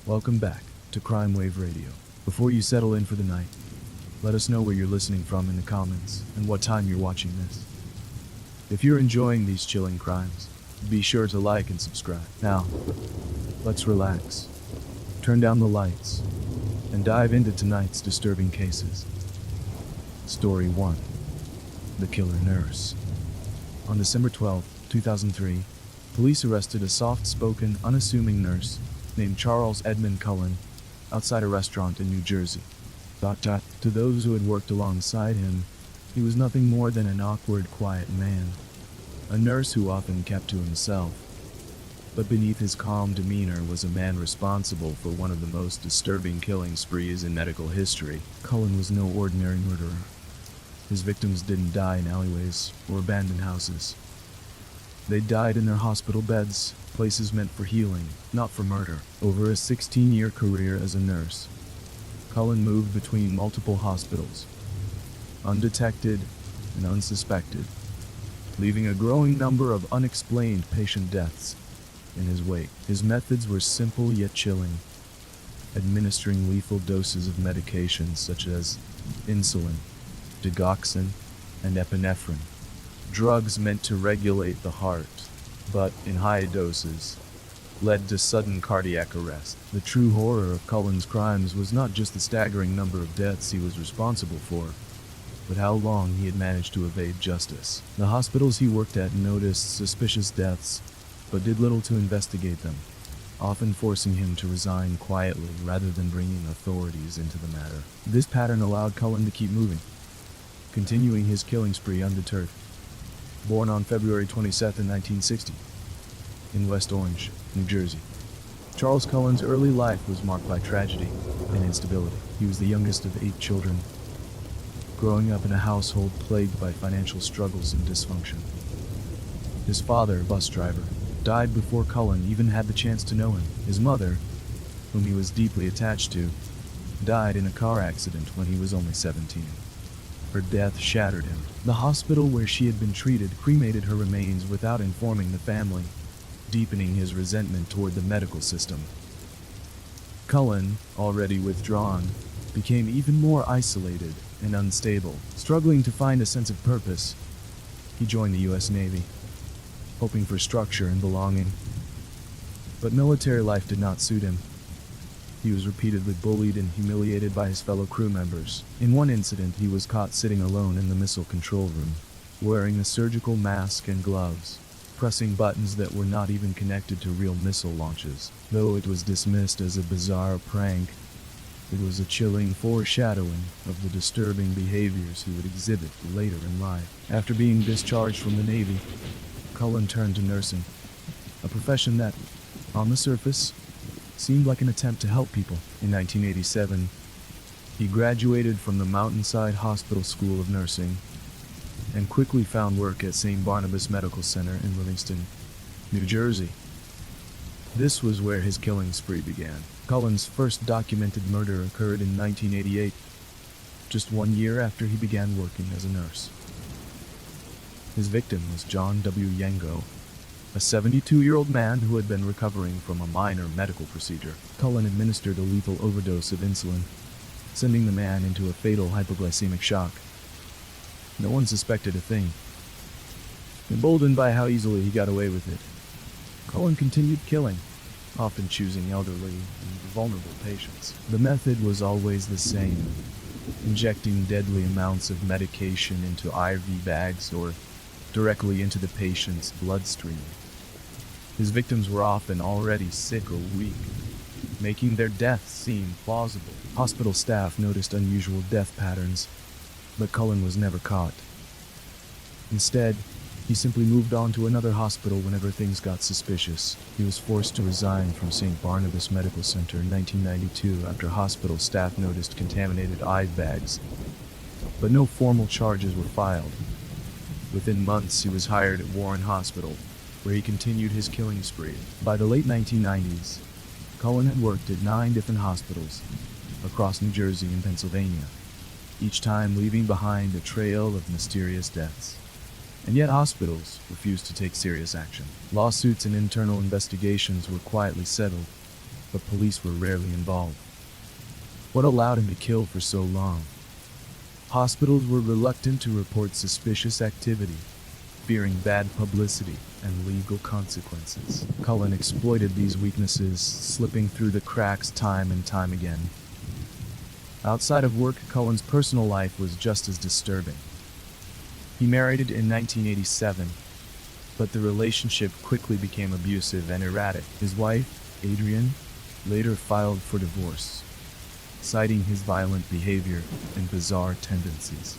Welcome back to CrimeWave Radio. Before you settle in for the night, let us know where you're listening from in the comments and what time you're watching this. If you're enjoying these chilling crimes, be sure to like and subscribe. Now, let's relax, turn down the lights, and dive into tonight's disturbing cases. Story 1. The Killer Nurse. On December 12, 2003, police arrested a soft-spoken, unassuming nurse named Charles Edmund Cullen outside a restaurant in New Jersey. To those who had worked alongside him, he was nothing more than an awkward, quiet man, a nurse who often kept to himself. But beneath his calm demeanor was a man responsible for one of the most disturbing killing sprees in medical history. Cullen was no ordinary murderer. His victims didn't die in alleyways or abandoned houses. They died in their hospital beds, places meant for healing, not for murder. Over a 16-year career as a nurse, Cullen moved between multiple hospitals, undetected and unsuspected, leaving a growing number of unexplained patient deaths in his wake. His methods were simple yet chilling, administering lethal doses of medications such as insulin, digoxin, and epinephrine, drugs meant to regulate the heart, but in high doses, led to sudden cardiac arrest. The true horror of Cullen's crimes was not just the staggering number of deaths he was responsible for, but how long he had managed to evade justice. The hospitals he worked at noticed suspicious deaths, but did little to investigate them, often forcing him to resign quietly rather than bringing authorities into the matter. This pattern allowed Cullen to keep moving, continuing his killing spree undeterred. Born on February 22, 1960, in West Orange, New Jersey, Charles Cullen's early life was marked by tragedy and instability. He was the youngest of 8 children, growing up in a household plagued by financial struggles and dysfunction. His father, a bus driver, died before Cullen even had the chance to know him. His mother, whom he was deeply attached to, died in a car accident when he was only 17. Her death shattered him. The hospital where she had been treated cremated her remains without informing the family, deepening his resentment toward the medical system. Cullen, already withdrawn, became even more isolated and unstable. Struggling to find a sense of purpose, he joined the U.S. Navy, hoping for structure and belonging. But military life did not suit him. He was repeatedly bullied and humiliated by his fellow crew members. In one incident, he was caught sitting alone in the missile control room, wearing a surgical mask and gloves, pressing buttons that were not even connected to real missile launches. Though it was dismissed as a bizarre prank, it was a chilling foreshadowing of the disturbing behaviors he would exhibit later in life. After being discharged from the Navy, Cullen turned to nursing, a profession that, on the surface, seemed like an attempt to help people. In 1987, he graduated from the Mountainside Hospital School of Nursing and quickly found work at St. Barnabas Medical Center in Livingston, New Jersey. This was where his killing spree began. Cullen's first documented murder occurred in 1988, just 1 year after he began working as a nurse. His victim was John W. Yango, a 72-year-old man who had been recovering from a minor medical procedure. Cullen administered a lethal overdose of insulin, sending the man into a fatal hypoglycemic shock. No one suspected a thing. Emboldened by how easily he got away with it, Cullen continued killing, often choosing elderly and vulnerable patients. The method was always the same, injecting deadly amounts of medication into IV bags or directly into the patient's bloodstream. His victims were often already sick or weak, making their deaths seem plausible. Hospital staff noticed unusual death patterns, but Cullen was never caught. Instead, he simply moved on to another hospital whenever things got suspicious. He was forced to resign from St. Barnabas Medical Center in 1992 after hospital staff noticed contaminated IV bags, but no formal charges were filed. Within months, he was hired at Warren Hospital, where he continued his killing spree. By the late 1990s, Cullen had worked at 9 different hospitals across New Jersey and Pennsylvania, each time leaving behind a trail of mysterious deaths. And yet hospitals refused to take serious action. Lawsuits and internal investigations were quietly settled, but police were rarely involved. What allowed him to kill for so long? Hospitals were reluctant to report suspicious activity, fearing bad publicity and legal consequences. Cullen exploited these weaknesses, slipping through the cracks time and time again. Outside of work, Cullen's personal life was just as disturbing. He married in 1987, but the relationship quickly became abusive and erratic. His wife, Adrienne, later filed for divorce, citing his violent behavior and bizarre tendencies.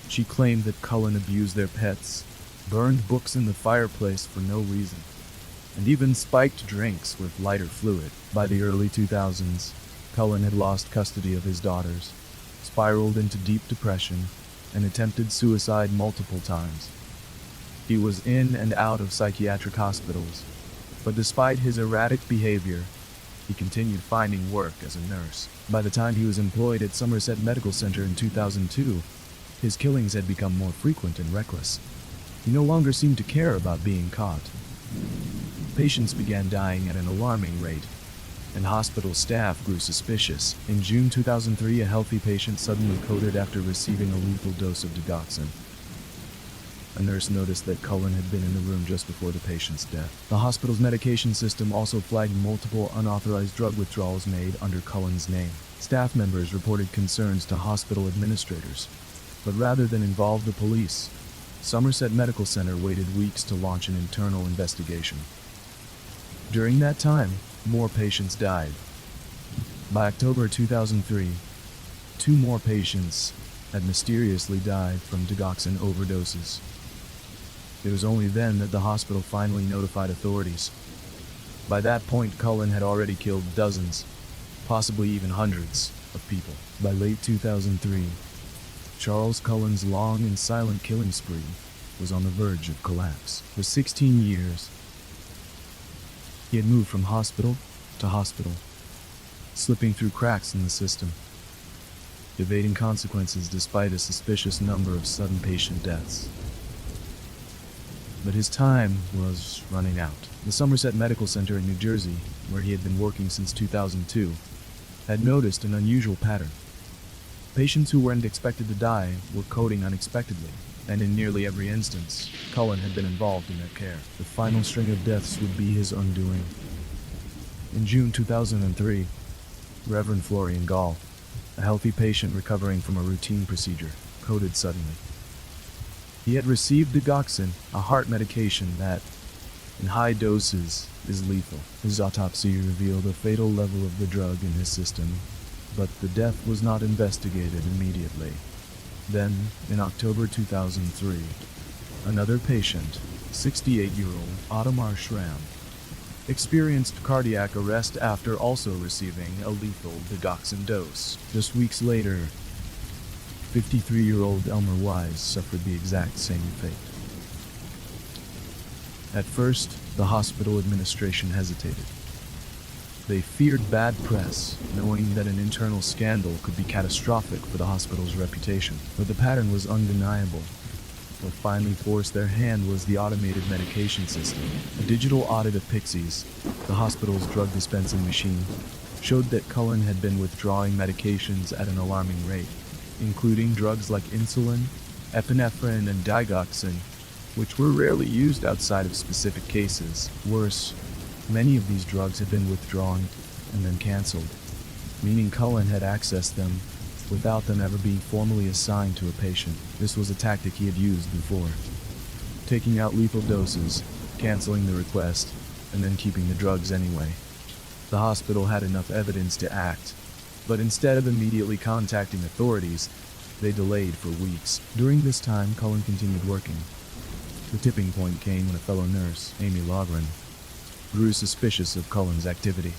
She claimed that Cullen abused their pets, burned books in the fireplace for no reason, and even spiked drinks with lighter fluid. By the early 2000s, Cullen had lost custody of his daughters, spiraled into deep depression, and attempted suicide multiple times. He was in and out of psychiatric hospitals, but despite his erratic behavior, he continued finding work as a nurse. By the time he was employed at Somerset Medical Center in 2002, his killings had become more frequent and reckless. He no longer seemed to care about being caught. Patients began dying at an alarming rate, and hospital staff grew suspicious. In June 2003, a healthy patient suddenly coded after receiving a lethal dose of digoxin. A nurse noticed that Cullen had been in the room just before the patient's death. The hospital's medication system also flagged multiple unauthorized drug withdrawals made under Cullen's name. Staff members reported concerns to hospital administrators, but rather than involve the police, Somerset Medical Center waited weeks to launch an internal investigation. During that time, more patients died. By October 2003, 2 more patients had mysteriously died from digoxin overdoses. It was only then that the hospital finally notified authorities. By that point, Cullen had already killed dozens, possibly even hundreds, of people. By late 2003, Charles Cullen's long and silent killing spree was on the verge of collapse. For 16 years, he had moved from hospital to hospital, slipping through cracks in the system, evading consequences despite a suspicious number of sudden patient deaths. But his time was running out. The Somerset Medical Center in New Jersey, where he had been working since 2002, had noticed an unusual pattern. Patients who weren't expected to die were coding unexpectedly, and in nearly every instance, Cullen had been involved in their care. The final string of deaths would be his undoing. In June 2003, Reverend Florian Gall, a healthy patient recovering from a routine procedure, coded suddenly. He had received digoxin, a heart medication that, in high doses, is lethal. His autopsy revealed a fatal level of the drug in his system, but the death was not investigated immediately. Then, in October 2003, another patient, 68-year-old Ottomar Schramm, experienced cardiac arrest after also receiving a lethal digoxin dose. Just weeks later, 53-year-old Elmer Wise suffered the exact same fate. At first, the hospital administration hesitated. They feared bad press, knowing that an internal scandal could be catastrophic for the hospital's reputation. But the pattern was undeniable. What finally forced their hand was the automated medication system. A digital audit of Pixies, the hospital's drug dispensing machine, showed that Cullen had been withdrawing medications at an alarming rate, including drugs like insulin, epinephrine, and digoxin, which were rarely used outside of specific cases. Worse, many of these drugs had been withdrawn and then canceled, meaning Cullen had accessed them without them ever being formally assigned to a patient. This was a tactic he had used before, taking out lethal doses, canceling the request, and then keeping the drugs anyway. The hospital had enough evidence to act, but instead of immediately contacting authorities, they delayed for weeks. During this time, Cullen continued working. The tipping point came when a fellow nurse, Amy Logren, grew suspicious of Cullen's activity.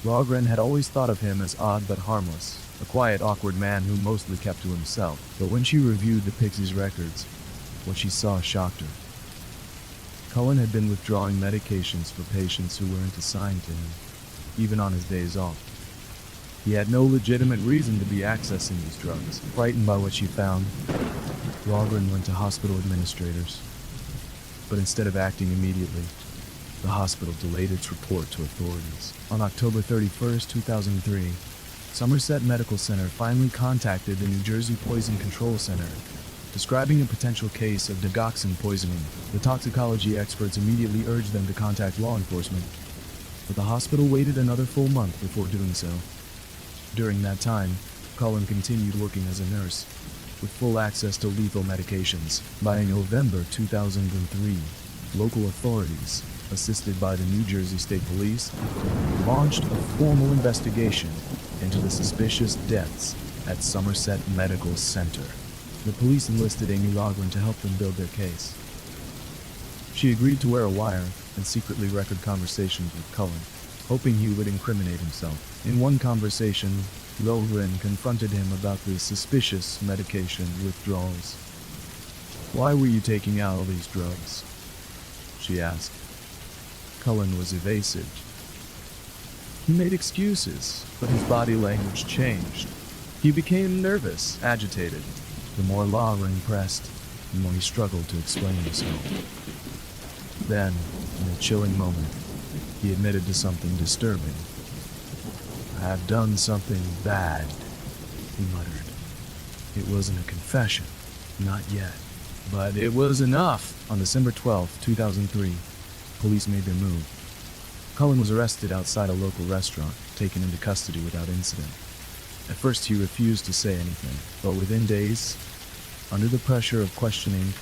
Logren had always thought of him as odd but harmless, a quiet, awkward man who mostly kept to himself. But when she reviewed the Pixies records, what she saw shocked her. Cullen had been withdrawing medications for patients who weren't assigned to him, even on his days off. He had no legitimate reason to be accessing these drugs. Frightened by what she found, Logren went to hospital administrators. But instead of acting immediately, The hospital delayed its report to authorities. On October 31st, 2003, Somerset Medical Center finally contacted the New Jersey Poison Control Center, describing a potential case of digoxin poisoning. The toxicology experts immediately urged them to contact law enforcement, but the hospital waited another full month before doing so. During that time, Cullen continued working as a nurse, with full access to lethal medications. By November 2003, local authorities, assisted by the New Jersey State Police, launched a formal investigation into the suspicious deaths at Somerset Medical Center. The police enlisted Amy Loughran to help them build their case. She agreed to wear a wire and secretly record conversations with Cullen, hoping he would incriminate himself. In one conversation, Loughran confronted him about the suspicious medication withdrawals. "Why were you taking out all these drugs?" she asked. Cullen was evasive. He made excuses, but his body language changed. He became nervous, agitated. The more Loughran pressed, the more he struggled to explain himself. Then, in a chilling moment, he admitted to something disturbing. "I have done something bad," he muttered. It wasn't a confession, not yet. But it was enough. On December 12, 2003, police made their move. Cullen was arrested outside a local restaurant, taken into custody without incident. At first he refused to say anything, but within days, under the pressure of questioning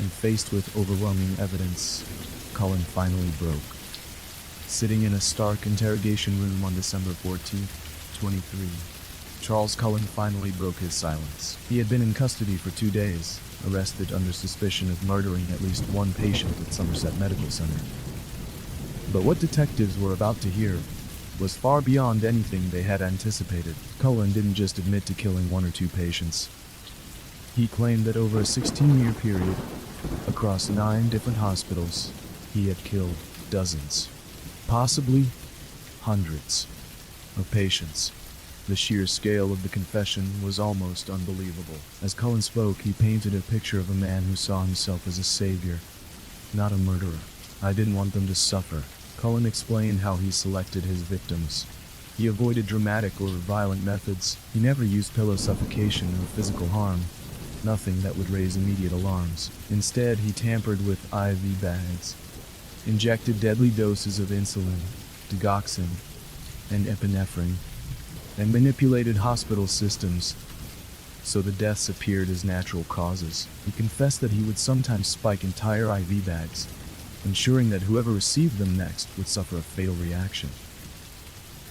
and faced with overwhelming evidence, Cullen finally broke. Sitting in a stark interrogation room on December 14, 23, Charles Cullen finally broke his silence. He had been in custody for 2 days, arrested under suspicion of murdering at least one patient at Somerset Medical Center. But what detectives were about to hear was far beyond anything they had anticipated. Cullen didn't just admit to killing 1 or 2 patients. He claimed that over a 16-year period, across 9 different hospitals, he had killed dozens, possibly hundreds, of patients. The sheer scale of the confession was almost unbelievable. As Cullen spoke, he painted a picture of a man who saw himself as a savior, not a murderer. "I didn't want them to suffer." Cullen explained how he selected his victims. He avoided dramatic or violent methods. He never used pillow suffocation or physical harm, nothing that would raise immediate alarms. Instead, he tampered with IV bags, injected deadly doses of insulin, digoxin, and epinephrine, and manipulated hospital systems so the deaths appeared as natural causes. He confessed that he would sometimes spike entire IV bags, ensuring that whoever received them next would suffer a fatal reaction.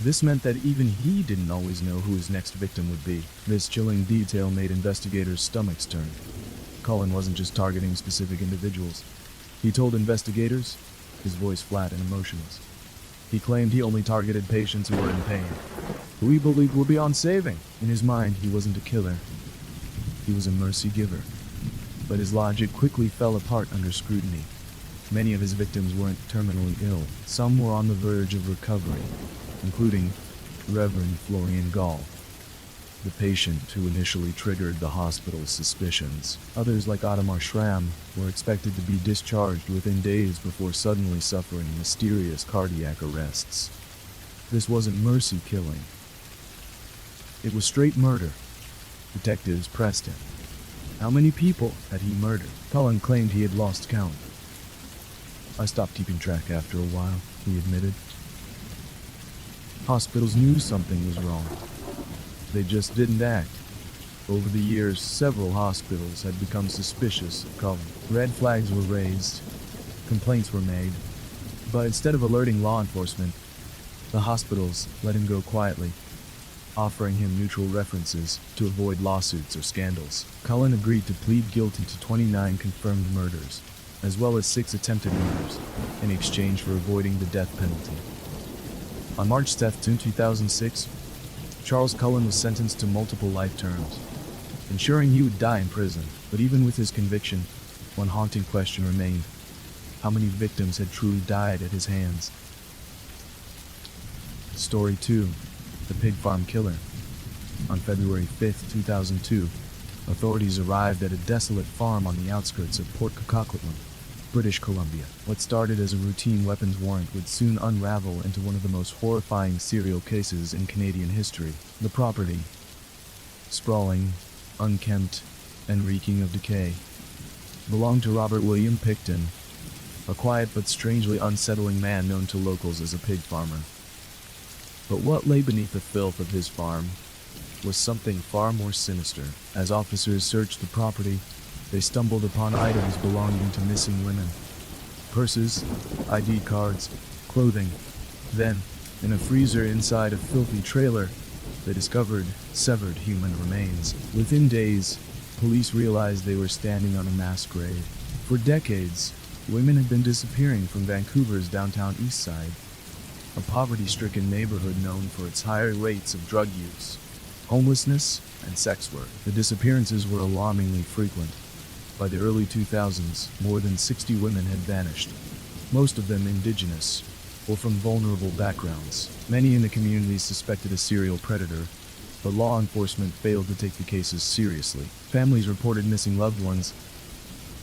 This meant that even he didn't always know who his next victim would be. This chilling detail made investigators' stomachs turn. Cullen wasn't just targeting specific individuals. He told investigators, his voice flat and emotionless. He claimed he only targeted patients who were in pain, who he believed were beyond saving. In his mind, he wasn't a killer. He was a mercy giver. But his logic quickly fell apart under scrutiny. Many of his victims weren't terminally ill. Some were on the verge of recovery, including Reverend Florian Gall, the patient who initially triggered the hospital's suspicions. Others, like Ottomar Schramm, were expected to be discharged within days before suddenly suffering mysterious cardiac arrests. This wasn't mercy killing. It was straight murder. Detectives pressed him. How many people had he murdered? Cullen claimed he had lost count. "I stopped keeping track after a while," he admitted. Hospitals knew something was wrong. They just didn't act. Over the years, several hospitals had become suspicious of Cullen. Red flags were raised, complaints were made, but instead of alerting law enforcement, the hospitals let him go quietly, offering him neutral references to avoid lawsuits or scandals. Cullen agreed to plead guilty to 29 confirmed murders, as well as 6 attempted murders, in exchange for avoiding the death penalty. On March 10, 2006, Charles Cullen was sentenced to multiple life terms, ensuring he would die in prison. But even with his conviction, one haunting question remained: how many victims had truly died at his hands? Story 2. The Pig Farm Killer. On February 5, 2002, authorities arrived at a desolate farm on the outskirts of Port Coquitlam. British Columbia. What started as a routine weapons warrant would soon unravel into one of the most horrifying serial cases in Canadian history. The property, sprawling, unkempt, and reeking of decay, belonged to Robert William Picton, a quiet but strangely unsettling man known to locals as a pig farmer. But what lay beneath the filth of his farm was something far more sinister. As officers searched the property, they stumbled upon items belonging to missing women. Purses, ID cards, clothing. Then, in a freezer inside a filthy trailer, they discovered severed human remains. Within days, police realized they were standing on a mass grave. For decades, women had been disappearing from Vancouver's downtown east side, a poverty-stricken neighborhood known for its higher rates of drug use, homelessness, and sex work. The disappearances were alarmingly frequent. By the early 2000s, more than 60 women had vanished, most of them indigenous or from vulnerable backgrounds. Many in the community suspected a serial predator, but law enforcement failed to take the cases seriously. Families reported missing loved ones,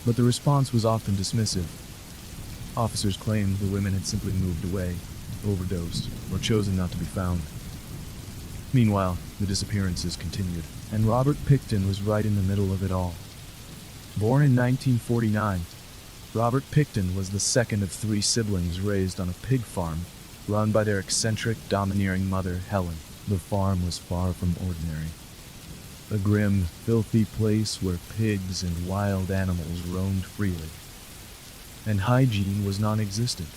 but the response was often dismissive. Officers claimed the women had simply moved away, overdosed, or chosen not to be found. Meanwhile, the disappearances continued, and Robert Picton was right in the middle of it all. Born in 1949, Robert Picton was the second of 3 siblings raised on a pig farm run by their eccentric, domineering mother, Helen. The farm was far from ordinary. A grim, filthy place where pigs and wild animals roamed freely. And hygiene was non-existent.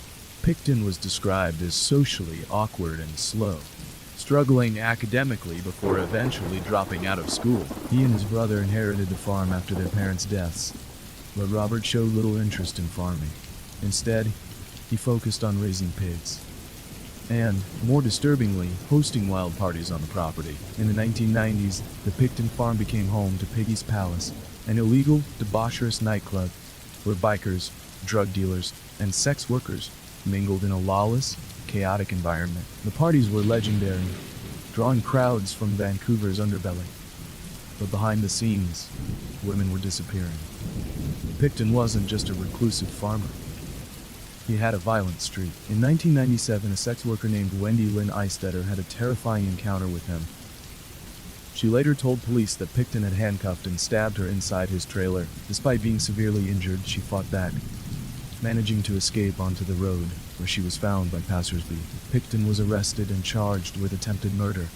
Picton was described as socially awkward and slow, struggling academically before eventually dropping out of school. He and his brother inherited the farm after their parents' deaths, but Robert showed little interest in farming. Instead, he focused on raising pigs, and, more disturbingly, hosting wild parties on the property. In the 1990s, the Picton farm became home to Piggy's Palace, an illegal, debaucherous nightclub where bikers, drug dealers, and sex workers mingled in a lawless, chaotic environment. The parties were legendary, drawing crowds from Vancouver's underbelly. But behind the scenes, women were disappearing. Picton wasn't just a reclusive farmer. He had a violent streak. In 1997, a sex worker named Wendy Lynn Eistetter had a terrifying encounter with him. She later told police that Picton had handcuffed and stabbed her inside his trailer. Despite being severely injured, she fought back, managing to escape onto the road, where she was found by passersby. Picton was arrested and charged with attempted murder,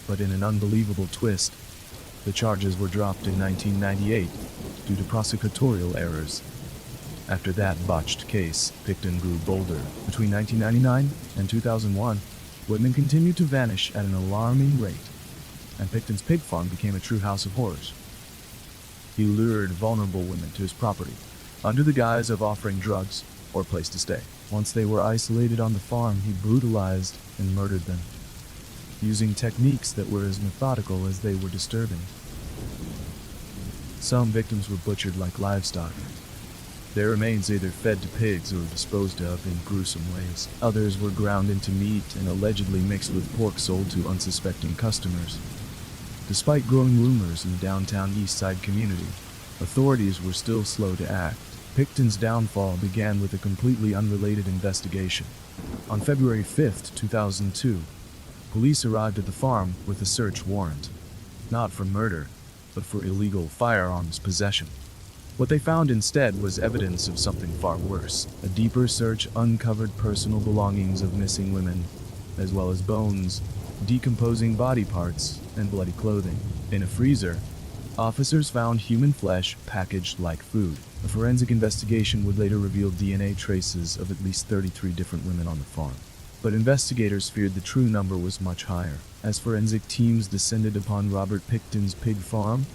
but in an unbelievable twist, the charges were dropped in 1998 due to prosecutorial errors. After that botched case, Picton grew bolder. Between 1999 and 2001, women continued to vanish at an alarming rate, and Picton's pig farm became a true house of horrors. He lured vulnerable women to his property, under the guise of offering drugs or a place to stay. Once they were isolated on the farm, he brutalized and murdered them, using techniques that were as methodical as they were disturbing. Some victims were butchered like livestock, their remains either fed to pigs or disposed of in gruesome ways. Others were ground into meat and allegedly mixed with pork sold to unsuspecting customers. Despite growing rumors in the downtown East Side community, authorities were still slow to act. Picton's downfall began with a completely unrelated investigation. On February 5, 2002, police arrived at the farm with a search warrant, not for murder, but for illegal firearms possession. What they found instead was evidence of something far worse. A deeper search uncovered personal belongings of missing women, as well as bones, decomposing body parts, and bloody clothing. In a freezer, officers found human flesh packaged like food. A forensic investigation would later reveal DNA traces of at least 33 different women on the farm. But investigators feared the true number was much higher. As forensic teams descended upon Robert Picton's pig farm,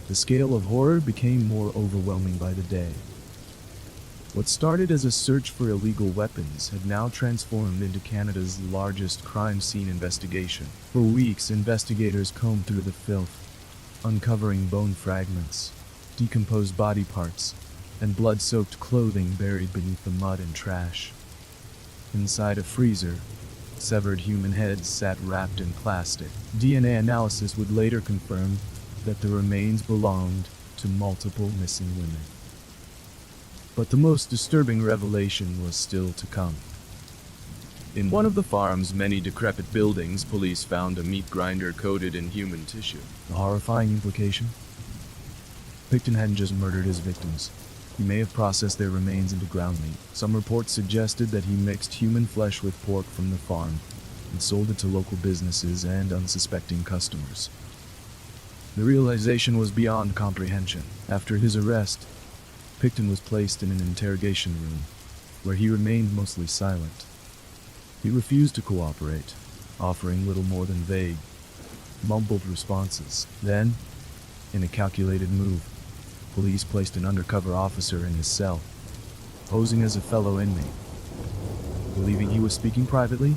the scale of horror became more overwhelming by the day. What started as a search for illegal weapons had now transformed into Canada's largest crime scene investigation. For weeks, investigators combed through the filth, uncovering bone fragments, decomposed body parts, and blood-soaked clothing buried beneath the mud and trash. Inside a freezer, severed human heads sat wrapped in plastic. DNA analysis would later confirm that the remains belonged to multiple missing women. But the most disturbing revelation was still to come. In one of the farm's many decrepit buildings, police found a meat grinder coated in human tissue. The horrifying implication? Picton hadn't just murdered his victims. He may have processed their remains into ground meat. Some reports suggested that he mixed human flesh with pork from the farm and sold it to local businesses and unsuspecting customers. The realization was beyond comprehension. After his arrest, Picton was placed in an interrogation room, where he remained mostly silent. He refused to cooperate, offering little more than vague, mumbled responses. Then, in a calculated move, police placed an undercover officer in his cell, posing as a fellow inmate. Believing he was speaking privately,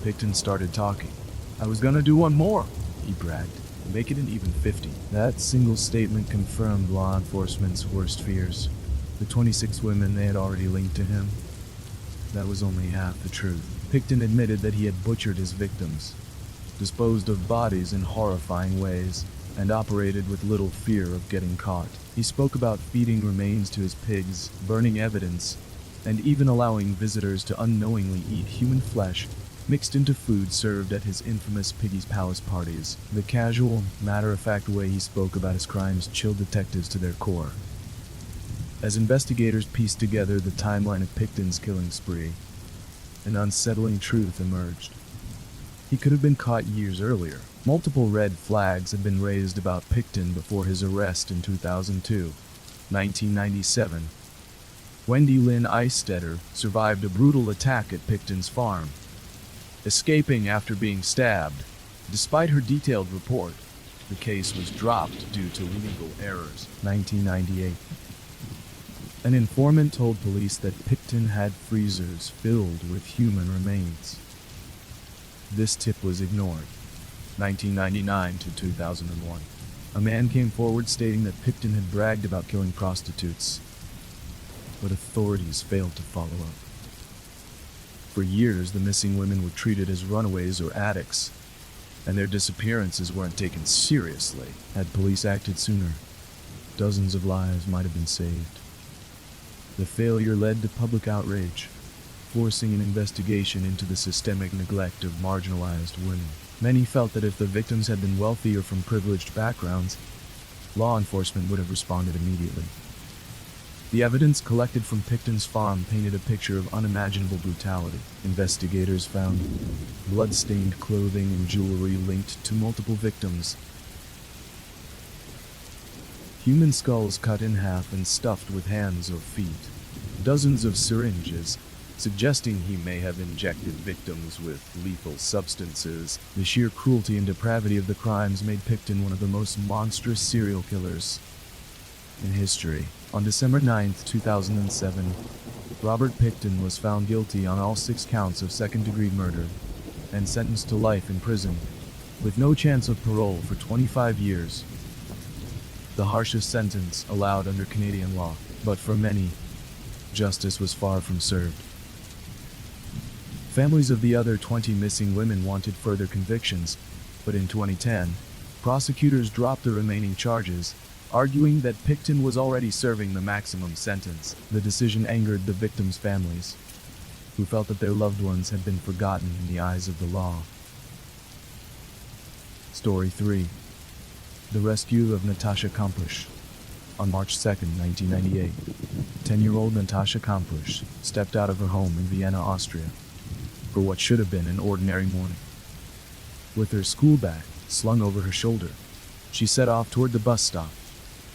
Picton started talking. "I was gonna do one more," he bragged. "Make it an even 50. That single statement confirmed law enforcement's worst fears. The 26 women they had already linked to him. That was only half the truth. Picton admitted that he had butchered his victims, disposed of bodies in horrifying ways, and operated with little fear of getting caught. He spoke about feeding remains to his pigs, burning evidence, and even allowing visitors to unknowingly eat human flesh mixed into food served at his infamous Piggy's Palace parties. The casual, matter-of-fact way he spoke about his crimes chilled detectives to their core. As investigators pieced together the timeline of Picton's killing spree, an unsettling truth emerged. He could have been caught years earlier. Multiple red flags had been raised about Picton before his arrest in 2002. 1997. Wendy Lynn Eistetter survived a brutal attack at Picton's farm, escaping after being stabbed. Despite her detailed report, the case was dropped due to legal errors. 1998. An informant told police that Picton had freezers filled with human remains. This tip was ignored. 1999 to 2001. A man came forward stating that Picton had bragged about killing prostitutes, but authorities failed to follow up. For years, the missing women were treated as runaways or addicts, and their disappearances weren't taken seriously. Had police acted sooner, dozens of lives might have been saved. The failure led to public outrage, forcing an investigation into the systemic neglect of marginalized women. Many felt that if the victims had been wealthy or from privileged backgrounds, law enforcement would have responded immediately. The evidence collected from Picton's farm painted a picture of unimaginable brutality. Investigators found blood-stained clothing and jewelry linked to multiple victims, human skulls cut in half and stuffed with hands or feet, dozens of syringes, suggesting he may have injected victims with lethal substances. The sheer cruelty and depravity of the crimes made Picton one of the most monstrous serial killers in history. On December 9, 2007, Robert Picton was found guilty on all 6 counts of second-degree murder and sentenced to life in prison, with no chance of parole for 25 years. The harshest sentence allowed under Canadian law, but for many, justice was far from served. Families of the other 20 missing women wanted further convictions, but in 2010, prosecutors dropped the remaining charges, arguing that Picton was already serving the maximum sentence. The decision angered the victims' families, who felt that their loved ones had been forgotten in the eyes of the law. Story 3. The rescue of Natasha Kampusch. On March 2, 1998, 10-year-old Natasha Kampusch stepped out of her home in Vienna, Austria, for what should have been an ordinary morning. With her school bag slung over her shoulder, she set off toward the bus stop,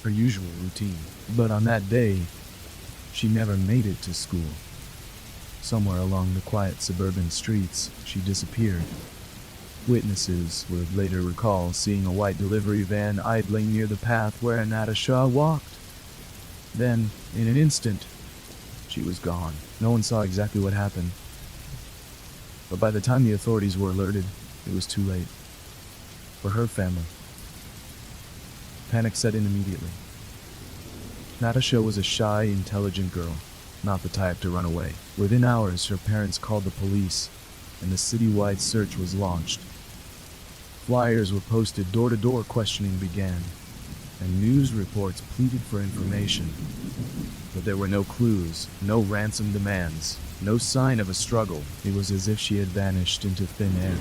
her usual routine. But on that day, she never made it to school. Somewhere along the quiet suburban streets, she disappeared. Witnesses would later recall seeing a white delivery van idling near the path where Natasha walked. Then, in an instant, she was gone. No one saw exactly what happened, but by the time the authorities were alerted, it was too late. For her family, panic set in immediately. Natasha was a shy, intelligent girl, not the type to run away. Within hours, her parents called the police, and the citywide search was launched. Flyers were posted door-to-door, questioning began. and news reports pleaded for information. But there were no clues, no ransom demands, no sign of a struggle. It was as if she had vanished into thin air.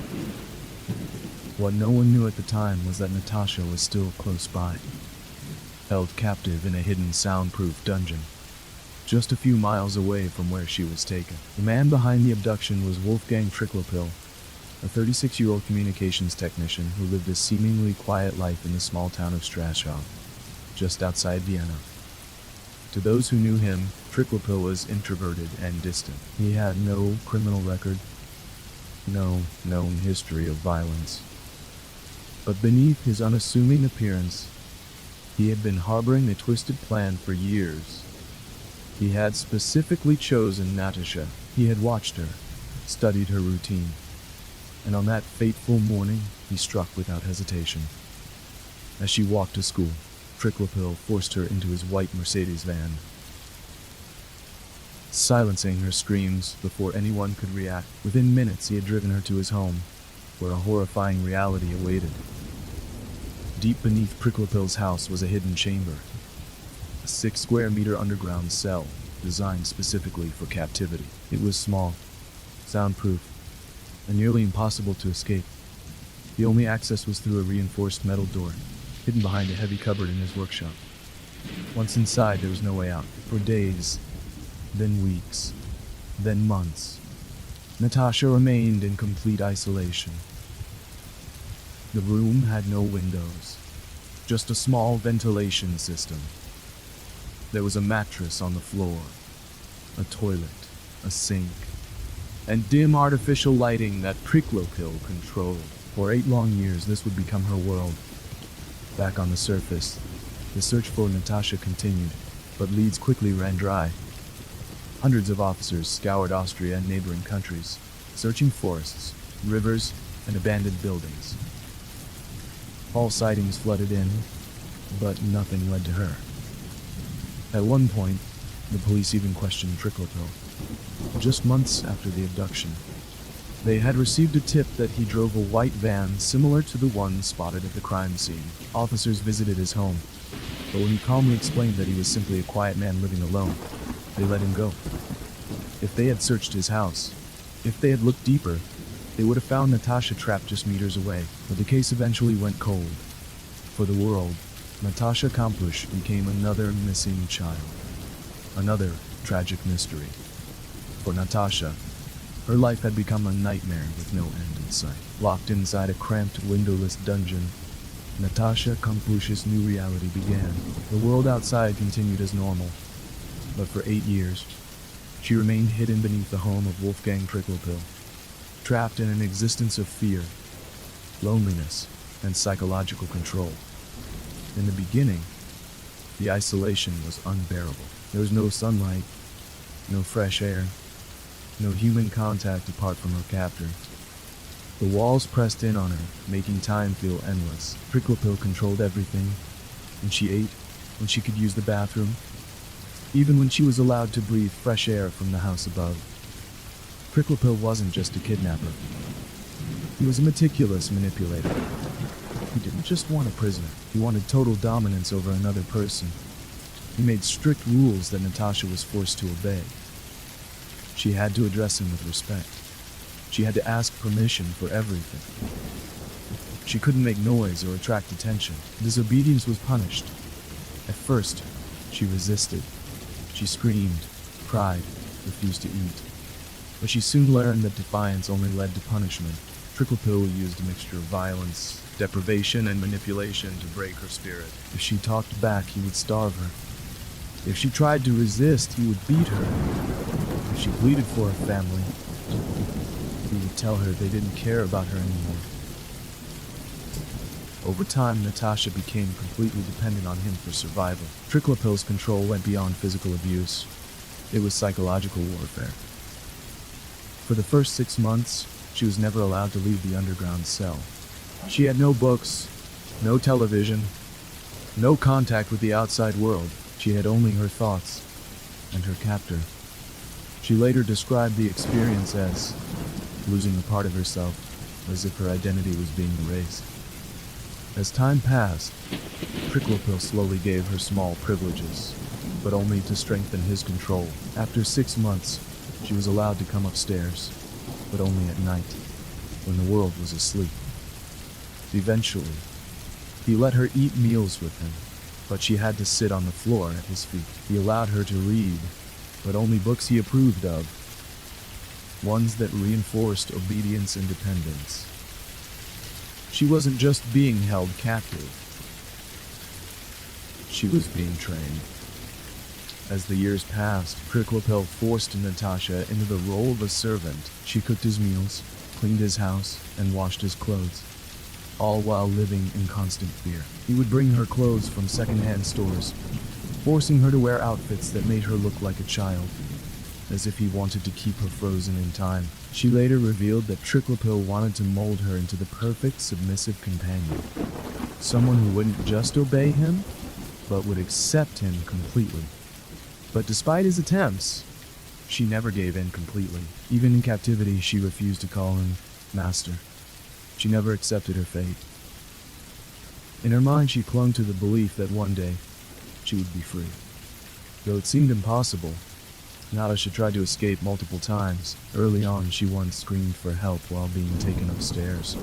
What no one knew at the time was that Natasha was still close by, held captive in a hidden soundproof dungeon, just a few miles away from where she was taken. The man behind the abduction was Wolfgang Tricklopil, a 36-year-old communications technician who lived a seemingly quiet life in the small town of Straschow, just outside Vienna. To those who knew him, Tricklopil was introverted and distant. He had no criminal record, no known history of violence. But beneath his unassuming appearance, he had been harboring a twisted plan for years. He had specifically chosen Natasha. He had watched her, studied her routine, and on that fateful morning, he struck without hesitation. As she walked to school, Tricklopil forced her into his white Mercedes van, silencing her screams before anyone could react. Within minutes, he had driven her to his home, where a horrifying reality awaited. Deep beneath Tricklopil's house was a hidden chamber, a 6-square-meter underground cell designed specifically for captivity. It was small, soundproof, and nearly impossible to escape. The only access was through a reinforced metal door, hidden behind a heavy cupboard in his workshop. Once inside, there was no way out. For days, then weeks, then months, Natasha remained in complete isolation. The room had no windows, just a small ventilation system. There was a mattress on the floor, a toilet, a sink, and dim artificial lighting that Tricklopil controlled. For 8 long years, this would become her world. Back on the surface, the search for Natasha continued, but leads quickly ran dry. Hundreds of officers scoured Austria and neighboring countries, searching forests, rivers, and abandoned buildings. All sightings flooded in, but nothing led to her. At one point, the police even questioned Tricklopil. Just months after the abduction, they had received a tip that he drove a white van similar to the one spotted at the crime scene. Officers visited his home, but when he calmly explained that he was simply a quiet man living alone, they let him go. If they had searched his house, if they had looked deeper, they would have found Natasha trapped just meters away. But the case eventually went cold. For the world, Natasha Kampusch became another missing child. Another tragic mystery. For Natasha, her life had become a nightmare with no end in sight. Locked inside a cramped, windowless dungeon, Natasha Kampusch's new reality began. The world outside continued as normal, but for 8 years, she remained hidden beneath the home of Wolfgang Tricklopil, trapped in an existence of fear, loneliness, and psychological control. In the beginning, the isolation was unbearable. There was no sunlight, no fresh air, no human contact apart from her captor. The walls pressed in on her, making time feel endless. Tricklopil controlled everything, and she ate when she could use the bathroom, even when she was allowed to breathe fresh air from the house above. Tricklopil wasn't just a kidnapper. He was a meticulous manipulator. He didn't just want a prisoner. He wanted total dominance over another person. He made strict rules that Natasha was forced to obey. She had to address him with respect. She had to ask permission for everything. She couldn't make noise or attract attention. Disobedience was punished. At first, she resisted. She screamed, cried, refused to eat. But she soon learned that defiance only led to punishment. Tricklopil used a mixture of violence, deprivation, and manipulation to break her spirit. If she talked back, he would starve her. If she tried to resist, he would beat her. If she pleaded for her family, he would tell her they didn't care about her anymore. Over time, Natasha became completely dependent on him for survival. Tricklopil's control went beyond physical abuse. It was psychological warfare. For the first 6 months, she was never allowed to leave the underground cell. She had no books, no television, no contact with the outside world. She had only her thoughts and her captor. She later described the experience as losing a part of herself, as if her identity was being erased. As time passed, Tricklepil slowly gave her small privileges, but only to strengthen his control. After 6 months, she was allowed to come upstairs, but only at night, when the world was asleep. Eventually, he let her eat meals with him, but she had to sit on the floor at his feet. He allowed her to read, but only books he approved of, ones that reinforced obedience and dependence. She wasn't just being held captive. She was being trained. As the years passed, Tricklepil forced Natasha into the role of a servant. She cooked his meals, cleaned his house, and washed his clothes, all while living in constant fear. He would bring her clothes from second-hand stores, forcing her to wear outfits that made her look like a child, as if he wanted to keep her frozen in time. She later revealed that Tricklepil wanted to mold her into the perfect submissive companion, someone who wouldn't just obey him, but would accept him completely. But despite his attempts, she never gave in completely. Even in captivity, she refused to call him master. She never accepted her fate. In her mind, she clung to the belief that one day she would be free. Though it seemed impossible, Natasha tried to escape multiple times. Early on, she once screamed for help while being taken upstairs.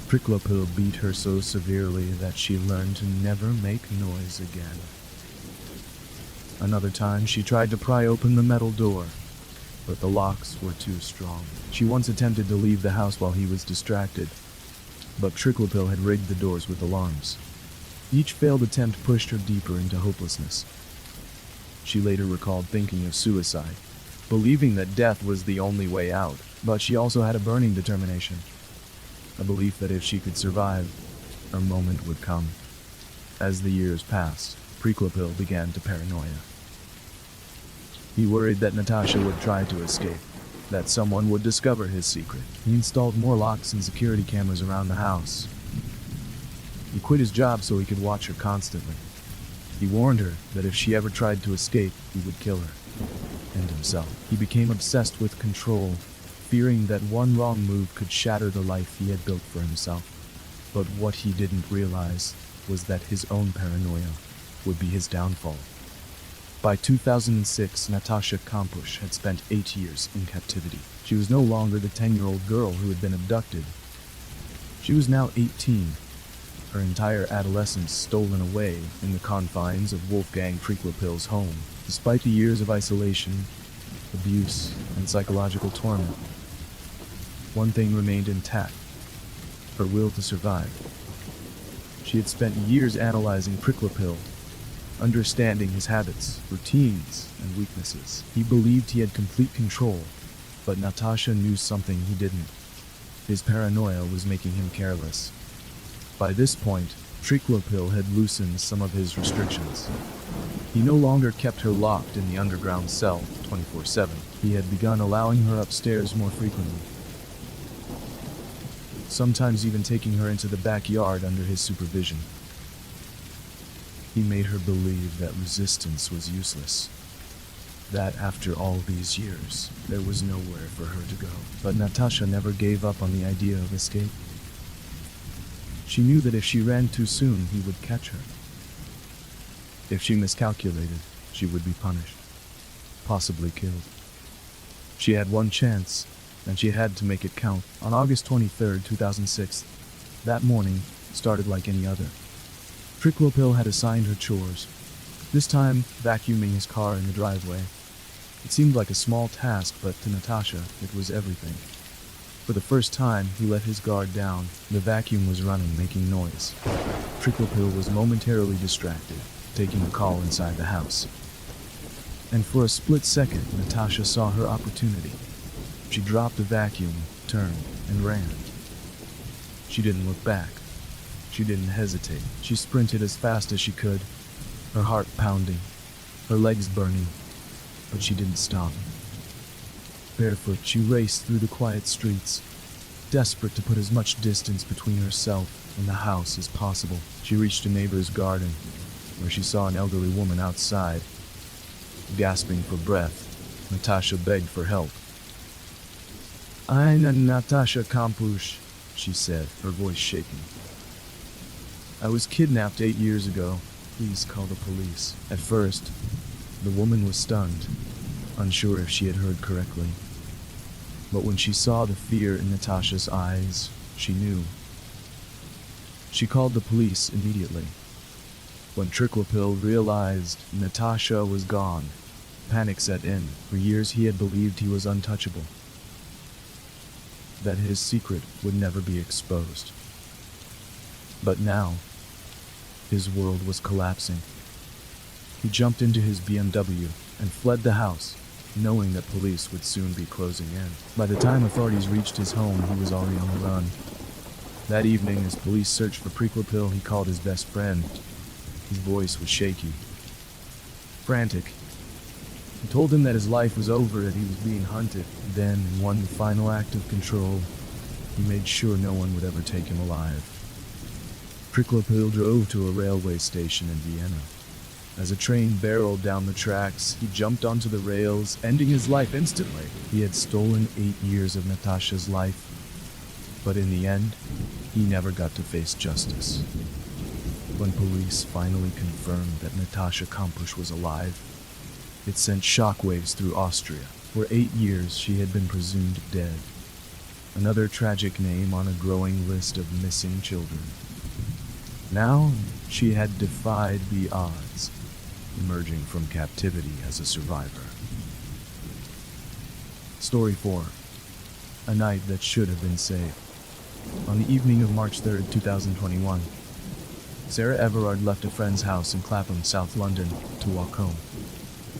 Tricklepil beat her so severely that she learned to never make noise again. Another time, she tried to pry open the metal door, but the locks were too strong. She once attempted to leave the house while he was distracted, but Tricklepil had rigged the doors with alarms. Each failed attempt pushed her deeper into hopelessness. She later recalled thinking of suicide, believing that death was the only way out, but she also had a burning determination, a belief that if she could survive, her moment would come. As the years passed, Tricklepil began to paranoia. He worried that Natasha would try to escape, that someone would discover his secret. He installed more locks and security cameras around the house. He quit his job so he could watch her constantly. He warned her that if she ever tried to escape, he would kill her, and himself. He became obsessed with control, fearing that one wrong move could shatter the life he had built for himself. But what he didn't realize was that his own paranoia would be his downfall. By 2006, Natasha Kampusch had spent 8 years in captivity. She was no longer the 10-year-old girl who had been abducted. She was now 18, her entire adolescence stolen away in the confines of Wolfgang Tricklepil's home. Despite the years of isolation, abuse, and psychological torment, one thing remained intact: her will to survive. She had spent years analyzing Tricklepil, understanding his habits, routines, and weaknesses. He believed he had complete control, but Natasha knew something he didn't. His paranoia was making him careless. By this point, Tricklepil had loosened some of his restrictions. He no longer kept her locked in the underground cell 24/7. He had begun allowing her upstairs more frequently, sometimes even taking her into the backyard under his supervision. He made her believe that resistance was useless, that after all these years, there was nowhere for her to go. But Natasha never gave up on the idea of escape. She knew that if she ran too soon, he would catch her. If she miscalculated, she would be punished, possibly killed. She had one chance, and she had to make it count. On August 23, 2006, that morning started like any other. Tricklepil had assigned her chores, this time vacuuming his car in the driveway. It seemed like a small task, but to Natasha, it was everything. For the first time, he let his guard down. The vacuum was running, making noise. Tricklepil was momentarily distracted, taking a call inside the house. And for a split second, Natasha saw her opportunity. She dropped the vacuum, turned, and ran. She didn't look back. She didn't hesitate. She sprinted as fast as she could, her heart pounding, her legs burning, but she didn't stop. Barefoot, she raced through the quiet streets, desperate to put as much distance between herself and the house as possible. She reached a neighbor's garden, where she saw an elderly woman outside. Gasping for breath, Natasha begged for help. "I'm Natasha Kampusch," she said, her voice shaking. I was kidnapped 8 years ago. Please call the police. At first, the woman was stunned, unsure if she had heard correctly. But when she saw the fear in Natasha's eyes, she knew. She called the police immediately. When Tricklepill realized Natasha was gone, panic set in. For years he had believed he was untouchable, that his secret would never be exposed. But now, his world was collapsing. He jumped into his BMW and fled the house, knowing that police would soon be closing in. By the time authorities reached his home, he was already on the run. That evening, as police searched for Tricklepill, he called his best friend. His voice was shaky, frantic. He told him that his life was over, that he was being hunted. Then, in one final act of control, he made sure no one would ever take him alive. Tricklepill drove to a railway station in Vienna. As a train barreled down the tracks, he jumped onto the rails, ending his life instantly. He had stolen 8 years of Natasha's life, but in the end, he never got to face justice. When police finally confirmed that Natasha Kampusch was alive, it sent shockwaves through Austria. For 8 years, she had been presumed dead. Another tragic name on a growing list of missing children. Now, she had defied the odds, emerging from captivity as a survivor. Story 4. A night that should have been saved. On the evening of March 3rd, 2021, Sarah Everard left a friend's house in Clapham, South London, to walk home.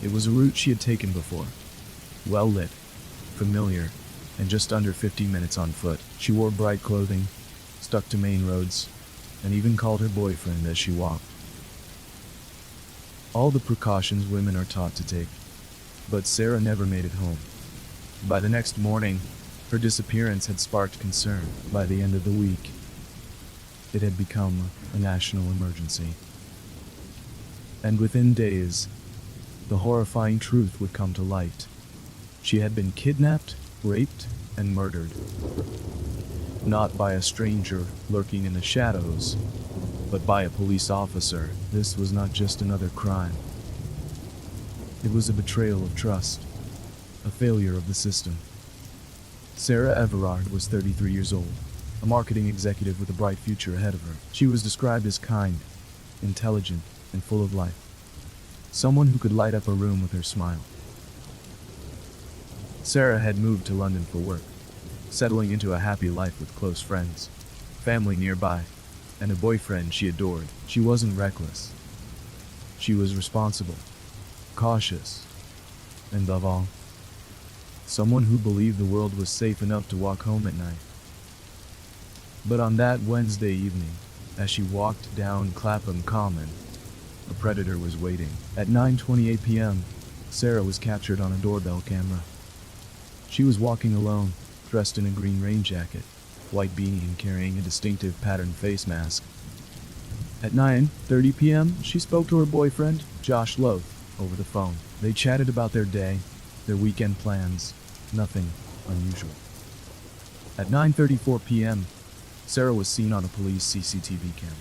It was a route she had taken before. Well lit, familiar, and just under 50 minutes on foot. She wore bright clothing, stuck to main roads, and even called her boyfriend as she walked. All the precautions women are taught to take, but Sarah never made it home. By the next morning, her disappearance had sparked concern. By the end of the week, it had become a national emergency. And within days, the horrifying truth would come to light. She had been kidnapped, raped, and murdered. Not by a stranger lurking in the shadows, but by a police officer. This was not just another crime. It was a betrayal of trust, a failure of the system. Sarah Everard was 33 years old, a marketing executive with a bright future ahead of her. She was described as kind, intelligent, and full of life. Someone who could light up a room with her smile. Sarah had moved to London for work, settling into a happy life with close friends, family nearby, and a boyfriend she adored. She wasn't reckless. She was responsible, cautious, and above all, someone who believed the world was safe enough to walk home at night. But on that Wednesday evening, as she walked down Clapham Common, a predator was waiting. At 9:28 p.m., Sarah was captured on a doorbell camera. She was walking alone, dressed in a green rain jacket, white beanie, and carrying a distinctive patterned face mask. At 9:30 p.m., she spoke to her boyfriend, Josh Loth, over the phone. They chatted about their day, their weekend plans, nothing unusual. At 9:34 p.m., Sarah was seen on a police CCTV camera,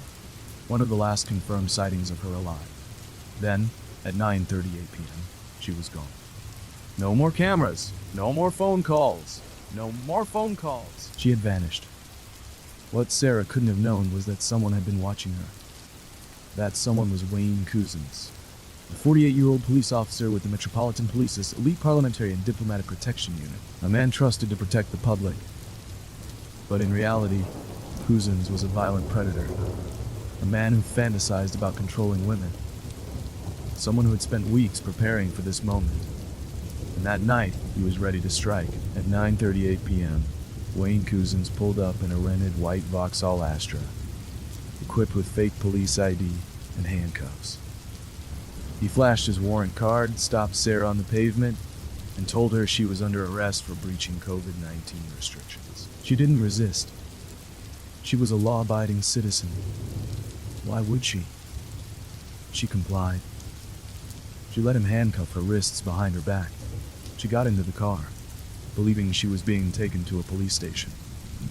one of the last confirmed sightings of her alive. Then, at 9:38 p.m., she was gone. No more cameras, no more phone calls, no more phone calls. She had vanished. What Sarah couldn't have known was that someone had been watching her. That someone was Wayne Couzens, a 48-year-old police officer with the Metropolitan Police's elite parliamentary and diplomatic protection unit, a man trusted to protect the public. But in reality, Couzens was a violent predator, a man who fantasized about controlling women, someone who had spent weeks preparing for this moment. And that night, he was ready to strike. At 9:38 p.m., Wayne Couzens pulled up in a rented white Vauxhall Astra, equipped with fake police ID and handcuffs. He flashed his warrant card, stopped Sarah on the pavement, and told her she was under arrest for breaching COVID-19 restrictions. She didn't resist. She was a law-abiding citizen. Why would she? She complied. She let him handcuff her wrists behind her back. She got into the car, believing she was being taken to a police station.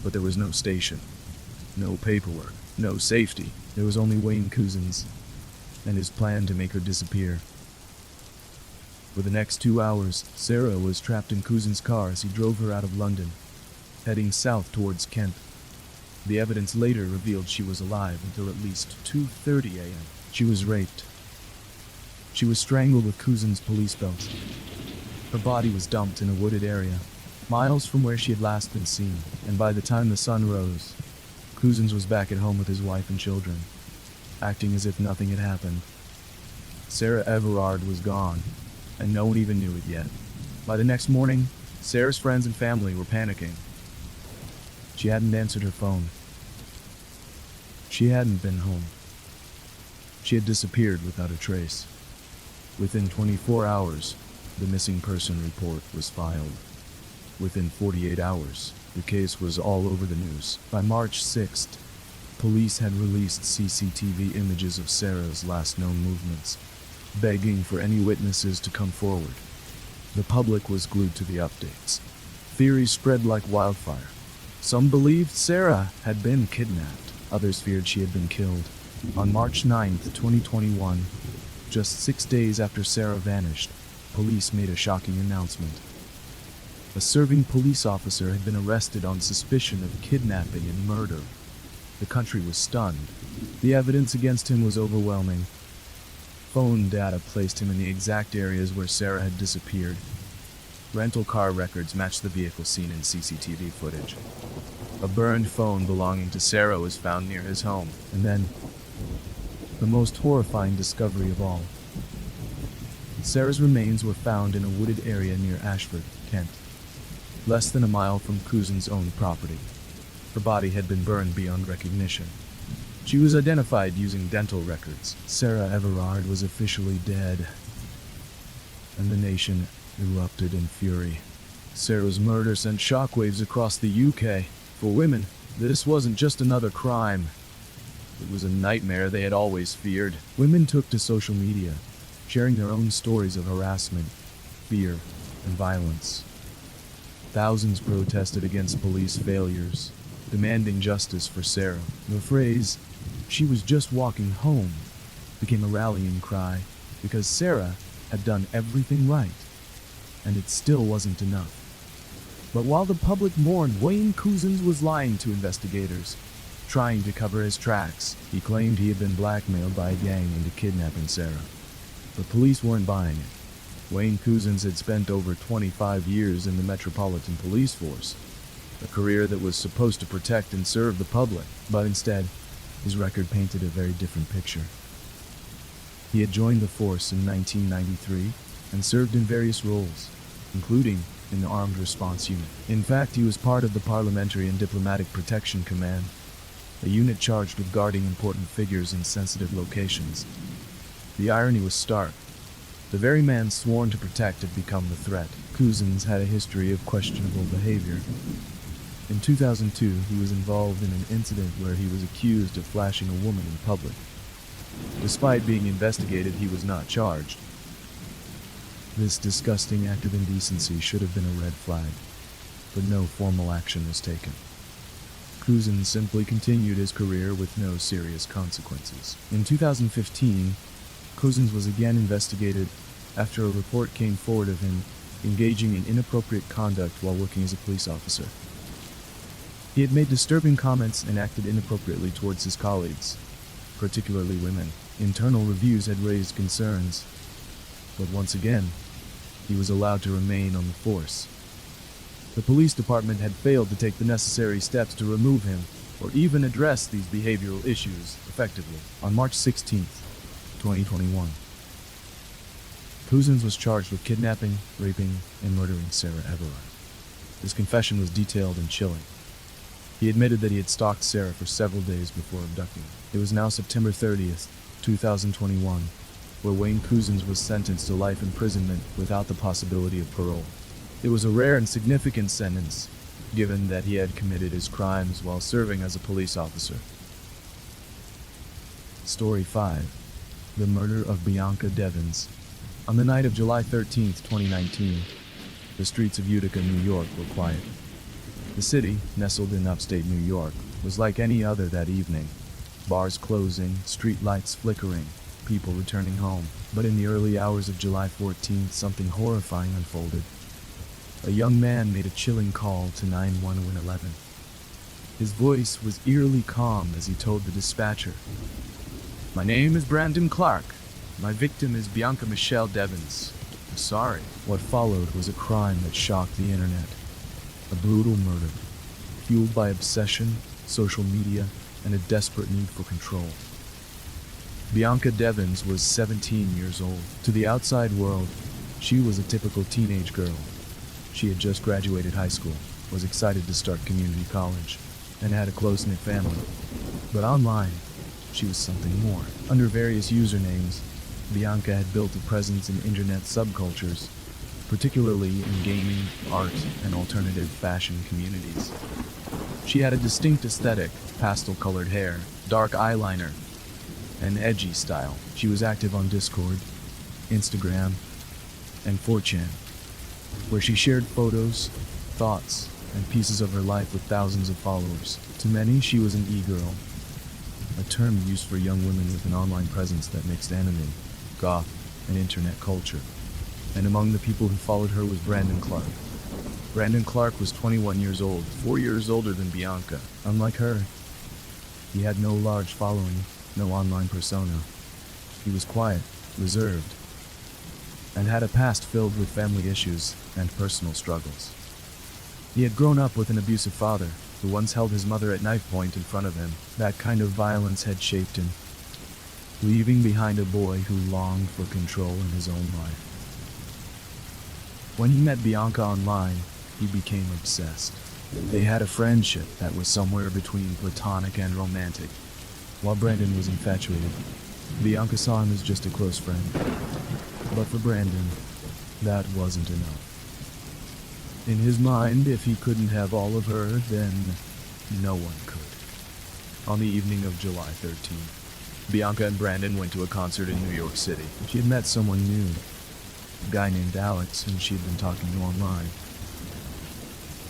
But there was no station. No paperwork, no safety. There was only Wayne Couzens and his plan to make her disappear. For the next 2 hours, Sarah was trapped in Cousin's car as he drove her out of London, heading south towards Kent. The evidence later revealed she was alive until at least 2:30 a.m. She was raped. She was strangled with Cousin's police belt. Her body was dumped in a wooded area, miles from where she had last been seen, and by the time the sun rose, Couzens was back at home with his wife and children, acting as if nothing had happened. Sarah Everard was gone, and no one even knew it yet. By the next morning, Sarah's friends and family were panicking. She hadn't answered her phone. She hadn't been home. She had disappeared without a trace. Within 24 hours, the missing person report was filed. Within 48 hours, the case was all over the news. By March 6th, police had released CCTV images of Sarah's last known movements, begging for any witnesses to come forward. The public was glued to the updates. Theories spread like wildfire. Some believed Sarah had been kidnapped. Others feared she had been killed. On March 9th, 2021, just 6 days after Sarah vanished, police made a shocking announcement. A serving police officer had been arrested on suspicion of kidnapping and murder. The country was stunned. The evidence against him was overwhelming. Phone data placed him in the exact areas where Sarah had disappeared. Rental car records matched the vehicle seen in CCTV footage. A burned phone belonging to Sarah was found near his home. And then, the most horrifying discovery of all. Sarah's remains were found in a wooded area near Ashford, Kent, less than a mile from Cousin's own property. Her body had been burned beyond recognition. She was identified using dental records. Sarah Everard was officially dead, and the nation erupted in fury. Sarah's murder sent shockwaves across the UK. For women, this wasn't just another crime. It was a nightmare they had always feared. Women took to social media, sharing their own stories of harassment, fear, and violence. Thousands protested against police failures, demanding justice for Sarah. The phrase, "she was just walking home," became a rallying cry because Sarah had done everything right, and it still wasn't enough. But while the public mourned, Wayne Couzens was lying to investigators, trying to cover his tracks. He claimed he had been blackmailed by a gang into kidnapping Sarah. But police weren't buying it. Wayne Couzens had spent over 25 years in the Metropolitan Police Force, a career that was supposed to protect and serve the public, but instead, his record painted a very different picture. He had joined the force in 1993 and served in various roles, including in the Armed Response Unit. In fact, he was part of the Parliamentary and Diplomatic Protection Command, a unit charged with guarding important figures in sensitive locations. The irony was stark. The very man sworn to protect had become the threat. Couzens had a history of questionable behavior. In 2002, he was involved in an incident where he was accused of flashing a woman in public. Despite being investigated, he was not charged. This disgusting act of indecency should have been a red flag, but no formal action was taken. Couzens simply continued his career with no serious consequences. In 2015, Couzens was again investigated after a report came forward of him engaging in inappropriate conduct while working as a police officer. He had made disturbing comments and acted inappropriately towards his colleagues, particularly women. Internal reviews had raised concerns, but once again, he was allowed to remain on the force. The police department had failed to take the necessary steps to remove him or even address these behavioral issues effectively. On March 16th, 2021, Couzens was charged with kidnapping, raping, and murdering Sarah Everard. His confession was detailed and chilling. He admitted that he had stalked Sarah for several days before abducting her. It was now September 30th, 2021, where Wayne Couzens was sentenced to life imprisonment without the possibility of parole. It was a rare and significant sentence, given that he had committed his crimes while serving as a police officer. Story 5. The Murder of Bianca Devins. On the night of July 13th, 2019, the streets of Utica, New York were quiet. The city, nestled in upstate New York, was like any other that evening. Bars closing, street lights flickering, people returning home. But in the early hours of July 14th, something horrifying unfolded. A young man made a chilling call to 911. His voice was eerily calm as he told the dispatcher, "My name is Brandon Clark. My victim is Bianca Michelle Devins. I'm sorry." What followed was a crime that shocked the internet. A brutal murder, fueled by obsession, social media, and a desperate need for control. Bianca Devins was 17 years old. To the outside world, she was a typical teenage girl. She had just graduated high school, was excited to start community college, and had a close-knit family. But online, she was something more. Under various usernames, Bianca had built a presence in internet subcultures, particularly in gaming, art, and alternative fashion communities. She had a distinct aesthetic, pastel-colored hair, dark eyeliner, and edgy style. She was active on Discord, Instagram, and 4chan, where she shared photos, thoughts, and pieces of her life with thousands of followers. To many, she was an e-girl, a term used for young women with an online presence that mixed anime, goth, and internet culture. And among the people who followed her was Brandon Clark. Brandon Clark was 21 years old, 4 years older than Bianca. Unlike her, he had no large following, no online persona. He was quiet, reserved, and had a past filled with family issues and personal struggles. He had grown up with an abusive father, who once held his mother at knife point in front of him. That kind of violence had shaped him, leaving behind a boy who longed for control in his own life. When he met Bianca online, he became obsessed. They had a friendship that was somewhere between platonic and romantic. While Brandon was infatuated, Bianca saw him as just a close friend. But for Brandon, that wasn't enough. In his mind, if he couldn't have all of her, then no one could. On the evening of July 13th, Bianca and Brandon went to a concert in New York City. She had met someone new, a guy named Alex, whom she had been talking to online.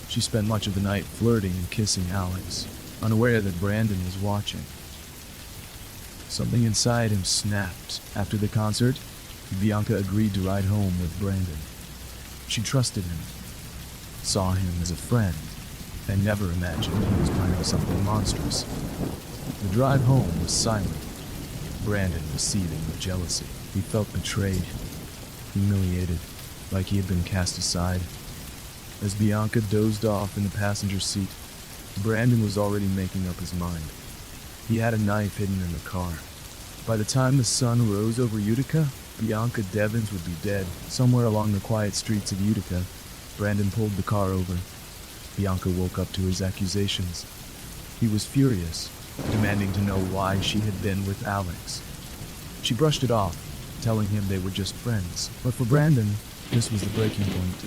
She spent much of the night flirting and kissing Alex, unaware that Brandon was watching. Something inside him snapped. After the concert, Bianca agreed to ride home with Brandon. She trusted him, saw him as a friend, and never imagined he was planning something monstrous. The drive home was silent. Brandon was seething with jealousy. He felt betrayed, humiliated, like he had been cast aside. As Bianca dozed off in the passenger seat, Brandon was already making up his mind. He had a knife hidden in the car. By the time the sun rose over Utica, Bianca Devins would be dead. Somewhere along the quiet streets of Utica, Brandon pulled the car over. Bianca woke up to his accusations. He was furious, demanding to know why she had been with Alex. She brushed it off, telling him they were just friends. But for Brandon, this was the breaking point.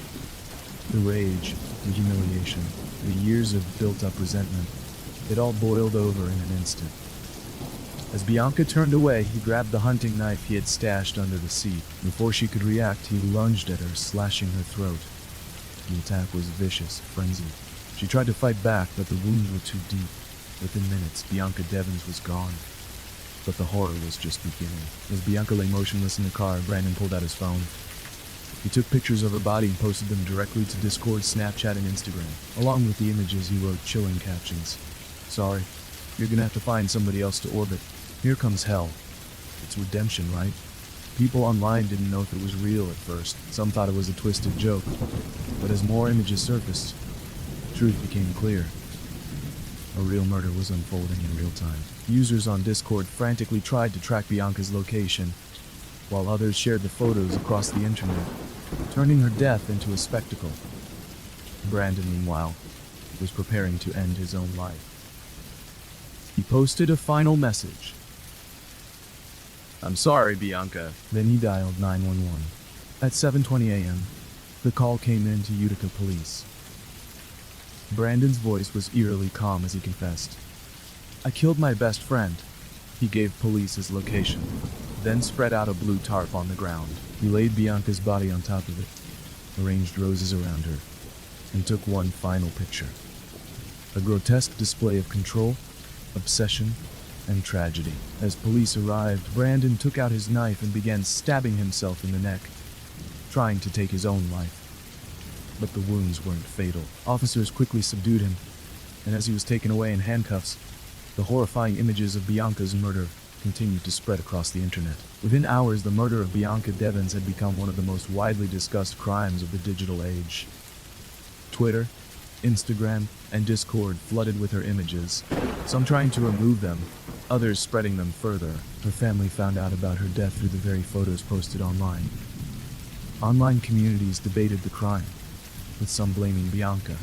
The rage, the humiliation, the years of built-up resentment, it all boiled over in an instant. As Bianca turned away, he grabbed the hunting knife he had stashed under the seat. Before she could react, he lunged at her, slashing her throat. The attack was vicious, frenzied. She tried to fight back, but the wounds were too deep. Within minutes, Bianca Devins was gone. But the horror was just beginning. As Bianca lay motionless in the car, Brandon pulled out his phone. He took pictures of her body and posted them directly to Discord, Snapchat, and Instagram. Along with the images, he wrote chilling captions. "Sorry, you're gonna have to find somebody else to orbit. Here comes hell. It's redemption, right?" People online didn't know if it was real at first. Some thought it was a twisted joke. But as more images surfaced, truth became clear. A real murder was unfolding in real time. Users on Discord frantically tried to track Bianca's location, while others shared the photos across the internet, turning her death into a spectacle. Brandon, meanwhile, was preparing to end his own life. He posted a final message. "I'm sorry, Bianca." Then he dialed 911. At 7:20 a.m., the call came in to Utica police. Brandon's voice was eerily calm as he confessed. "I killed my best friend." He gave police his location, then spread out a blue tarp on the ground. He laid Bianca's body on top of it, arranged roses around her, and took one final picture. A grotesque display of control, obsession, and tragedy. As police arrived, Brandon took out his knife and began stabbing himself in the neck, trying to take his own life. But the wounds weren't fatal. Officers quickly subdued him, and as he was taken away in handcuffs, the horrifying images of Bianca's murder continued to spread across the internet. Within hours, the murder of Bianca Devins had become one of the most widely discussed crimes of the digital age. Twitter, Instagram, and Discord flooded with her images, some trying to remove them, others spreading them further. Her family found out about her death through the very photos posted online. Online communities debated the crime, with some blaming Bianca,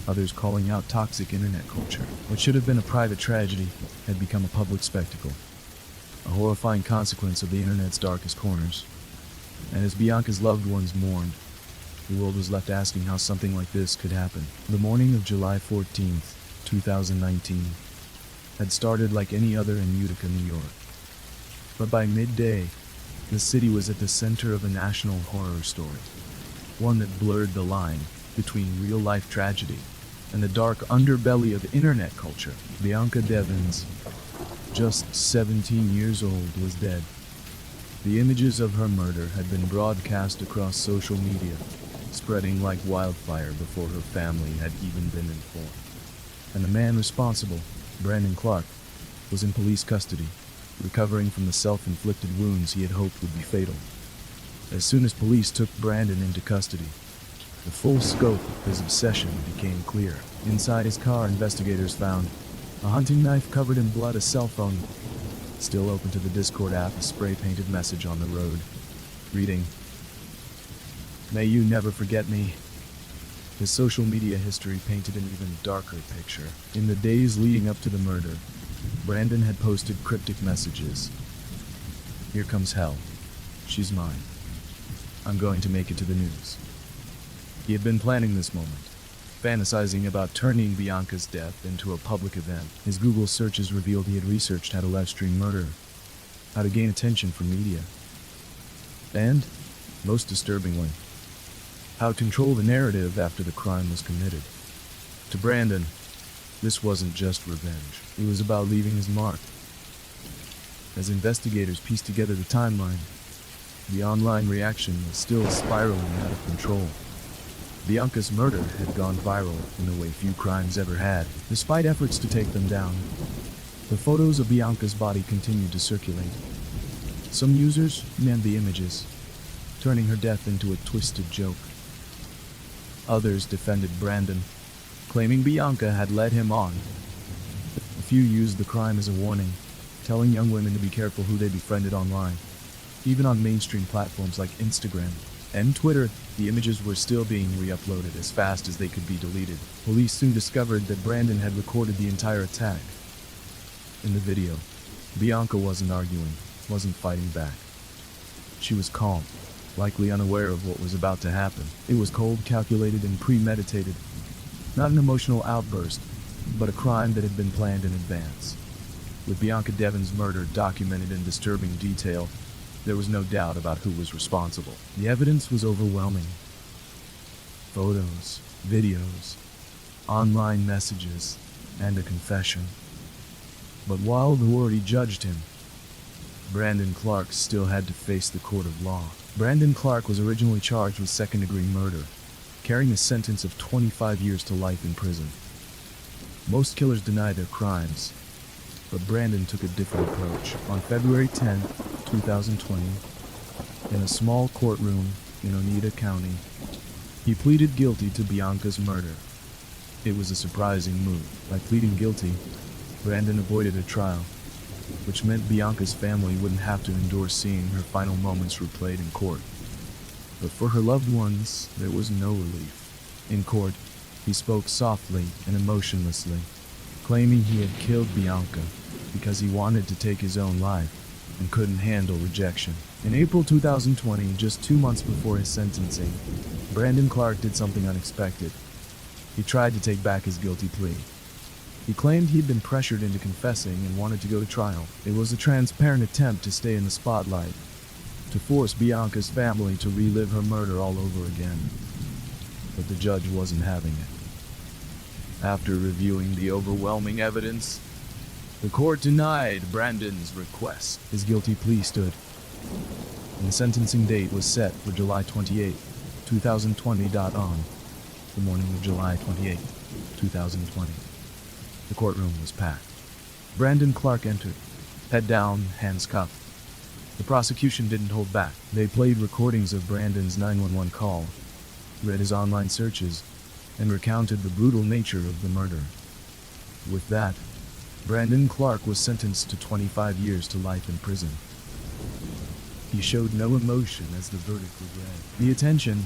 others calling out toxic internet culture. What should have been a private tragedy had become a public spectacle, a horrifying consequence of the internet's darkest corners. And as Bianca's loved ones mourned, the world was left asking how something like this could happen. The morning of July 14th, 2019, had started like any other in Utica, New York. But by midday, the city was at the center of a national horror story, one that blurred the line between real-life tragedy and the dark underbelly of internet culture. Bianca Devins, just 17 years old, was dead. The images of her murder had been broadcast across social media, spreading like wildfire before her family had even been informed. And the man responsible, Brandon Clark, was in police custody, recovering from the self-inflicted wounds he had hoped would be fatal. As soon as police took Brandon into custody, the full scope of his obsession became clear. Inside his car, investigators found a hunting knife covered in blood, a cell phone still open to the Discord app, a spray-painted message on the road, reading, "May you never forget me." His social media history painted an even darker picture. In the days leading up to the murder, Brandon had posted cryptic messages. "Here comes hell. She's mine. I'm going to make it to the news." He had been planning this moment, fantasizing about turning Bianca's death into a public event. His Google searches revealed he had researched how to live stream murder, how to gain attention from media, and, most disturbingly, how to control the narrative after the crime was committed. To Brandon, this wasn't just revenge. It was about leaving his mark. As investigators pieced together the timeline, the online reaction was still spiraling out of control. Bianca's murder had gone viral in a way few crimes ever had. Despite efforts to take them down, the photos of Bianca's body continued to circulate. Some users manned the images, turning her death into a twisted joke. Others defended Brandon, claiming Bianca had led him on. A few used the crime as a warning, telling young women to be careful who they befriended online. Even on mainstream platforms like Instagram and Twitter, the images were still being re-uploaded as fast as they could be deleted. Police soon discovered that Brandon had recorded the entire attack. In the video, Bianca wasn't arguing, wasn't fighting back. She was calm, likely unaware of what was about to happen. It was cold, calculated, and premeditated. Not an emotional outburst, but a crime that had been planned in advance. With Bianca Devins' murder documented in disturbing detail, there was no doubt about who was responsible. The evidence was overwhelming. Photos, videos, online messages, and a confession. But while the world judged him, Brandon Clark still had to face the court of law. Brandon Clark was originally charged with second-degree murder, carrying a sentence of 25 years to life in prison. Most killers deny their crimes, but Brandon took a different approach. On February 10, 2020, in a small courtroom in Oneida County, he pleaded guilty to Bianca's murder. It was a surprising move. By pleading guilty, Brandon avoided a trial, which meant Bianca's family wouldn't have to endure seeing her final moments replayed in court. But for her loved ones, there was no relief. In court, he spoke softly and emotionlessly, claiming he had killed Bianca because he wanted to take his own life and couldn't handle rejection. In April 2020, just 2 months before his sentencing, Brandon Clark did something unexpected. He tried to take back his guilty plea. He claimed he'd been pressured into confessing and wanted to go to trial. It was a transparent attempt to stay in the spotlight, to force Bianca's family to relive her murder all over again. But the judge wasn't having it. After reviewing the overwhelming evidence, the court denied Brandon's request. His guilty plea stood, and the sentencing date was set for July 28, 2020. On the morning of July 28, 2020, the courtroom was packed. Brandon Clark entered, head down, hands cuffed. The prosecution didn't hold back. They played recordings of Brandon's 911 call, read his online searches, and recounted the brutal nature of the murder. With that, Brandon Clark was sentenced to 25 years to life in prison. He showed no emotion as the verdict was read. The attention,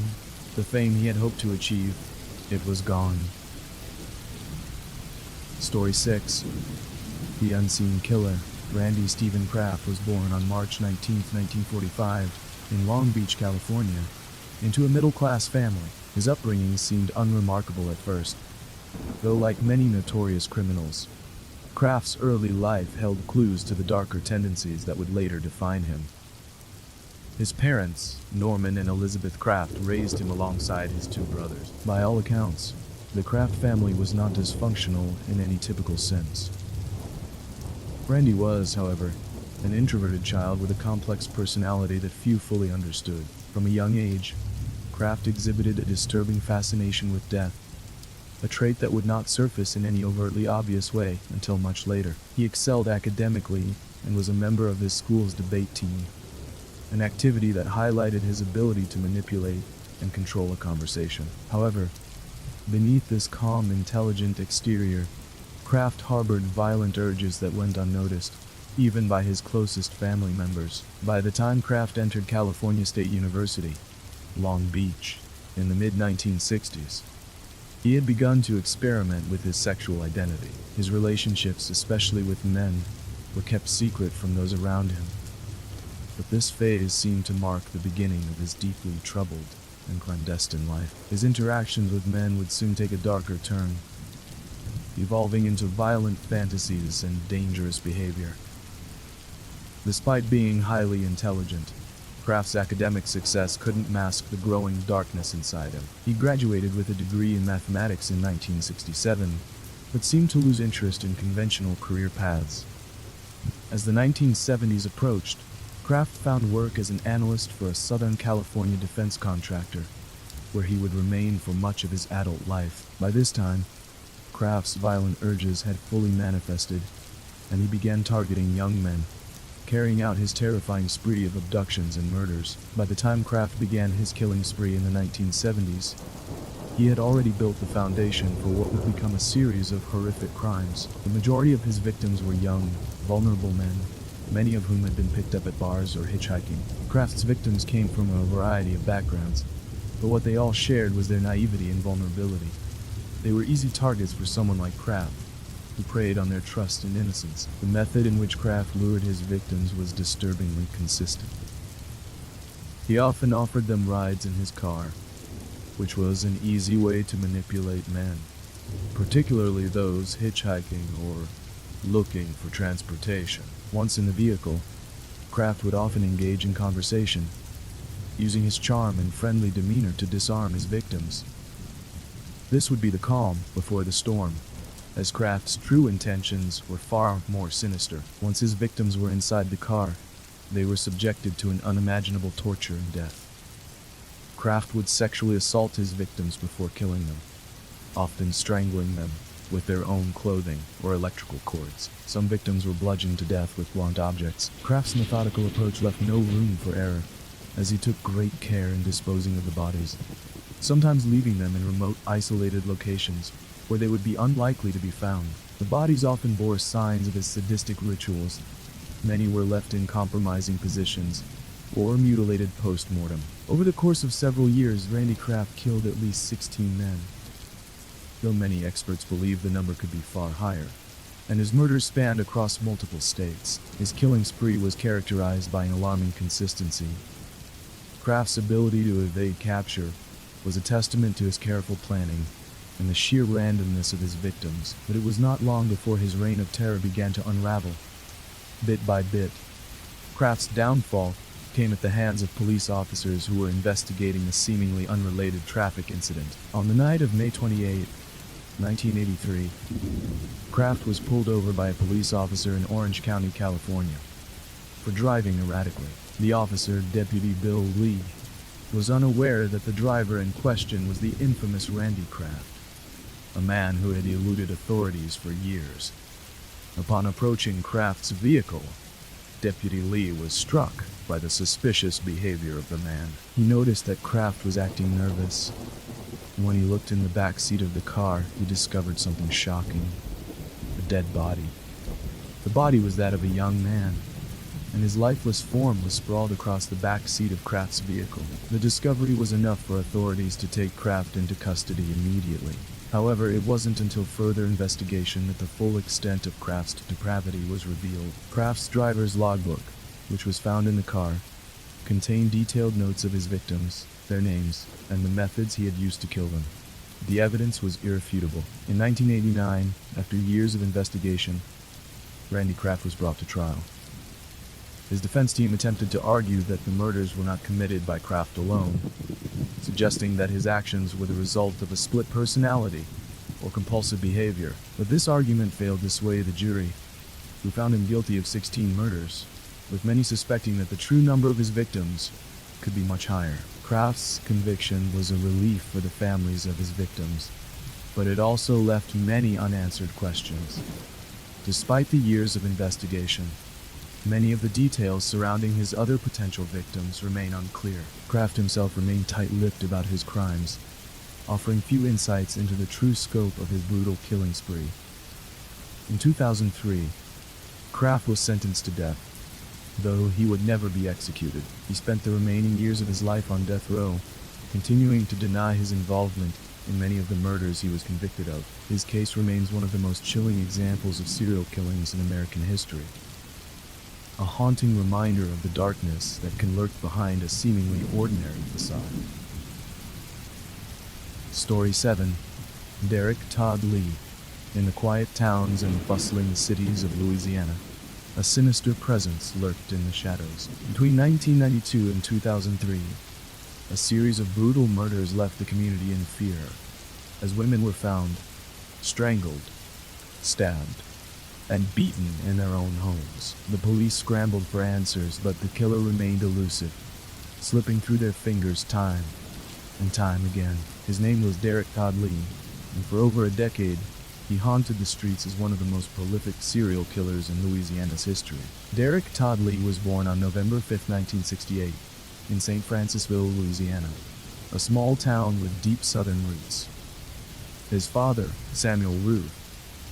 the fame he had hoped to achieve, it was gone. Story 6. The Unseen Killer. Randy Stephen Kraft was born on March 19, 1945, in Long Beach, California, into a middle-class family. His upbringing seemed unremarkable at first, though like many notorious criminals, Kraft's early life held clues to the darker tendencies that would later define him. His parents, Norman and Elizabeth Kraft, raised him alongside his two brothers. By all accounts, the Kraft family was not dysfunctional in any typical sense. Randy was, however, an introverted child with a complex personality that few fully understood. From a young age, Kraft exhibited a disturbing fascination with death, a trait that would not surface in any overtly obvious way until much later. He excelled academically and was a member of his school's debate team, an activity that highlighted his ability to manipulate and control a conversation. However, beneath this calm, intelligent exterior, Kraft harbored violent urges that went unnoticed, even by his closest family members. By the time Kraft entered California State University, Long Beach, in the mid-1960s, he had begun to experiment with his sexual identity. His relationships, especially with men, were kept secret from those around him. But this phase seemed to mark the beginning of his deeply troubled and clandestine life. His interactions with men would soon take a darker turn, evolving into violent fantasies and dangerous behavior. Despite being highly intelligent, Kraft's academic success couldn't mask the growing darkness inside him. He graduated with a degree in mathematics in 1967, but seemed to lose interest in conventional career paths. As the 1970s approached, Kraft found work as an analyst for a Southern California defense contractor, where he would remain for much of his adult life. By this time, Kraft's violent urges had fully manifested, and he began targeting young men, carrying out his terrifying spree of abductions and murders. By the time Kraft began his killing spree in the 1970s, he had already built the foundation for what would become a series of horrific crimes. The majority of his victims were young, vulnerable men, many of whom had been picked up at bars or hitchhiking. Kraft's victims came from a variety of backgrounds, but what they all shared was their naivety and vulnerability. They were easy targets for someone like Kraft, who preyed on their trust and innocence. The method in which Kraft lured his victims was disturbingly consistent. He often offered them rides in his car, which was an easy way to manipulate men, particularly those hitchhiking or looking for transportation. Once in the vehicle, Kraft would often engage in conversation, using his charm and friendly demeanor to disarm his victims. This would be the calm before the storm, as Kraft's true intentions were far more sinister. Once his victims were inside the car, they were subjected to an unimaginable torture and death. Kraft would sexually assault his victims before killing them, often strangling them with their own clothing or electrical cords. Some victims were bludgeoned to death with blunt objects. Kraft's methodical approach left no room for error, as he took great care in disposing of the bodies, sometimes leaving them in remote, isolated locations where they would be unlikely to be found. The bodies often bore signs of his sadistic rituals. Many were left in compromising positions or mutilated post-mortem. Over the course of several years, Randy Kraft killed at least 16 men, though many experts believe the number could be far higher, and his murders spanned across multiple states. His killing spree was characterized by an alarming consistency. Kraft's ability to evade capture was a testament to his careful planning and the sheer randomness of his victims, but it was not long before his reign of terror began to unravel. Bit by bit, Kraft's downfall came at the hands of police officers who were investigating a seemingly unrelated traffic incident. On the night of May 28, 1983. Kraft was pulled over by a police officer in Orange County, California, for driving erratically. The officer, Deputy Bill Lee, was unaware that the driver in question was the infamous Randy Kraft, a man who had eluded authorities for years. Upon approaching Kraft's vehicle, Deputy Lee was struck by the suspicious behavior of the man. He noticed that Kraft was acting nervous, and when he looked in the back seat of the car, he discovered something shocking: a dead body. The body was that of a young man, and his lifeless form was sprawled across the back seat of Kraft's vehicle. The discovery was enough for authorities to take Kraft into custody immediately. However, it wasn't until further investigation that the full extent of Kraft's depravity was revealed. Kraft's driver's logbook, which was found in the car, contained detailed notes of his victims, their names, and the methods he had used to kill them. The evidence was irrefutable. In 1989, after years of investigation, Randy Kraft was brought to trial. His defense team attempted to argue that the murders were not committed by Kraft alone, suggesting that his actions were the result of a split personality or compulsive behavior. But this argument failed to sway the jury, who found him guilty of 16 murders, with many suspecting that the true number of his victims could be much higher. Kraft's conviction was a relief for the families of his victims, but it also left many unanswered questions. Despite the years of investigation, many of the details surrounding his other potential victims remain unclear. Kraft himself remained tight-lipped about his crimes, offering few insights into the true scope of his brutal killing spree. In 2003, Kraft was sentenced to death, though he would never be executed. He spent the remaining years of his life on death row, continuing to deny his involvement in many of the murders he was convicted of. His case remains one of the most chilling examples of serial killings in American history, a haunting reminder of the darkness that can lurk behind a seemingly ordinary facade. Story 7. Derek Todd Lee. In the quiet towns and bustling cities of Louisiana, a sinister presence lurked in the shadows. Between 1992 and 2003, a series of brutal murders left the community in fear, as women were found strangled, stabbed, and beaten in their own homes. The police scrambled for answers, but the killer remained elusive, slipping through their fingers time and time again. His name was Derek Todd Lee, and for over a decade, he haunted the streets as one of the most prolific serial killers in Louisiana's history. Derek Todd Lee was born on November 5, 1968, in St. Francisville, Louisiana, a small town with deep southern roots. His father, Samuel Ruth,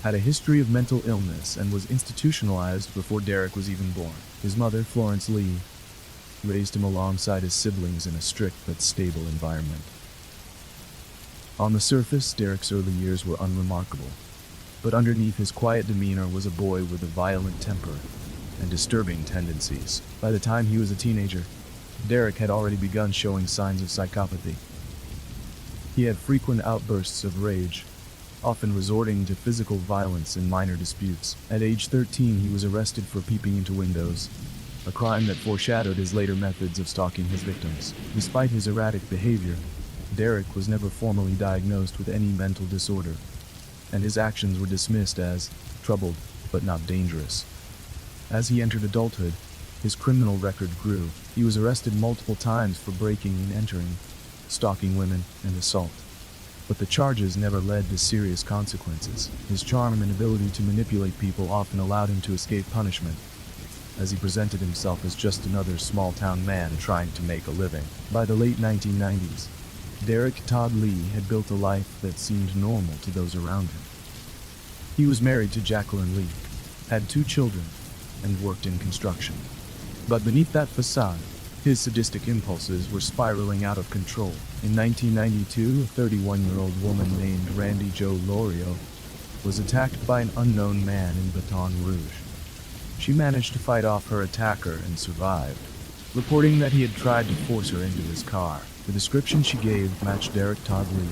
had a history of mental illness and was institutionalized before Derek was even born. His mother, Florence Lee, raised him alongside his siblings in a strict but stable environment. On the surface, Derek's early years were unremarkable, but underneath his quiet demeanor was a boy with a violent temper and disturbing tendencies. By the time he was a teenager, Derek had already begun showing signs of psychopathy. He had frequent outbursts of rage, often resorting to physical violence in minor disputes. At age 13, he was arrested for peeping into windows, a crime that foreshadowed his later methods of stalking his victims. Despite his erratic behavior, Derek was never formally diagnosed with any mental disorder, and his actions were dismissed as troubled but not dangerous. As he entered adulthood, his criminal record grew. He was arrested multiple times for breaking and entering, stalking women, and assault. But the charges never led to serious consequences. His charm and ability to manipulate people often allowed him to escape punishment, as he presented himself as just another small-town man trying to make a living. By the late 1990s, Derek Todd Lee had built a life that seemed normal to those around him. He was married to Jacqueline Lee, had 2 children, and worked in construction. But beneath that facade, his sadistic impulses were spiraling out of control. In 1992, a 31-year-old woman named Randy Jo Lorio was attacked by an unknown man in Baton Rouge. She managed to fight off her attacker and survived, reporting that he had tried to force her into his car. The description she gave matched Derek Todd Lee,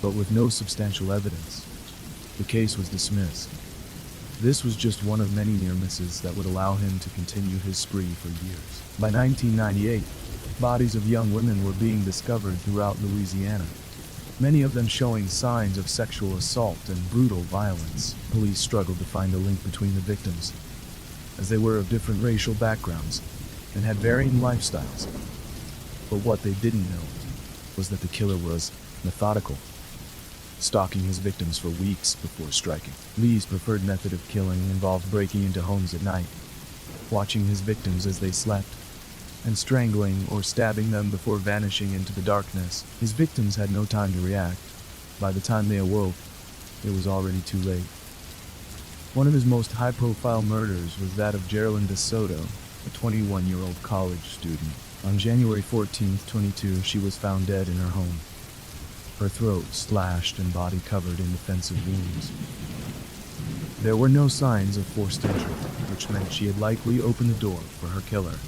but with no substantial evidence. The case was dismissed. This was just one of many near misses that would allow him to continue his spree for years. By 1998, bodies of young women were being discovered throughout Louisiana, many of them showing signs of sexual assault and brutal violence. Police struggled to find a link between the victims, as they were of different racial backgrounds and had varying lifestyles. But what they didn't know was that the killer was methodical, stalking his victims for weeks before striking. Lee's preferred method of killing involved breaking into homes at night, watching his victims as they slept, and strangling or stabbing them before vanishing into the darkness. His victims had no time to react. By the time they awoke, it was already too late. One of his most high-profile murders was that of Geraldine DeSoto, a 21-year-old college student. On January 14, 2022, she was found dead in her home, her throat slashed and body covered in defensive wounds. There were no signs of forced entry, which meant she had likely opened the door for her killer,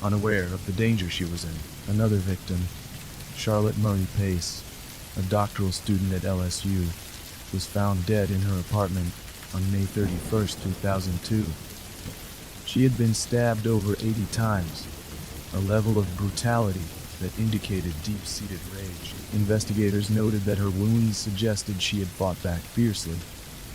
unaware of the danger she was in. Another victim, Charlotte Murray Pace, a doctoral student at LSU, was found dead in her apartment on May 31, 2002. She had been stabbed over 80 times, a level of brutality that indicated deep-seated rage. Investigators noted that her wounds suggested she had fought back fiercely,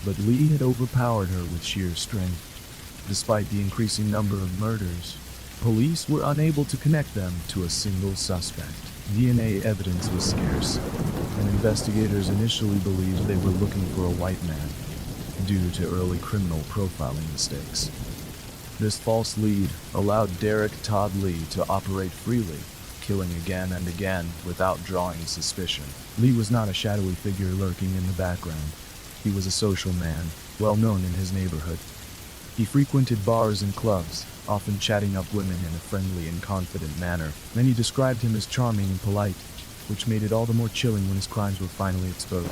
but Lee had overpowered her with sheer strength. Despite the increasing number of murders, police were unable to connect them to a single suspect. DNA evidence was scarce, and investigators initially believed they were looking for a white man, due to early criminal profiling mistakes. This false lead allowed Derek Todd Lee to operate freely, killing again and again without drawing suspicion. Lee was not a shadowy figure lurking in the background. He was a social man, well known in his neighborhood. He frequented bars and clubs, often chatting up women in a friendly and confident manner. Many described him as charming and polite, which made it all the more chilling when his crimes were finally exposed.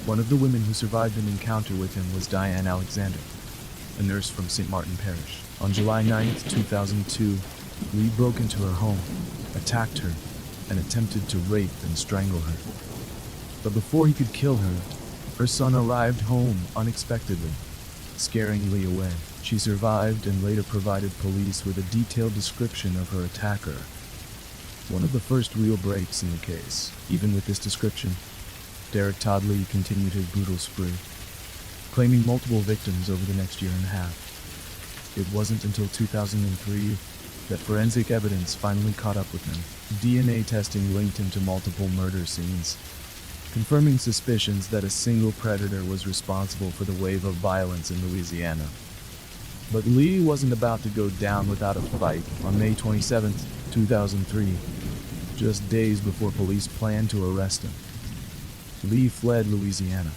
One of the women who survived an encounter with him was Diane Alexander, a nurse from St. Martin Parish. On July 9, 2002, Lee broke into her home, attacked her, and attempted to rape and strangle her. But before he could kill her, her son arrived home unexpectedly, scaring Lee away. She survived and later provided police with a detailed description of her attacker. One of the first real breaks in the case. Even with this description, Derek Todd Lee continued his brutal spree, claiming multiple victims over the next year and a half. It wasn't until 2003 that forensic evidence finally caught up with him. DNA testing linked him to multiple murder scenes, confirming suspicions that a single predator was responsible for the wave of violence in Louisiana. But Lee wasn't about to go down without a fight. On May 27, 2003, just days before police planned to arrest him, Lee fled Louisiana.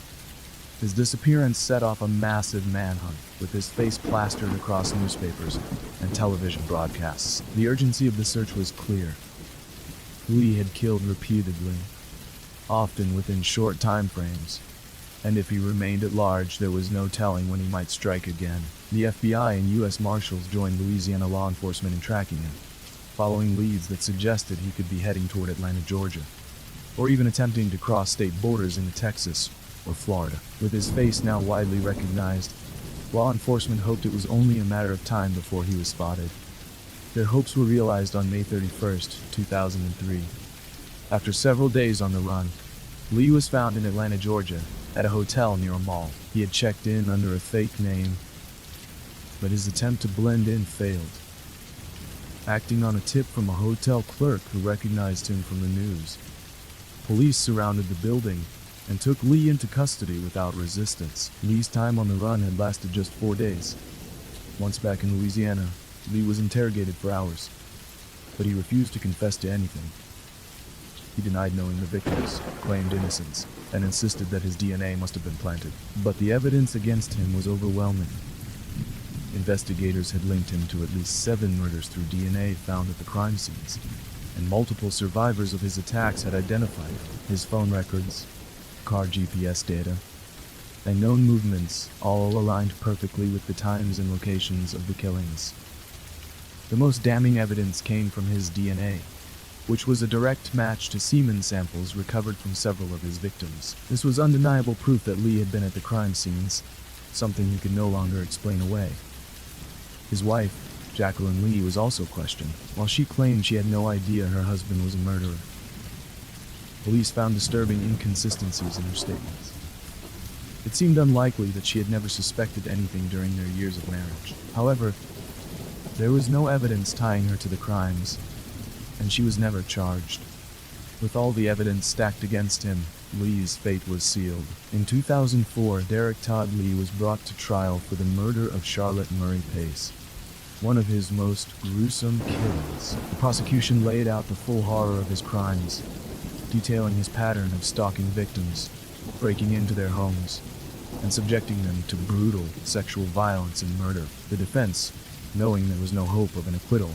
His disappearance set off a massive manhunt, with his face plastered across newspapers and television broadcasts. The urgency of the search was clear. Lee had killed repeatedly, often within short time frames, and if he remained at large, there was no telling when he might strike again. The FBI and U.S. Marshals joined Louisiana law enforcement in tracking him, following leads that suggested he could be heading toward Atlanta, Georgia, or even attempting to cross state borders into Texas or Florida. With his face now widely recognized, law enforcement hoped it was only a matter of time before he was spotted. Their hopes were realized on May 31, 2003. After several days on the run, Lee was found in Atlanta, Georgia, at a hotel near a mall. He had checked in under a fake name, but his attempt to blend in failed. Acting on a tip from a hotel clerk who recognized him from the news, police surrounded the building and took Lee into custody without resistance. Lee's time on the run had lasted just 4 days. Once back in Louisiana, Lee was interrogated for hours, but he refused to confess to anything. He denied knowing the victims, claimed innocence, and insisted that his DNA must have been planted. But the evidence against him was overwhelming. Investigators had linked him to at least 7 murders through DNA found at the crime scenes, and multiple survivors of his attacks had identified his phone records, car GPS data, and known movements all aligned perfectly with the times and locations of the killings. The most damning evidence came from his DNA, which was a direct match to semen samples recovered from several of his victims. This was undeniable proof that Lee had been at the crime scenes, something he could no longer explain away. His wife, Jacqueline Lee, was also questioned, while she claimed she had no idea her husband was a murderer. Police found disturbing inconsistencies in her statements. It seemed unlikely that she had never suspected anything during their years of marriage. However, there was no evidence tying her to the crimes, and she was never charged. With all the evidence stacked against him, Lee's fate was sealed. In 2004, Derek Todd Lee was brought to trial for the murder of Charlotte Murray Pace, one of his most gruesome killings. The prosecution laid out the full horror of his crimes, detailing his pattern of stalking victims, breaking into their homes, and subjecting them to brutal sexual violence and murder. The defense, knowing there was no hope of an acquittal,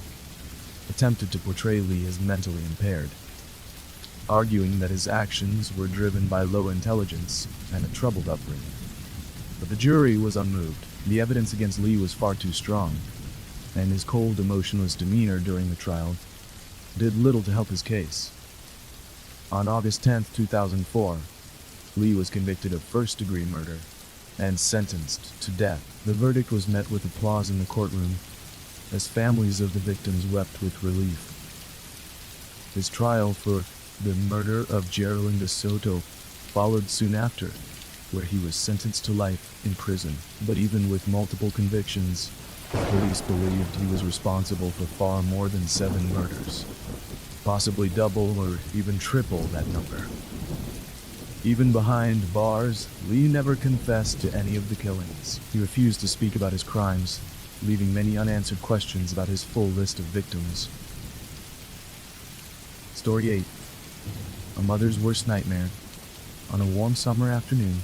attempted to portray Lee as mentally impaired, arguing that his actions were driven by low intelligence and a troubled upbringing. But the jury was unmoved. The evidence against Lee was far too strong, and his cold, emotionless demeanor during the trial did little to help his case. On August 10, 2004, Lee was convicted of first-degree murder and sentenced to death. The verdict was met with applause in the courtroom as families of the victims wept with relief. His trial for the murder of Geraldine de Soto followed soon after, where he was sentenced to life in prison. But even with multiple convictions, police believed he was responsible for far more than 7 murders, possibly double or even triple that number. Even behind bars, Lee never confessed to any of the killings. He refused to speak about his crimes, leaving many unanswered questions about his full list of victims. Story 8. A Mother's Worst Nightmare. On a warm summer afternoon,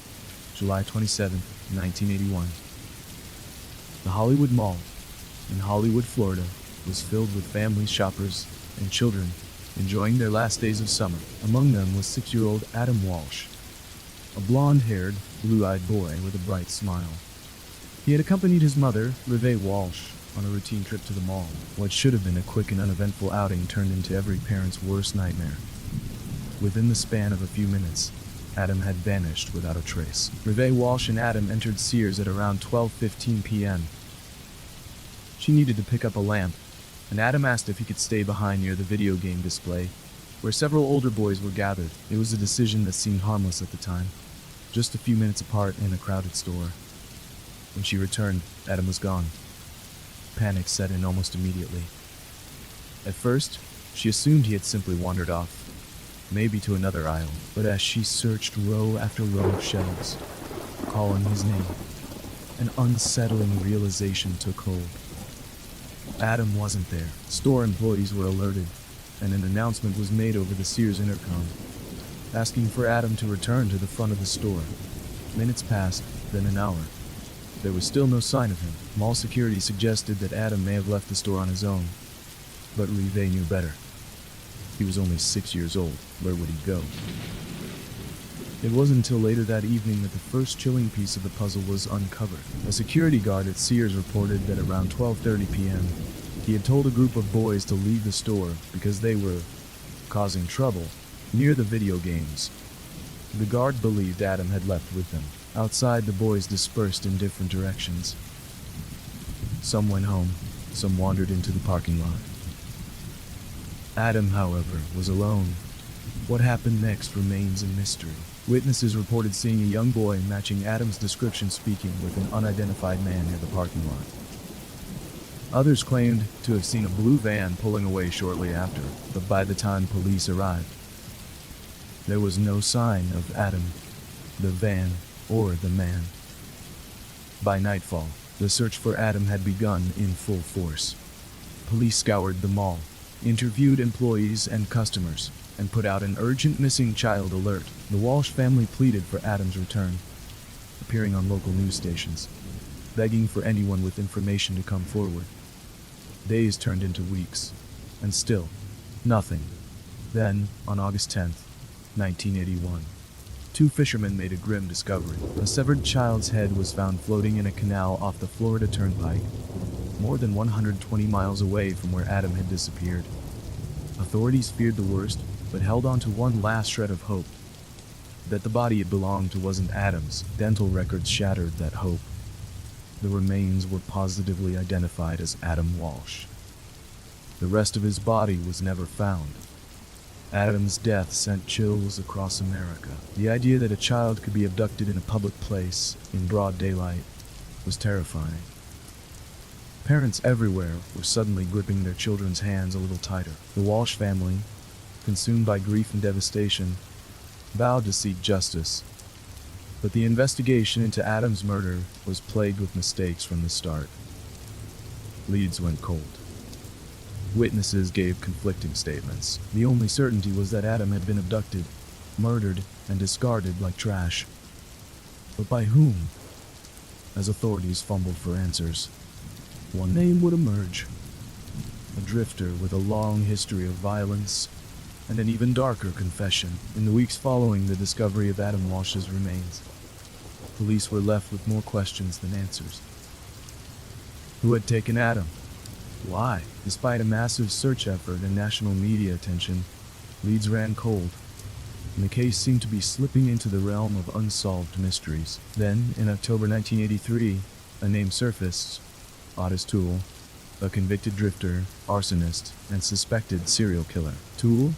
July 27, 1981. The Hollywood Mall in Hollywood, Florida, was filled with families, shoppers, and children enjoying their last days of summer. Among them was 6-year-old Adam Walsh, a blonde-haired, blue-eyed boy with a bright smile. He had accompanied his mother, Rive Walsh, on a routine trip to the mall. What should have been a quick and uneventful outing turned into every parent's worst nightmare. Within the span of a few minutes, Adam had vanished without a trace. Rive Walsh and Adam entered Sears at around 12:15 p.m. She needed to pick up a lamp, and Adam asked if he could stay behind near the video game display, where several older boys were gathered. It was a decision that seemed harmless at the time, just a few minutes apart in a crowded store. When she returned, Adam was gone. Panic set in almost immediately. At first, she assumed he had simply wandered off, maybe to another aisle, but as she searched row after row of shelves, calling his name, an unsettling realization took hold. Adam wasn't there. Store employees were alerted, and an announcement was made over the Sears intercom, asking for Adam to return to the front of the store. Minutes passed, then an hour. There was still no sign of him. Mall security suggested that Adam may have left the store on his own, but Rive knew better. He was only 6 years old. Where would he go? It wasn't until later that evening that the first chilling piece of the puzzle was uncovered. A security guard at Sears reported that around 12:30 p.m., he had told a group of boys to leave the store because they were causing trouble near the video games. The guard believed Adam had left with them. Outside, the boys dispersed in different directions. Some went home, some wandered into the parking lot. Adam, however, was alone. What happened next remains a mystery. Witnesses reported seeing a young boy matching Adam's description speaking with an unidentified man near the parking lot. Others claimed to have seen a blue van pulling away shortly after, but by the time police arrived, there was no sign of Adam, the van, or the man. By nightfall, the search for Adam had begun in full force. Police scoured the mall, interviewed employees and customers, and put out an urgent missing child alert. The Walsh family pleaded for Adam's return, appearing on local news stations, begging for anyone with information to come forward. Days turned into weeks, and still, nothing. Then, on August 10th, 1981, 2 fishermen made a grim discovery. A severed child's head was found floating in a canal off the Florida Turnpike, more than 120 miles away from where Adam had disappeared. Authorities feared the worst, but held on to one last shred of hope. That the body it belonged to wasn't Adam's. Dental records shattered that hope. The remains were positively identified as Adam Walsh. The rest of his body was never found. Adam's death sent chills across America. The idea that a child could be abducted in a public place in broad daylight was terrifying. Parents everywhere were suddenly gripping their children's hands a little tighter. The Walsh family, consumed by grief and devastation, vowed to seek justice. But the investigation into Adam's murder was plagued with mistakes from the start. Leads went cold. Witnesses gave conflicting statements. The only certainty was that Adam had been abducted, murdered, and discarded like trash. But by whom? As authorities fumbled for answers, one name would emerge. A drifter with a long history of violence and an even darker confession. In the weeks following the discovery of Adam Walsh's remains, police were left with more questions than answers. Who had taken Adam? Why? Despite a massive search effort and national media attention, leads ran cold, and the case seemed to be slipping into the realm of unsolved mysteries. Then, in October 1983, a name surfaced: Otis Toole, a convicted drifter, arsonist, and suspected serial killer. Toole,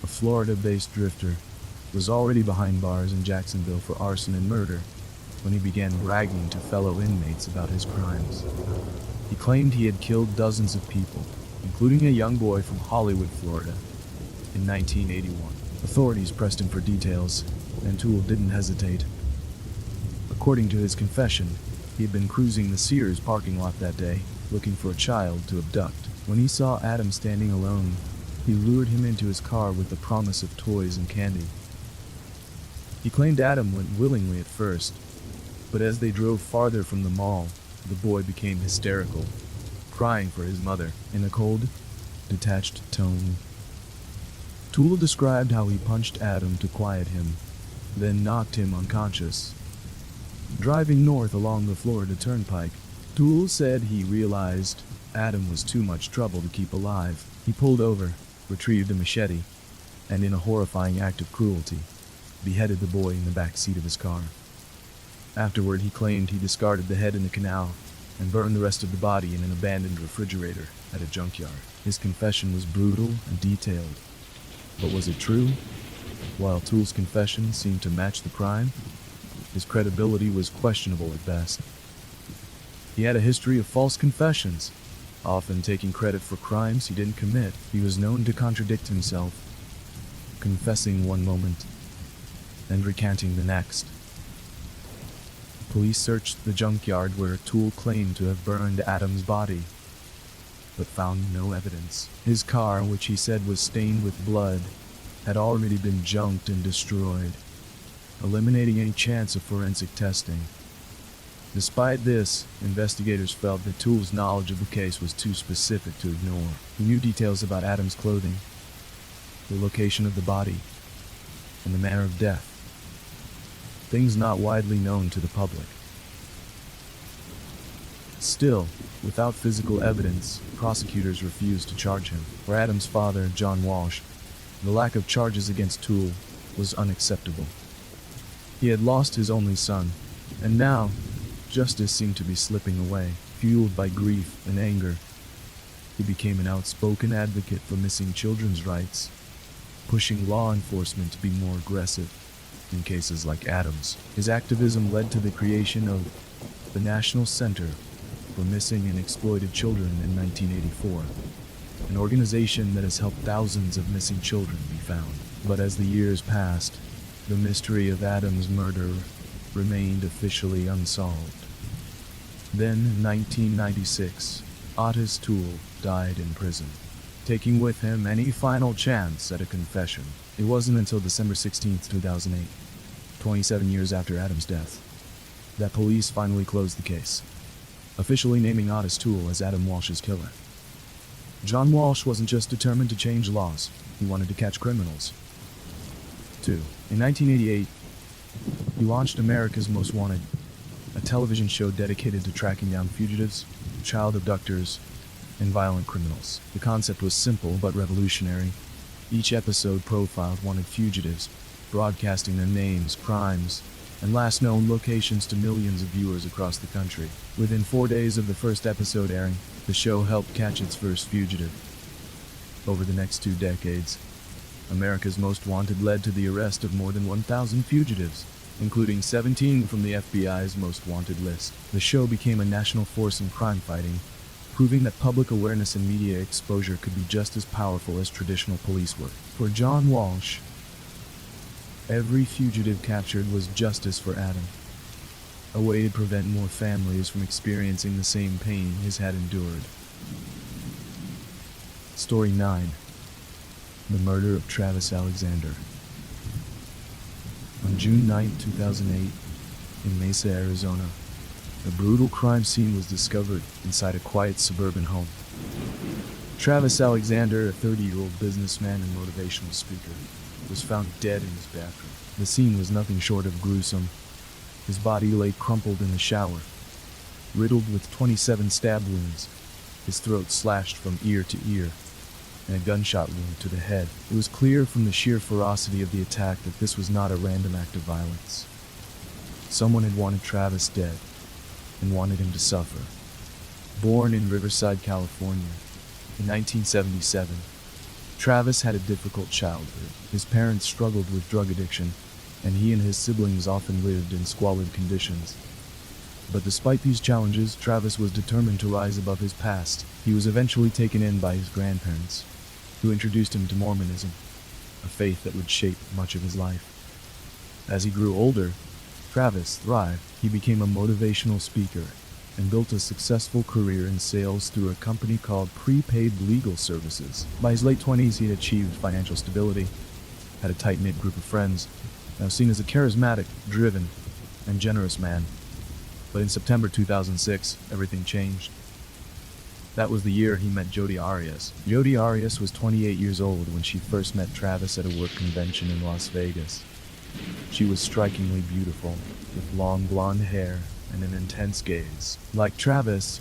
a Florida-based drifter, was already behind bars in Jacksonville for arson and murder when he began bragging to fellow inmates about his crimes. He claimed he had killed dozens of people, including a young boy from Hollywood, Florida, in 1981. Authorities pressed him for details, and Toole didn't hesitate. According to his confession, he had been cruising the Sears parking lot that day, looking for a child to abduct. When he saw Adam standing alone, he lured him into his car with the promise of toys and candy. He claimed Adam went willingly at first, but as they drove farther from the mall, the boy became hysterical, crying for his mother in a cold, detached tone. Toole described how he punched Adam to quiet him, then knocked him unconscious. Driving north along the Florida Turnpike, Toole said he realized Adam was too much trouble to keep alive. He pulled over, retrieved a machete, and in a horrifying act of cruelty, beheaded the boy in the back seat of his car. Afterward, he claimed he discarded the head in the canal and burned the rest of the body in an abandoned refrigerator at a junkyard. His confession was brutal and detailed. But was it true? While Toole's confession seemed to match the crime, his credibility was questionable at best. He had a history of false confessions, often taking credit for crimes he didn't commit. He was known to contradict himself, confessing one moment and recanting the next. Police searched the junkyard where Toole claimed to have burned Adam's body, but found no evidence. His car, which he said was stained with blood, had already been junked and destroyed, eliminating any chance of forensic testing. Despite this, investigators felt that Toole's knowledge of the case was too specific to ignore. He knew details about Adam's clothing, the location of the body, and the manner of death. Things not widely known to the public. Still, without physical evidence, prosecutors refused to charge him. For Adam's father, John Walsh, the lack of charges against Toole was unacceptable. He had lost his only son, and now, justice seemed to be slipping away. Fueled by grief and anger, he became an outspoken advocate for missing children's rights, pushing law enforcement to be more aggressive in cases like Adam's. His activism led to the creation of the National Center for Missing and Exploited Children in 1984, an organization that has helped thousands of missing children be found. But as the years passed, the mystery of Adam's murder remained officially unsolved. Then, in 1996, Otis Toole died in prison, taking with him any final chance at a confession. It wasn't until December 16, 2008, 27 years after Adam's death, that police finally closed the case, officially naming Otis Toole as Adam Walsh's killer. John Walsh wasn't just determined to change laws, he wanted to catch criminals, too. In 1988, he launched America's Most Wanted, a television show dedicated to tracking down fugitives, child abductors, and violent criminals. The concept was simple but revolutionary. Each episode profiled wanted fugitives, broadcasting their names, crimes, and last known locations to millions of viewers across the country. Within 4 days of the first episode airing, the show helped catch its first fugitive. Over the next 2 decades, America's Most Wanted led to the arrest of more than 1,000 fugitives, including 17 from the FBI's Most Wanted list. The show became a national force in crime fighting, proving that public awareness and media exposure could be just as powerful as traditional police work. For John Walsh, every fugitive captured was justice for Adam, a way to prevent more families from experiencing the same pain his had endured. Story 9. The Murder of Travis Alexander. On June 9, 2008, in Mesa, Arizona, a brutal crime scene was discovered inside a quiet suburban home. Travis Alexander, a 30-year-old businessman and motivational speaker, was found dead in his bathroom. The scene was nothing short of gruesome. His body lay crumpled in the shower, riddled with 27 stab wounds, his throat slashed from ear to ear, and a gunshot wound to the head. It was clear from the sheer ferocity of the attack that this was not a random act of violence. Someone had wanted Travis dead, and wanted him to suffer. Born in Riverside, California, in 1977, Travis had a difficult childhood. His parents struggled with drug addiction, and he and his siblings often lived in squalid conditions. But despite these challenges, Travis was determined to rise above his past. He was eventually taken in by his grandparents, who introduced him to Mormonism, a faith that would shape much of his life. As he grew older, Travis thrived. He became a motivational speaker and built a successful career in sales through a company called Prepaid Legal Services. By his late 20s, he had achieved financial stability, had a tight-knit group of friends, now seen as a charismatic, driven, and generous man. But in September 2006, everything changed. That was the year he met Jodi Arias. Jodi Arias was 28 years old when she first met Travis at a work convention in Las Vegas. She was strikingly beautiful, with long blonde hair and an intense gaze. Like Travis,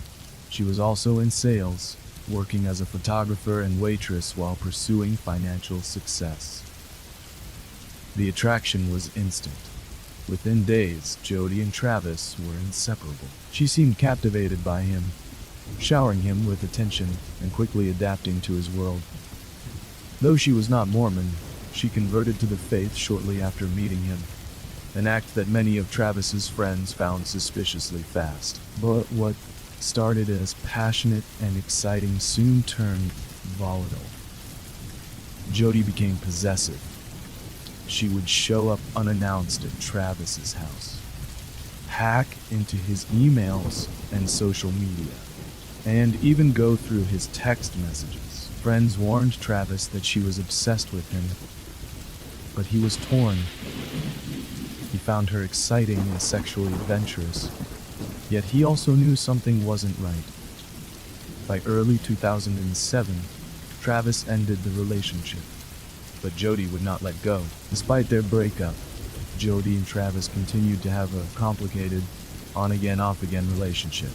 she was also in sales, working as a photographer and waitress while pursuing financial success. The attraction was instant. Within days, Jodi and Travis were inseparable. She seemed captivated by him, showering him with attention and quickly adapting to his world. Though she was not Mormon, she converted to the faith shortly after meeting him, an act that many of Travis's friends found suspiciously fast. But what started as passionate and exciting soon turned volatile. Jodi became possessive. She would show up unannounced at Travis's house, hack into his emails and social media, and even go through his text messages. Friends warned Travis that she was obsessed with him, but he was torn. He found her exciting and sexually adventurous, yet he also knew something wasn't right. By early 2007, Travis ended the relationship, but Jodi would not let go. Despite their breakup, Jodi and Travis continued to have a complicated, on-again, off-again relationship.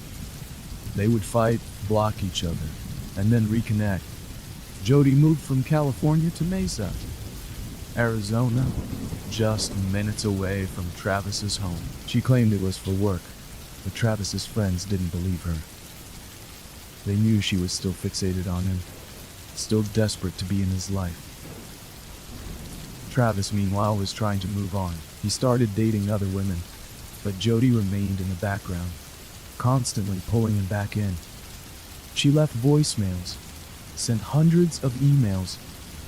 They would fight, block each other, and then reconnect. Jodi moved from California to Mesa, Arizona, just minutes away from Travis's home. She claimed it was for work, but Travis's friends didn't believe her. They knew she was still fixated on him, still desperate to be in his life. Travis, meanwhile, was trying to move on. He started dating other women, but Jodi remained in the background, constantly pulling him back in. She left voicemails, sent hundreds of emails,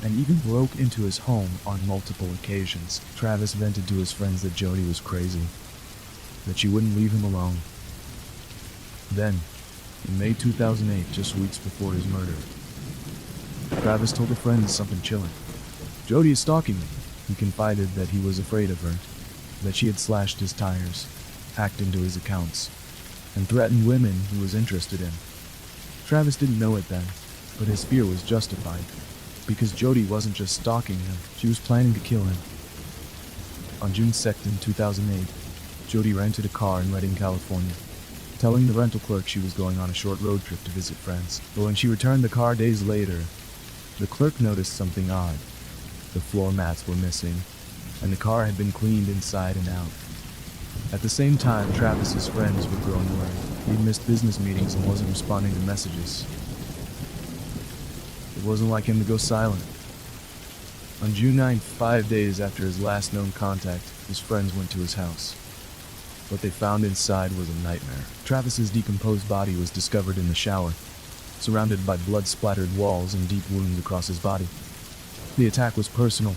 and even broke into his home on multiple occasions. Travis vented to his friends that Jodi was crazy, that she wouldn't leave him alone. Then, in May 2008, just weeks before his murder, Travis told a friend something chilling. "Jodi is stalking me." He confided that he was afraid of her, that she had slashed his tires, hacked into his accounts, and threatened women he was interested in. Travis didn't know it then, but his fear was justified, because Jodi wasn't just stalking him, she was planning to kill him. On June 2nd, 2008, Jodi rented a car in Redding, California, telling the rental clerk she was going on a short road trip to visit friends. But when she returned the car days later, the clerk noticed something odd. The floor mats were missing, and the car had been cleaned inside and out. At the same time, Travis's friends were growing worried. He missed business meetings and wasn't responding to messages. It wasn't like him to go silent. On June 9th, 5 days after his last known contact, his friends went to his house. What they found inside was a nightmare. Travis's decomposed body was discovered in the shower, surrounded by blood-splattered walls and deep wounds across his body. The attack was personal,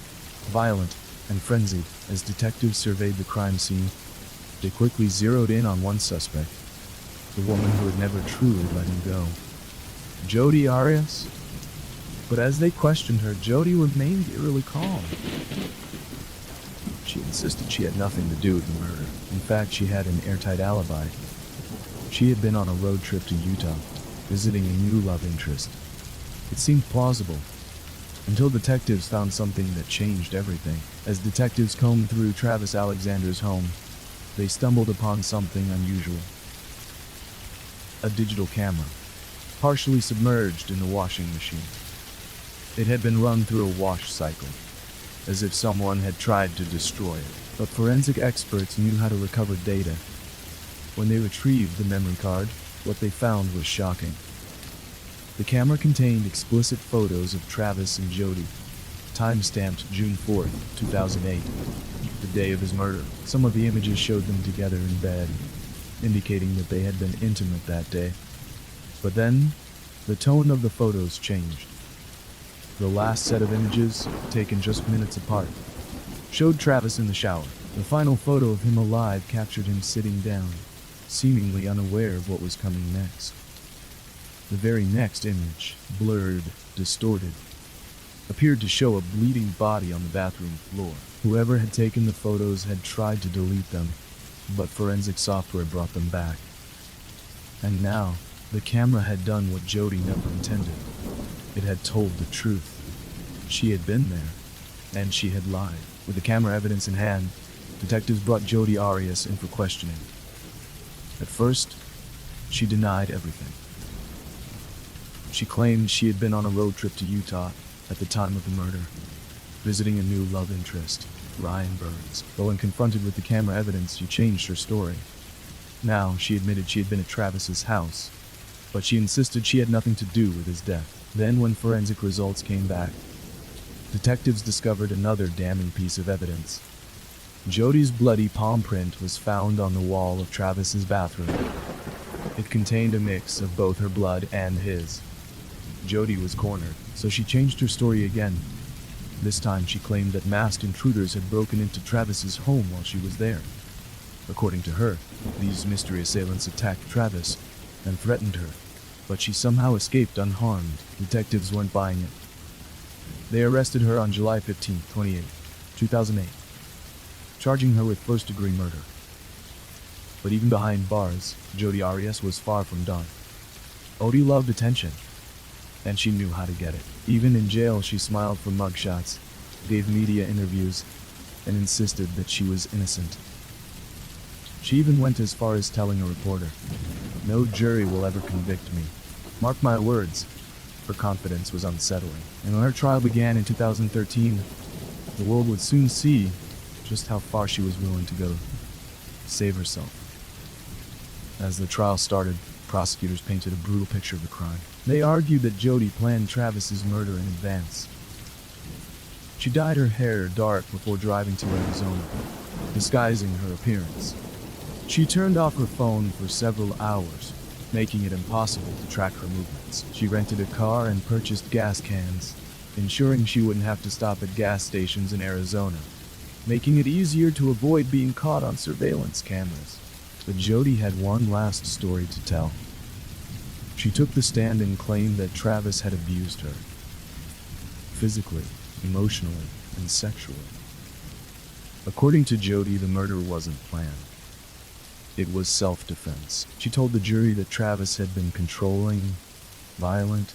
violent, and frenzied. As detectives surveyed the crime scene, they quickly zeroed in on one suspect, the woman who had never truly let him go. Jodi Arias? But as they questioned her, Jodi remained eerily calm. She insisted she had nothing to do with the murder. In fact, she had an airtight alibi. She had been on a road trip to Utah, visiting a new love interest. It seemed plausible, until detectives found something that changed everything. As detectives combed through Travis Alexander's home, they stumbled upon something unusual. A digital camera, partially submerged in the washing machine. It had been run through a wash cycle, as if someone had tried to destroy it. But forensic experts knew how to recover data. When they retrieved the memory card, what they found was shocking. The camera contained explicit photos of Travis and Jodi, time-stamped June 4th, 2008, the day of his murder. Some of the images showed them together in bed, indicating that they had been intimate that day. But then, the tone of the photos changed. The last set of images, taken just minutes apart, showed Travis in the shower. The final photo of him alive captured him sitting down, seemingly unaware of what was coming next. The very next image, blurred, distorted, appeared to show a bleeding body on the bathroom floor. Whoever had taken the photos had tried to delete them, but forensic software brought them back. And now, the camera had done what Jodi never intended. It had told the truth. She had been there, and she had lied. With the camera evidence in hand, detectives brought Jodi Arias in for questioning. At first, she denied everything. She claimed she had been on a road trip to Utah at the time of the murder, visiting a new love interest, Ryan Burns. But when confronted with the camera evidence, she changed her story. Now, she admitted she had been at Travis's house, but she insisted she had nothing to do with his death. Then, when forensic results came back, detectives discovered another damning piece of evidence. Jodi's bloody palm print was found on the wall of Travis's bathroom. It contained a mix of both her blood and his. Jodi was cornered, so she changed her story again. This time she claimed that masked intruders had broken into Travis's home while she was there. According to her, these mystery assailants attacked Travis and threatened her, but she somehow escaped unharmed. Detectives weren't buying it. They arrested her on July 15, 2008, charging her with first-degree murder. But even behind bars, Jodi Arias was far from done. Jodi loved attention, and she knew how to get it. Even in jail, she smiled for mugshots, gave media interviews, and insisted that she was innocent. She even went as far as telling a reporter, "No jury will ever convict me. Mark my words." Her confidence was unsettling. And when her trial began in 2013, the world would soon see just how far she was willing to go to save herself. As the trial started, prosecutors painted a brutal picture of the crime. They argued that Jodi planned Travis's murder in advance. She dyed her hair dark before driving to Arizona, disguising her appearance. She turned off her phone for several hours, making it impossible to track her movements. She rented a car and purchased gas cans, ensuring she wouldn't have to stop at gas stations in Arizona, making it easier to avoid being caught on surveillance cameras. But Jodi had one last story to tell. She took the stand and claimed that Travis had abused her, physically, emotionally, and sexually. According to Jodi, the murder wasn't planned. It was self-defense. She told the jury that Travis had been controlling, violent,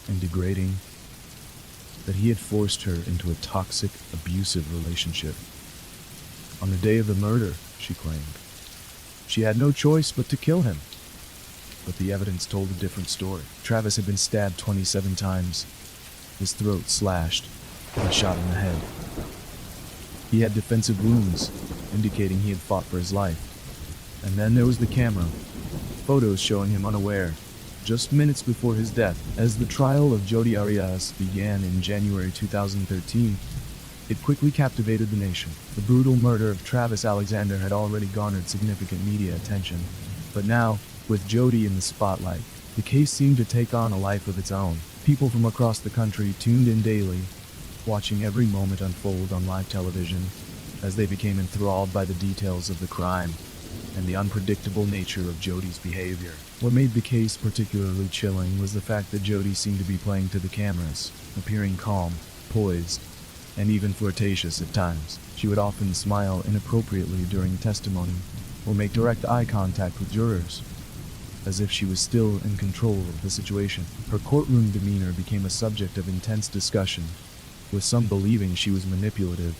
and degrading, that he had forced her into a toxic, abusive relationship. On the day of the murder, she claimed, she had no choice but to kill him. But the evidence told a different story. Travis had been stabbed 27 times, his throat slashed, and shot in the head. He had defensive wounds, indicating he had fought for his life. And then there was the camera, photos showing him unaware, just minutes before his death. As the trial of Jodi Arias began in January 2013, It quickly captivated the nation. The brutal murder of Travis Alexander had already garnered significant media attention, but now, with Jodi in the spotlight, the case seemed to take on a life of its own. People from across the country tuned in daily, watching every moment unfold on live television, as they became enthralled by the details of the crime and the unpredictable nature of Jodi's behavior. What made the case particularly chilling was the fact that Jodi seemed to be playing to the cameras, appearing calm, poised, and even flirtatious at times. She would often smile inappropriately during testimony or make direct eye contact with jurors, as if she was still in control of the situation. Her courtroom demeanor became a subject of intense discussion, with some believing she was manipulative,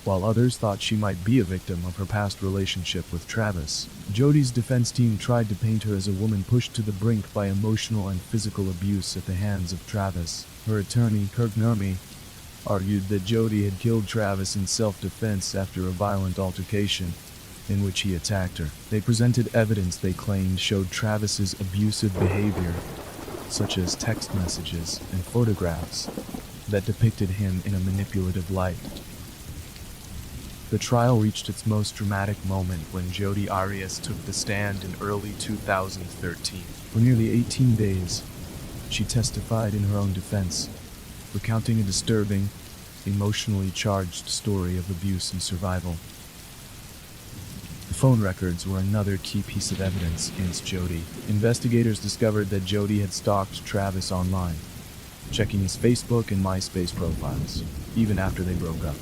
while others thought she might be a victim of her past relationship with Travis. Jodi's defense team tried to paint her as a woman pushed to the brink by emotional and physical abuse at the hands of Travis. Her attorney, Kirk Nurmi, argued that Jodi had killed Travis in self-defense after a violent altercation in which he attacked her. They presented evidence they claimed showed Travis's abusive behavior, such as text messages and photographs that depicted him in a manipulative light. The trial reached its most dramatic moment when Jodi Arias took the stand in early 2013. For nearly 18 days, she testified in her own defense, recounting a disturbing, emotionally charged story of abuse and survival. The phone records were another key piece of evidence against Jodi. Investigators discovered that Jodi had stalked Travis online, checking his Facebook and MySpace profiles, even after they broke up.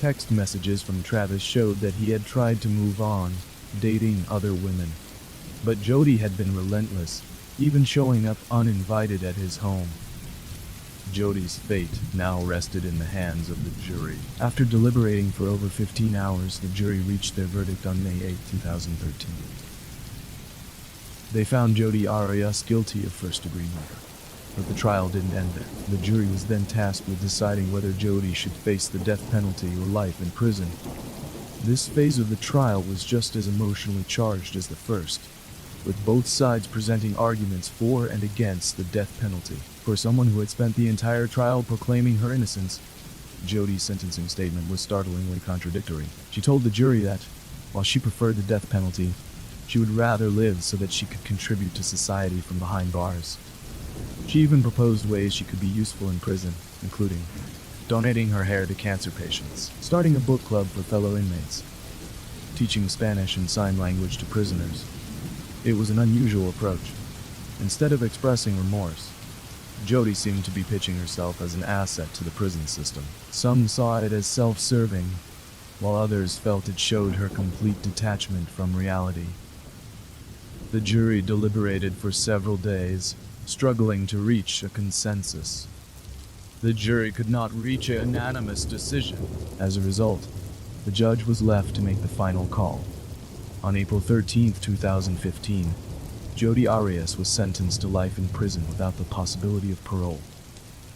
Text messages from Travis showed that he had tried to move on, dating other women. But Jodi had been relentless, even showing up uninvited at his home. Jodi's fate now rested in the hands of the jury. After deliberating for over 15 hours, the jury reached their verdict on May 8, 2013. They found Jodi Arias guilty of first-degree murder. But the trial didn't end there. The jury was then tasked with deciding whether Jodi should face the death penalty or life in prison. This phase of the trial was just as emotionally charged as the first, with both sides presenting arguments for and against the death penalty. For someone who had spent the entire trial proclaiming her innocence, Jodi's sentencing statement was startlingly contradictory. She told the jury that, while she preferred the death penalty, she would rather live so that she could contribute to society from behind bars. She even proposed ways she could be useful in prison, including donating her hair to cancer patients, starting a book club for fellow inmates, teaching Spanish and sign language to prisoners. It was an unusual approach. Instead of expressing remorse, Jodi seemed to be pitching herself as an asset to the prison system. Some saw it as self-serving, while others felt it showed her complete detachment from reality. The jury deliberated for several days, struggling to reach a consensus. The jury could not reach a unanimous decision. As a result, the judge was left to make the final call. On April 13, 2015, Jodi Arias was sentenced to life in prison without the possibility of parole.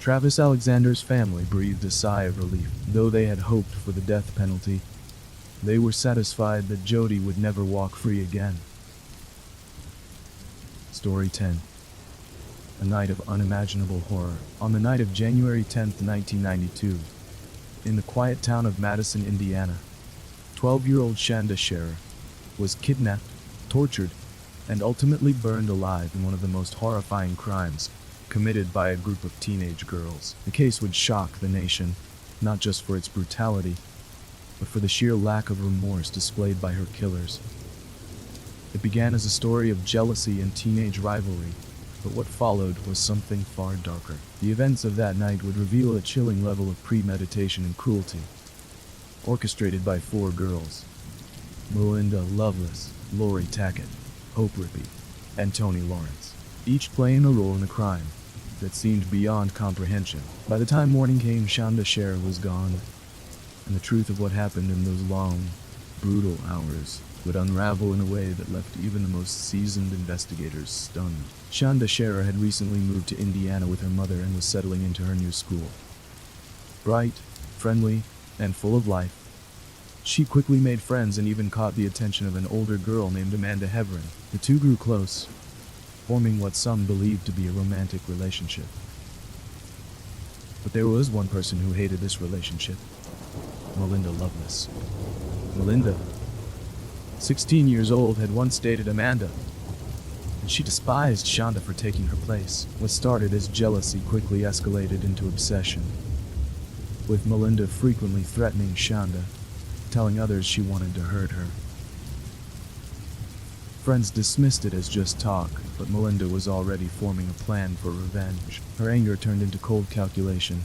Travis Alexander's family breathed a sigh of relief. Though they had hoped for the death penalty, they were satisfied that Jodi would never walk free again. Story 10. A night of unimaginable horror. On the night of January 10, 1992, in the quiet town of Madison, Indiana, 12-year-old Shanda Scherer was kidnapped, tortured, and ultimately burned alive in one of the most horrifying crimes committed by a group of teenage girls. The case would shock the nation, not just for its brutality, but for the sheer lack of remorse displayed by her killers. It began as a story of jealousy and teenage rivalry, but what followed was something far darker. The events of that night would reveal a chilling level of premeditation and cruelty, orchestrated by 4 girls: Melinda Loveless, Lori Tackett, Hope Rippey, and Tony Lawrence, each playing a role in a crime that seemed beyond comprehension. By the time morning came, Shanda Scherer was gone, and the truth of what happened in those long, brutal hours would unravel in a way that left even the most seasoned investigators stunned. Shanda Scherer had recently moved to Indiana with her mother and was settling into her new school. Bright, friendly, and full of life, she quickly made friends and even caught the attention of an older girl named Amanda Heverin. The two grew close, forming what some believed to be a romantic relationship. But there was one person who hated this relationship. Melinda Lovelace. Melinda, 16 years old, had once dated Amanda, and she despised Shonda for taking her place. What started as jealousy quickly escalated into obsession, with Melinda frequently threatening Shonda, telling others she wanted to hurt her. Friends dismissed it as just talk, but Melinda was already forming a plan for revenge. Her anger turned into cold calculation,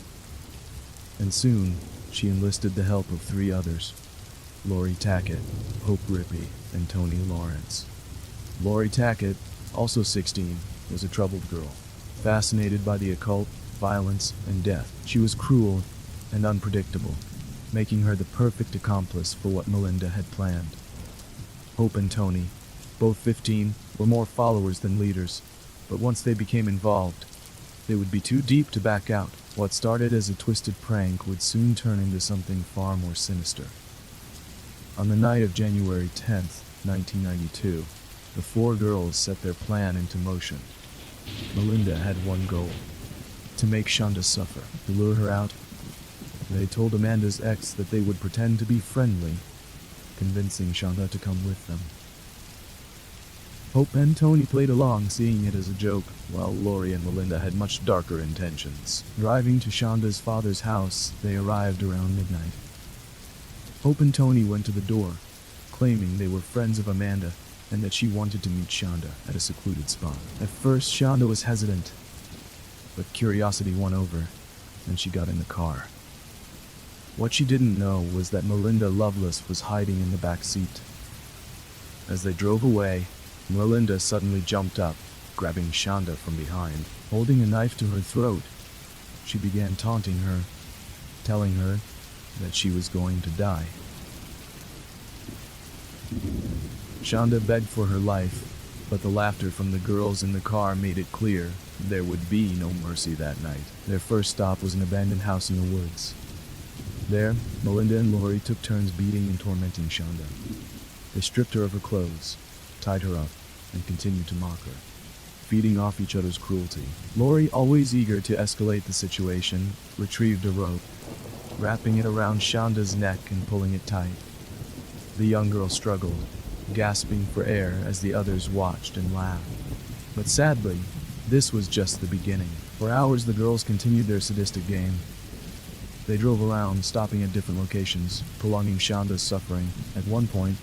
and soon she enlisted the help of 3 others: Lori Tackett, Hope Rippey, and Tony Lawrence. Lori Tackett, also 16, was a troubled girl, fascinated by the occult, violence, and death. She was cruel and unpredictable, making her the perfect accomplice for what Melinda had planned. Hope and Tony, both 15, were more followers than leaders, but once they became involved, they would be too deep to back out. What started as a twisted prank would soon turn into something far more sinister. On the night of January 10th, 1992, the 4 girls set their plan into motion. Melinda had one goal: to make Shonda suffer. To lure her out, they told Amanda's ex that they would pretend to be friendly, convincing Shonda to come with them. Hope and Tony played along, seeing it as a joke, while Lori and Melinda had much darker intentions. Driving to Shonda's father's house, they arrived around midnight. Hope and Tony went to the door, claiming they were friends of Amanda and that she wanted to meet Shonda at a secluded spot. At first, Shonda was hesitant, but curiosity won over, and she got in the car. What she didn't know was that Melinda Lovelace was hiding in the back seat. As they drove away, Melinda suddenly jumped up, grabbing Shonda from behind. Holding a knife to her throat, she began taunting her, telling her that she was going to die. Shonda begged for her life, but the laughter from the girls in the car made it clear there would be no mercy that night. Their first stop was an abandoned house in the woods. There, Melinda and Lori took turns beating and tormenting Shonda. They stripped her of her clothes, tied her up, and continued to mock her, feeding off each other's cruelty. Lori, always eager to escalate the situation, retrieved a rope, wrapping it around Shonda's neck and pulling it tight. The young girl struggled, gasping for air as the others watched and laughed. But sadly, this was just the beginning. For hours, the girls continued their sadistic game. They drove around, stopping at different locations, prolonging Shonda's suffering. At one point,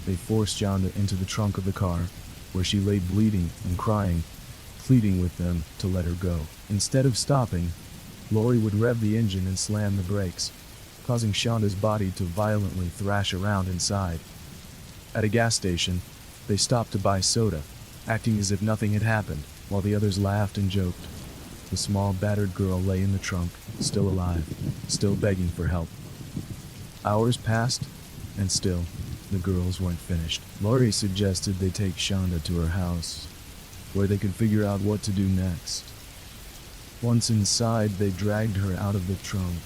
they forced Shonda into the trunk of the car, where she lay bleeding and crying, pleading with them to let her go. Instead of stopping, Lori would rev the engine and slam the brakes, causing Shonda's body to violently thrash around inside. At a gas station, they stopped to buy soda, acting as if nothing had happened, while the others laughed and joked. The small, battered girl lay in the trunk, still alive, still begging for help. Hours passed, and still, the girls weren't finished. Lori suggested they take Shonda to her house, where they could figure out what to do next. Once inside, they dragged her out of the trunk,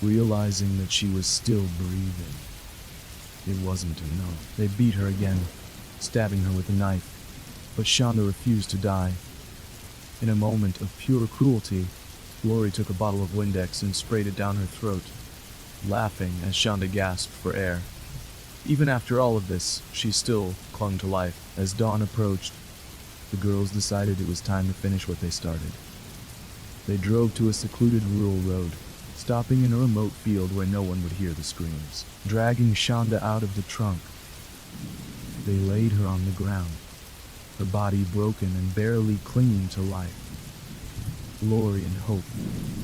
realizing that she was still breathing. It wasn't enough. They beat her again, stabbing her with a knife, but Shonda refused to die. In a moment of pure cruelty, Lori took a bottle of Windex and sprayed it down her throat, laughing as Shonda gasped for air. Even after all of this, she still clung to life. As dawn approached, the girls decided it was time to finish what they started. They drove to a secluded rural road, stopping in a remote field where no one would hear the screams. Dragging Shonda out of the trunk, they laid her on the ground, her body broken and barely clinging to life. Lori and Hope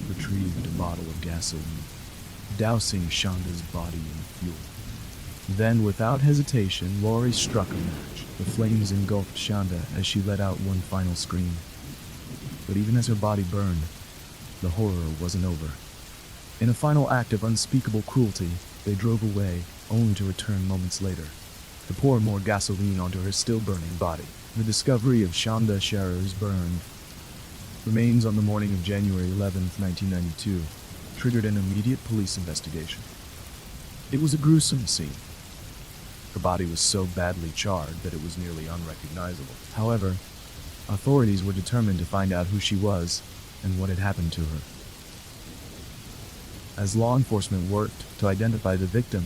retrieved a bottle of gasoline, dousing Shonda's body in fuel. Then, without hesitation, Lori struck a match. The flames engulfed Shonda as she let out one final scream. But even as her body burned, the horror wasn't over. In a final act of unspeakable cruelty, they drove away, only to return moments later, to pour more gasoline onto her still-burning body. The discovery of Shonda Scherer's burned remains on the morning of January 11, 1992, triggered an immediate police investigation. It was a gruesome scene. Her body was so badly charred that it was nearly unrecognizable. However, authorities were determined to find out who she was and what had happened to her. As law enforcement worked to identify the victim,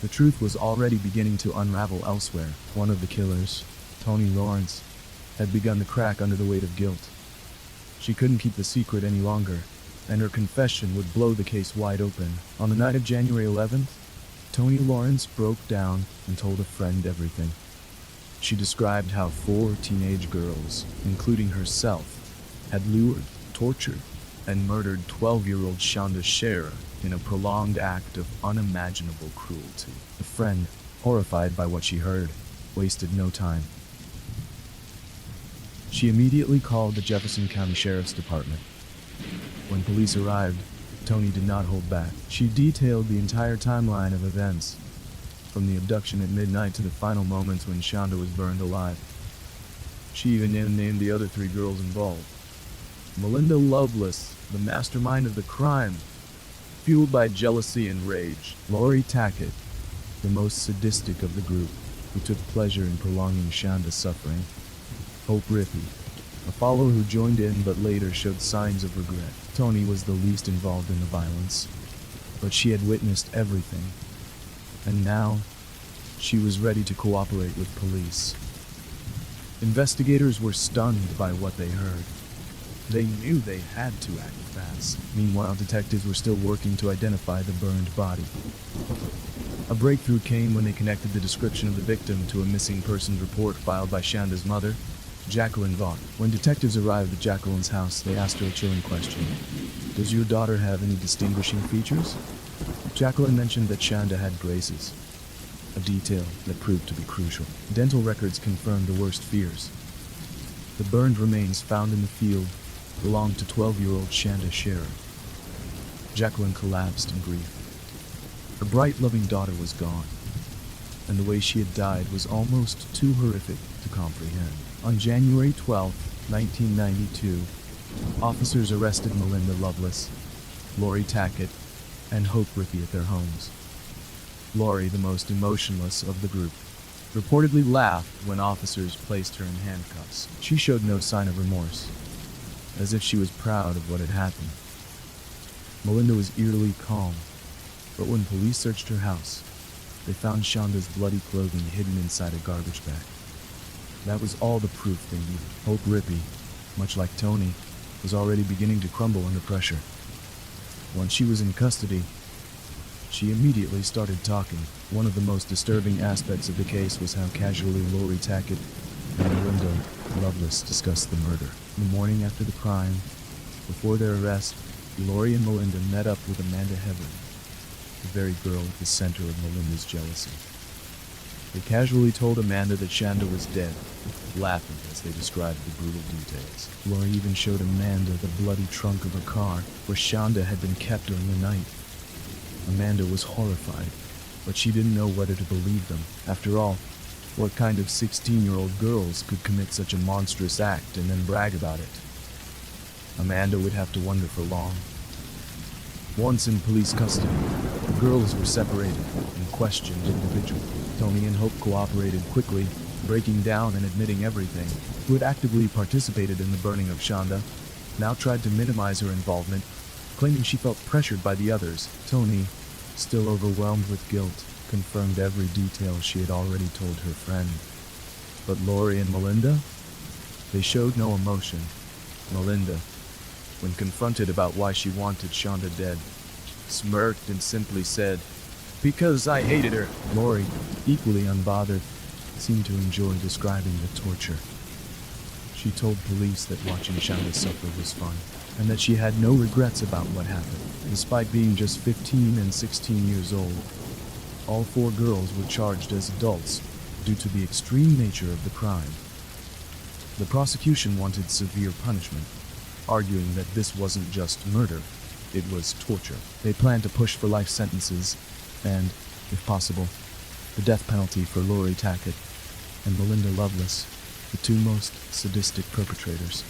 the truth was already beginning to unravel elsewhere. One of the killers, Toni Lawrence, had begun to crack under the weight of guilt. She couldn't keep the secret any longer, and her confession would blow the case wide open. On the night of January 11th, Toni Lawrence broke down and told a friend everything. She described how 4 teenage girls, including herself, had lured, tortured, and murdered 12-year-old Shonda Scherer in a prolonged act of unimaginable cruelty. The friend, horrified by what she heard, wasted no time. She immediately called the Jefferson County Sheriff's Department. When police arrived, Toni did not hold back. She detailed the entire timeline of events, from the abduction at midnight to the final moments when Shonda was burned alive. She even named the other 3 girls involved. Melinda Loveless, the mastermind of the crime, fueled by jealousy and rage. Lori Tackett, the most sadistic of the group, who took pleasure in prolonging Shonda's suffering. Hope Rippey, a follower who joined in but later showed signs of regret. Toni was the least involved in the violence, but she had witnessed everything, and now she was ready to cooperate with police. Investigators were stunned by what they heard. They knew they had to act fast. Meanwhile, detectives were still working to identify the burned body. A breakthrough came when they connected the description of the victim to a missing persons report filed by Shonda's mother, Jacqueline Vaughn. When detectives arrived at Jacqueline's house, they asked her a chilling question. "Does your daughter have any distinguishing features?" Jacqueline mentioned that Shonda had braces, a detail that proved to be crucial. Dental records confirmed the worst fears. The burned remains found in the field belonged to 12-year-old Shonda Scherer. Jacqueline collapsed in grief. Her bright, loving daughter was gone, and the way she had died was almost too horrific to comprehend. On January 12, 1992, officers arrested Melinda Loveless, Lori Tackett, and Hope Rippey at their homes. Lori, the most emotionless of the group, reportedly laughed when officers placed her in handcuffs. She showed no sign of remorse, as if she was proud of what had happened. Melinda was eerily calm, but when police searched her house, they found Shonda's bloody clothing hidden inside a garbage bag. That was all the proof they needed. Hope Rippey, much like Toni, was already beginning to crumble under pressure. Once she was in custody, she immediately started talking. One of the most disturbing aspects of the case was how casually Lori Tackett and Melinda Loveless discussed the murder. The morning after the crime, before their arrest, Lori and Melinda met up with Amanda Heather, the very girl at the center of Melinda's jealousy. They casually told Amanda that Shonda was dead, laughing as they described the brutal details. Lori even showed Amanda the bloody trunk of her car where Shonda had been kept during the night. Amanda was horrified, but she didn't know whether to believe them. After all, what kind of 16-year-old girls could commit such a monstrous act and then brag about it? Amanda would have to wonder for long. Once in police custody, the girls were separated and questioned individually. Toni and Hope cooperated quickly, breaking down and admitting everything. Who had actively participated in the burning of Shonda now tried to minimize her involvement, claiming she felt pressured by the others. Toni, still overwhelmed with guilt, confirmed every detail she had already told her friend. But Lori and Melinda? They showed no emotion. Melinda, when confronted about why she wanted Shonda dead, smirked and simply said, "Because I hated her." Lori, equally unbothered, seemed to enjoy describing the torture. She told police that watching Shonda suffer was fun, and that she had no regrets about what happened. Despite being just 15 and 16 years old, all 4 girls were charged as adults due to the extreme nature of the crime. The prosecution wanted severe punishment, arguing that this wasn't just murder, it was torture. They planned to push for life sentences and, if possible, the death penalty for Lori Tackett and Melinda Loveless, the 2 most sadistic perpetrators.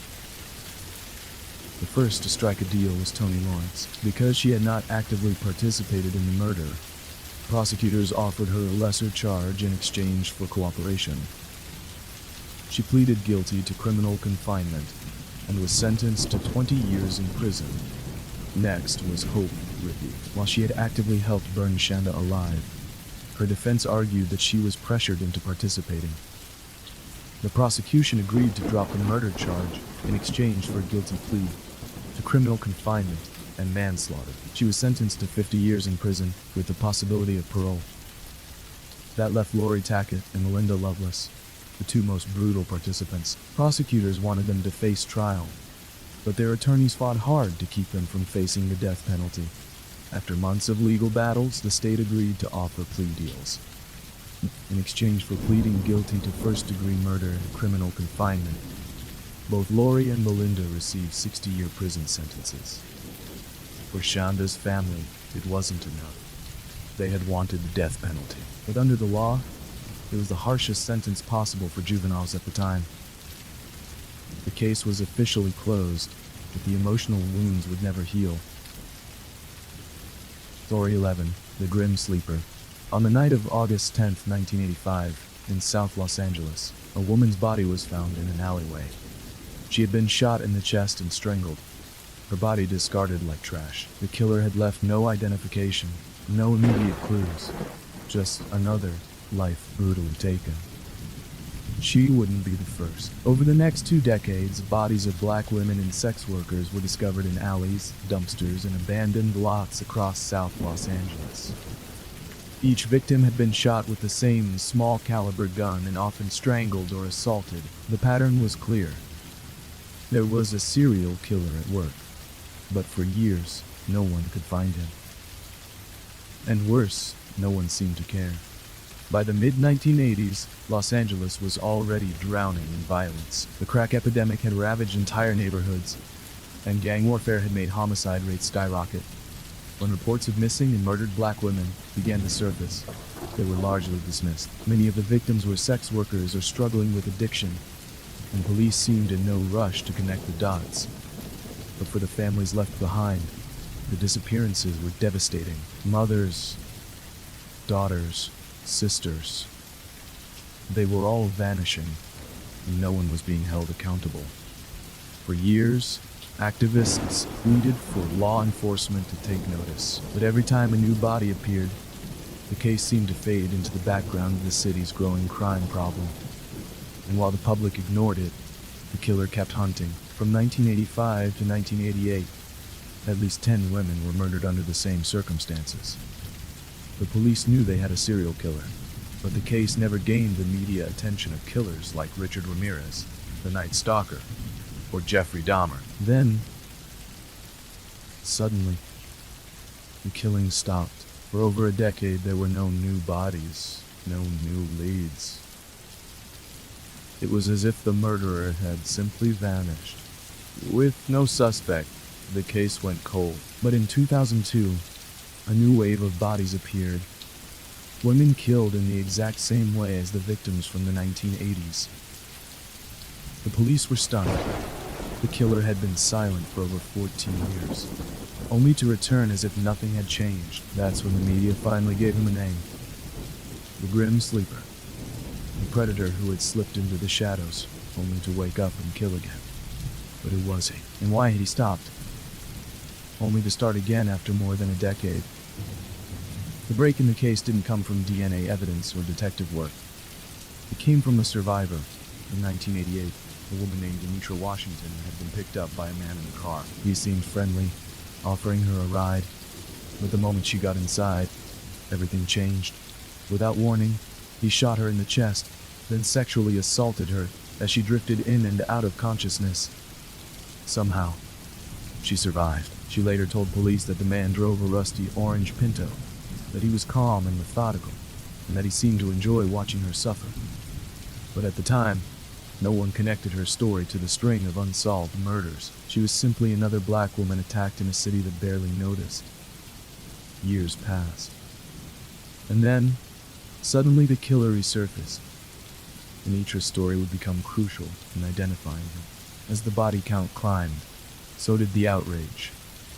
The first to strike a deal was Toni Lawrence. Because she had not actively participated in the murder, prosecutors offered her a lesser charge in exchange for cooperation. She pleaded guilty to criminal confinement and was sentenced to 20 years in prison. Next was Hope Rippey. While she had actively helped burn Shanda alive, her defense argued that she was pressured into participating. The prosecution agreed to drop the murder charge in exchange for a guilty plea to criminal confinement and manslaughter. She was sentenced to 50 years in prison with the possibility of parole. That left Lori Tackett and Melinda Loveless, the two most brutal participants. Prosecutors wanted them to face trial, but their attorneys fought hard to keep them from facing the death penalty. After months of legal battles, the state agreed to offer plea deals. In exchange for pleading guilty to first-degree murder and criminal confinement, both Lori and Melinda received 60-year prison sentences. For Shanda's family, it wasn't enough. They had wanted the death penalty. But under the law, it was the harshest sentence possible for juveniles at the time. The case was officially closed, but the emotional wounds would never heal. Story 11. The Grim Sleeper. On the night of August 10, 1985, in South Los Angeles, a woman's body was found in an alleyway. She had been shot in the chest and strangled, her body discarded like trash. The killer had left no identification, no immediate clues, just another life brutally taken. She wouldn't be the first. Over the next 2 decades, bodies of black women and sex workers were discovered in alleys, dumpsters, and abandoned lots across South Los Angeles. Each victim had been shot with the same small-caliber gun and often strangled or assaulted. The pattern was clear. There was a serial killer at work, but for years, no one could find him. And worse, no one seemed to care. By the mid-1980s, Los Angeles was already drowning in violence. The crack epidemic had ravaged entire neighborhoods, and gang warfare had made homicide rates skyrocket. When reports of missing and murdered black women began to surface, they were largely dismissed. Many of the victims were sex workers or struggling with addiction, and police seemed in no rush to connect the dots. But for the families left behind, the disappearances were devastating. Mothers, daughters, sisters. They were all vanishing, and no one was being held accountable. For years, activists pleaded for law enforcement to take notice, but every time a new body appeared, the case seemed to fade into the background of the city's growing crime problem. And while the public ignored it, the killer kept hunting. From 1985 to 1988, at least 10 women were murdered under the same circumstances. The police knew they had a serial killer, but the case never gained the media attention of killers like Richard Ramirez, the Night Stalker, or Jeffrey Dahmer. Then, suddenly, the killings stopped. For over a decade, there were no new bodies, no new leads. It was as if the murderer had simply vanished. With no suspect, the case went cold. But in 2002, a new wave of bodies appeared. Women killed in the exact same way as the victims from the 1980s. The police were stunned. The killer had been silent for over 14 years, only to return as if nothing had changed. That's when the media finally gave him a name. The Grim Sleeper. The predator who had slipped into the shadows, only to wake up and kill again. But who was he? And why had he stopped? Only to start again after more than a decade. The break in the case didn't come from DNA evidence or detective work. It came from a survivor. In 1988, a woman named Demetra Washington had been picked up by a man in the car. He seemed friendly, offering her a ride. But the moment she got inside, everything changed. Without warning, he shot her in the chest, then sexually assaulted her as she drifted in and out of consciousness. Somehow, she survived. She later told police that the man drove a rusty orange Pinto, that he was calm and methodical, and that he seemed to enjoy watching her suffer. But at the time, no one connected her story to the string of unsolved murders. She was simply another black woman attacked in a city that barely noticed. Years passed. And then, suddenly the killer resurfaced. Demetra's story would become crucial in identifying him. As the body count climbed, so did the outrage.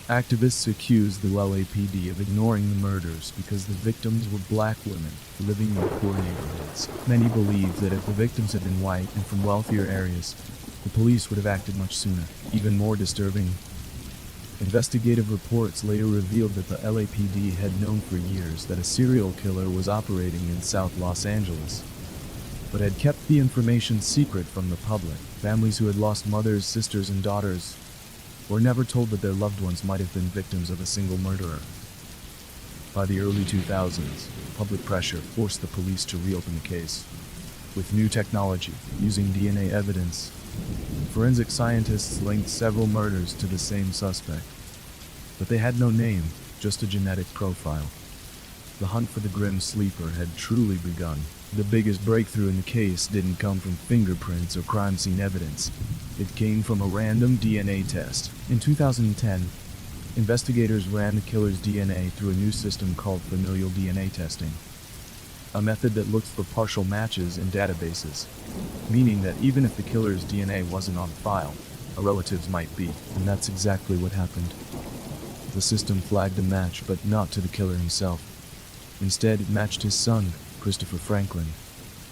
Activists accused the LAPD of ignoring the murders because the victims were black women living in poor neighborhoods. Many believed that if the victims had been white and from wealthier areas, the police would have acted much sooner. Even more disturbing, Investigative reports later revealed that the LAPD had known for years that a serial killer was operating in South Los Angeles, but had kept the information secret from the public. Families who had lost mothers, sisters, and daughters were never told that their loved ones might have been victims of a single murderer. By the early 2000s, public pressure forced the police to reopen the case. With new technology, using DNA evidence, forensic scientists linked several murders to the same suspect. But they had no name, just a genetic profile. The hunt for the grim sleeper had truly begun. The biggest breakthrough in the case didn't come from fingerprints or crime scene evidence. It came from a random DNA test. In 2010, investigators ran the killer's DNA through a new system called familial DNA testing, a method that looks for partial matches in databases, meaning that even if the killer's DNA wasn't on file, a relative's might be, and that's exactly what happened. The system flagged a match, but not to the killer himself. Instead, it matched his son, Christopher Franklin.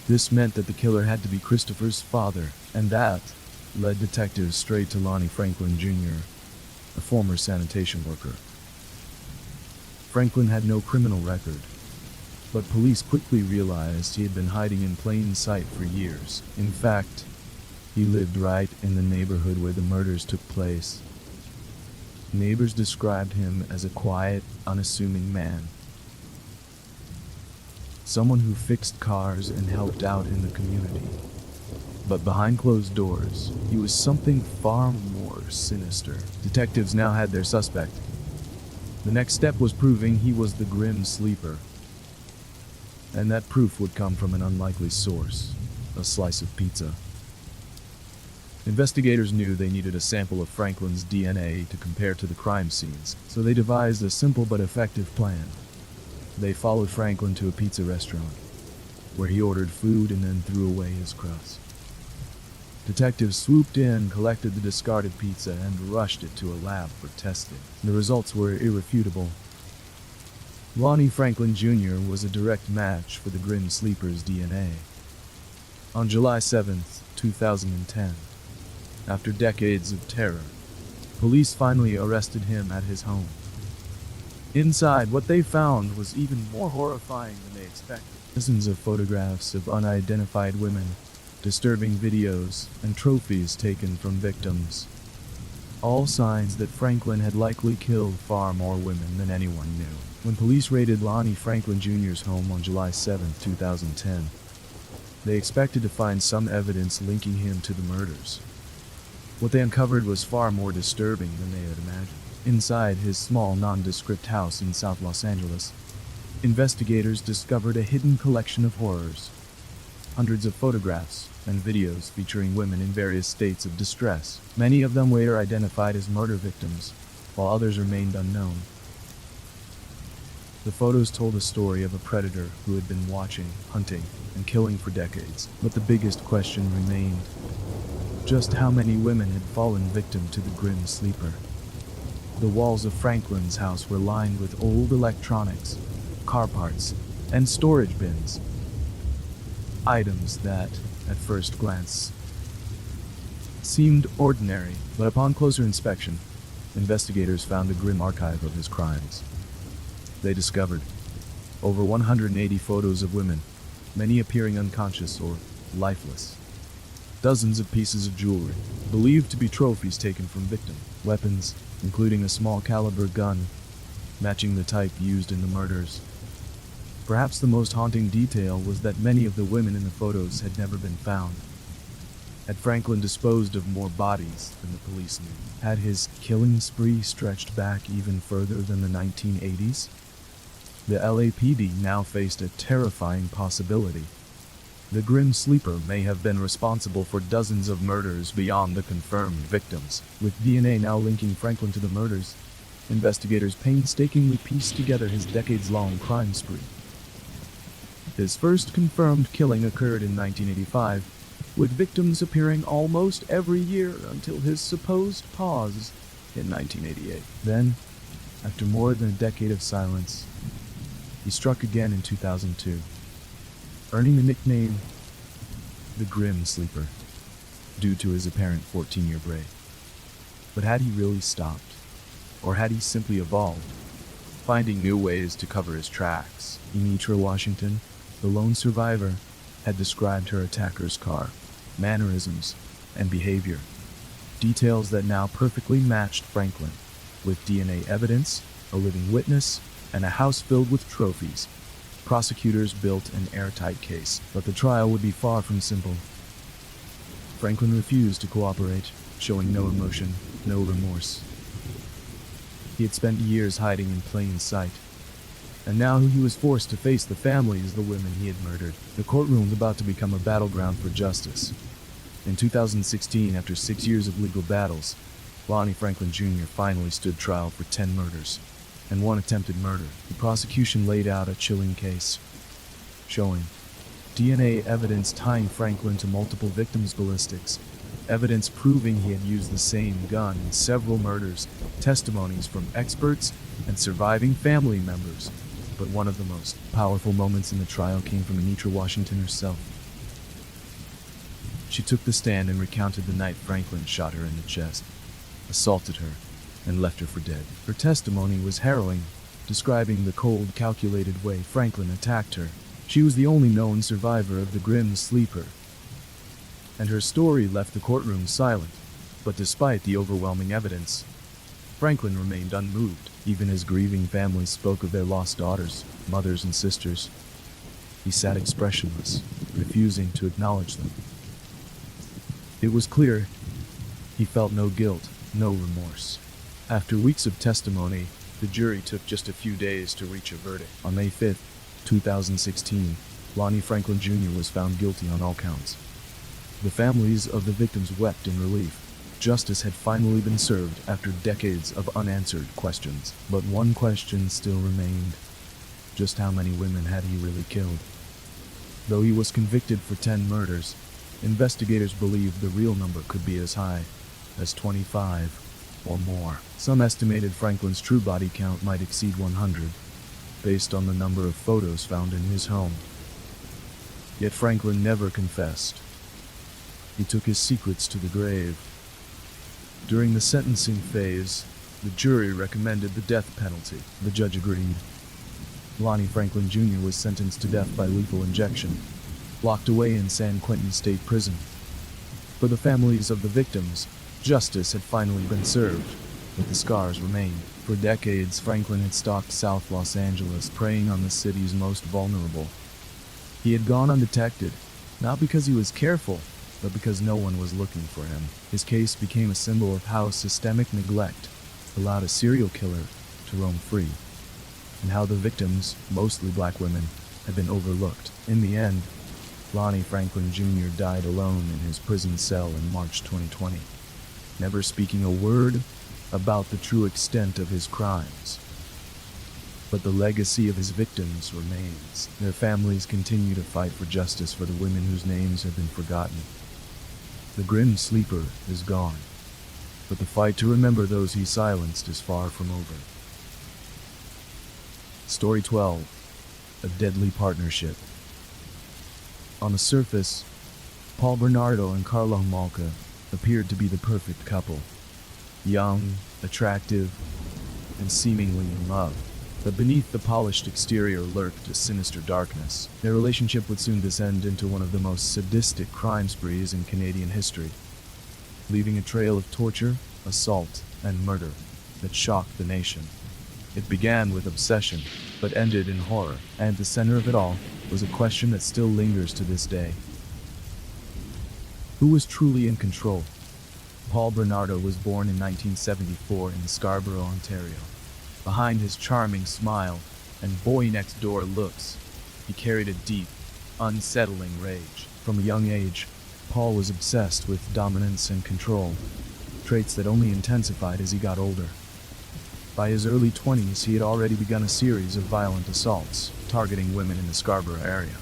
This meant that the killer had to be Christopher's father, and that led detectives straight to Lonnie Franklin Jr., a former sanitation worker. Franklin had no criminal record, but police quickly realized he had been hiding in plain sight for years. In fact, he lived right in the neighborhood where the murders took place. Neighbors described him as a quiet, unassuming man, someone who fixed cars and helped out in the community. But behind closed doors, he was something far more sinister. Detectives now had their suspect. The next step was proving he was the grim sleeper. And that proof would come from an unlikely source, a slice of pizza. Investigators knew they needed a sample of Franklin's DNA to compare to the crime scenes, so they devised a simple but effective plan. They followed Franklin to a pizza restaurant, where he ordered food and then threw away his crust. Detectives swooped in, collected the discarded pizza, and rushed it to a lab for testing. The results were irrefutable. Lonnie Franklin Jr. was a direct match for the grim sleeper's DNA. On July 7, 2010, after decades of terror, police finally arrested him at his home. Inside, what they found was even more horrifying than they expected. Dozens of photographs of unidentified women, disturbing videos, and trophies taken from victims. All signs that Franklin had likely killed far more women than anyone knew. When police raided Lonnie Franklin Jr.'s home on July 7, 2010, they expected to find some evidence linking him to the murders. What they uncovered was far more disturbing than they had imagined. Inside his small, nondescript house in South Los Angeles, investigators discovered a hidden collection of horrors. Hundreds of photographs and videos featuring women in various states of distress. Many of them later identified as murder victims, while others remained unknown. The photos told a story of a predator who had been watching, hunting, and killing for decades. But the biggest question remained: just how many women had fallen victim to the grim sleeper? The walls of Franklin's house were lined with old electronics, car parts, and storage bins. Items that, at first glance, seemed ordinary, but upon closer inspection, investigators found a grim archive of his crimes. They discovered over 180 photos of women, many appearing unconscious or lifeless. Dozens of pieces of jewelry, believed to be trophies taken from victims. Weapons, including a small caliber gun, matching the type used in the murders. Perhaps the most haunting detail was that many of the women in the photos had never been found. Had Franklin disposed of more bodies than the police knew? Had his killing spree stretched back even further than the 1980s? The LAPD now faced a terrifying possibility. The grim sleeper may have been responsible for dozens of murders beyond the confirmed victims. With DNA now linking Franklin to the murders, investigators painstakingly pieced together his decades-long crime spree. His first confirmed killing occurred in 1985, with victims appearing almost every year until his supposed pause in 1988. Then, after more than a decade of silence, he struck again in 2002, earning the nickname the Grim Sleeper, due to his apparent 14-year break. But had he really stopped? Or had he simply evolved, finding new ways to cover his tracks? Immerse, Washington, the lone survivor, had described her attacker's car, mannerisms, and behavior. Details that now perfectly matched Franklin. With DNA evidence, a living witness, and a house filled with trophies, prosecutors built an airtight case. But the trial would be far from simple. Franklin refused to cooperate, showing no emotion, no remorse. He had spent years hiding in plain sight, and now he was forced to face the families of the women he had murdered. The courtroom was about to become a battleground for justice. In 2016, after 6 years of legal battles, Lonnie Franklin Jr. finally stood trial for 10 murders and 1 attempted murder. The prosecution laid out a chilling case, showing DNA evidence tying Franklin to multiple victims' ballistics, evidence proving he had used the same gun in several murders, testimonies from experts and surviving family members. But one of the most powerful moments in the trial came from Immerse, Washington herself. She took the stand and recounted the night Franklin shot her in the chest, assaulted her, and left her for dead. Her testimony was harrowing, describing the cold, calculated way Franklin attacked her. She was the only known survivor of the grim sleeper, and her story left the courtroom silent. But despite the overwhelming evidence, Franklin remained unmoved. Even as grieving families spoke of their lost daughters, mothers, and sisters, he sat expressionless, refusing to acknowledge them. It was clear he felt no guilt, no remorse. After weeks of testimony, the jury took just a few days to reach a verdict. On May 5, 2016, Lonnie Franklin Jr. was found guilty on all counts. The families of the victims wept in relief. Justice had finally been served after decades of unanswered questions. But one question still remained. Just how many women had he really killed? Though he was convicted for 10 murders, investigators believed the real number could be as high as 25 or more. Some estimated Franklin's true body count might exceed 100, based on the number of photos found in his home. Yet Franklin never confessed. He took his secrets to the grave. During the sentencing phase, the jury recommended the death penalty. The judge agreed. Lonnie Franklin Jr. was sentenced to death by lethal injection, locked away in San Quentin State Prison. For the families of the victims, justice had finally been served, but the scars remained. For decades, Franklin had stalked South Los Angeles, preying on the city's most vulnerable. He had gone undetected, not because he was careful, but because no one was looking for him. His case became a symbol of how systemic neglect allowed a serial killer to roam free, and how the victims, mostly black women, had been overlooked. In the end, Lonnie Franklin Jr. died alone in his prison cell in March 2020, never speaking a word about the true extent of his crimes. But the legacy of his victims remains. Their families continue to fight for justice for the women whose names have been forgotten. The grim sleeper is gone, but the fight to remember those he silenced is far from over. Story 12. A Deadly Partnership. On the surface, Paul Bernardo and Carla Homolka appeared to be the perfect couple. Young, attractive, and seemingly in love. But beneath the polished exterior lurked a sinister darkness. Their relationship would soon descend into one of the most sadistic crime sprees in Canadian history, leaving a trail of torture, assault, and murder that shocked the nation. It began with obsession, but ended in horror, and at the center of it all was a question that still lingers to this day. Who was truly in control? Paul Bernardo was born in 1974 in Scarborough, Ontario. Behind his charming smile and boy-next-door looks, he carried a deep, unsettling rage. From a young age, Paul was obsessed with dominance and control, traits that only intensified as he got older. By his early 20s, he had already begun a series of violent assaults, targeting women in the Scarborough area.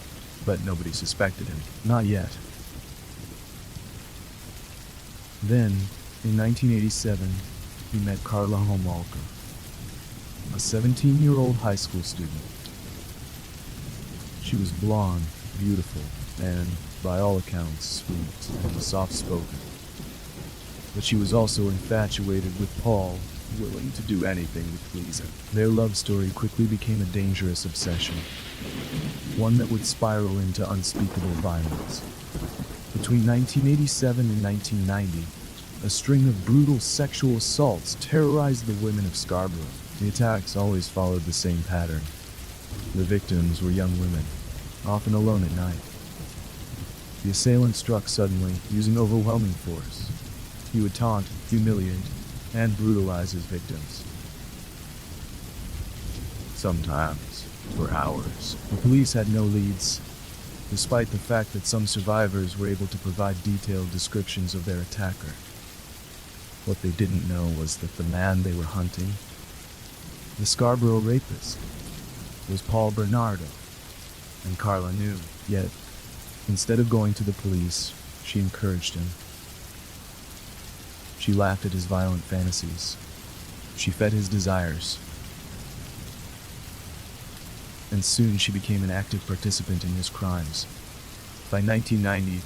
But nobody suspected him. Not yet. Then, in 1987, he met Carla Homolka, a 17-year-old high school student. She was blonde, beautiful, and, by all accounts, sweet and soft-spoken. But she was also infatuated with Paul willing to do anything to please him. Their love story quickly became a dangerous obsession, one that would spiral into unspeakable violence. Between 1987 and 1990, a string of brutal sexual assaults terrorized the women of Scarborough. The attacks always followed the same pattern. The victims were young women, often alone at night. The assailant struck suddenly, using overwhelming force. He would taunt, humiliate, and brutalize his victims. Sometimes, for hours, the police had no leads, despite the fact that some survivors were able to provide detailed descriptions of their attacker. What they didn't know was that the man they were hunting, the Scarborough rapist, was Paul Bernardo, and Carla knew. Yet, instead of going to the police, she encouraged him. She laughed at his violent fantasies. She fed his desires. And soon she became an active participant in his crimes. By 1990,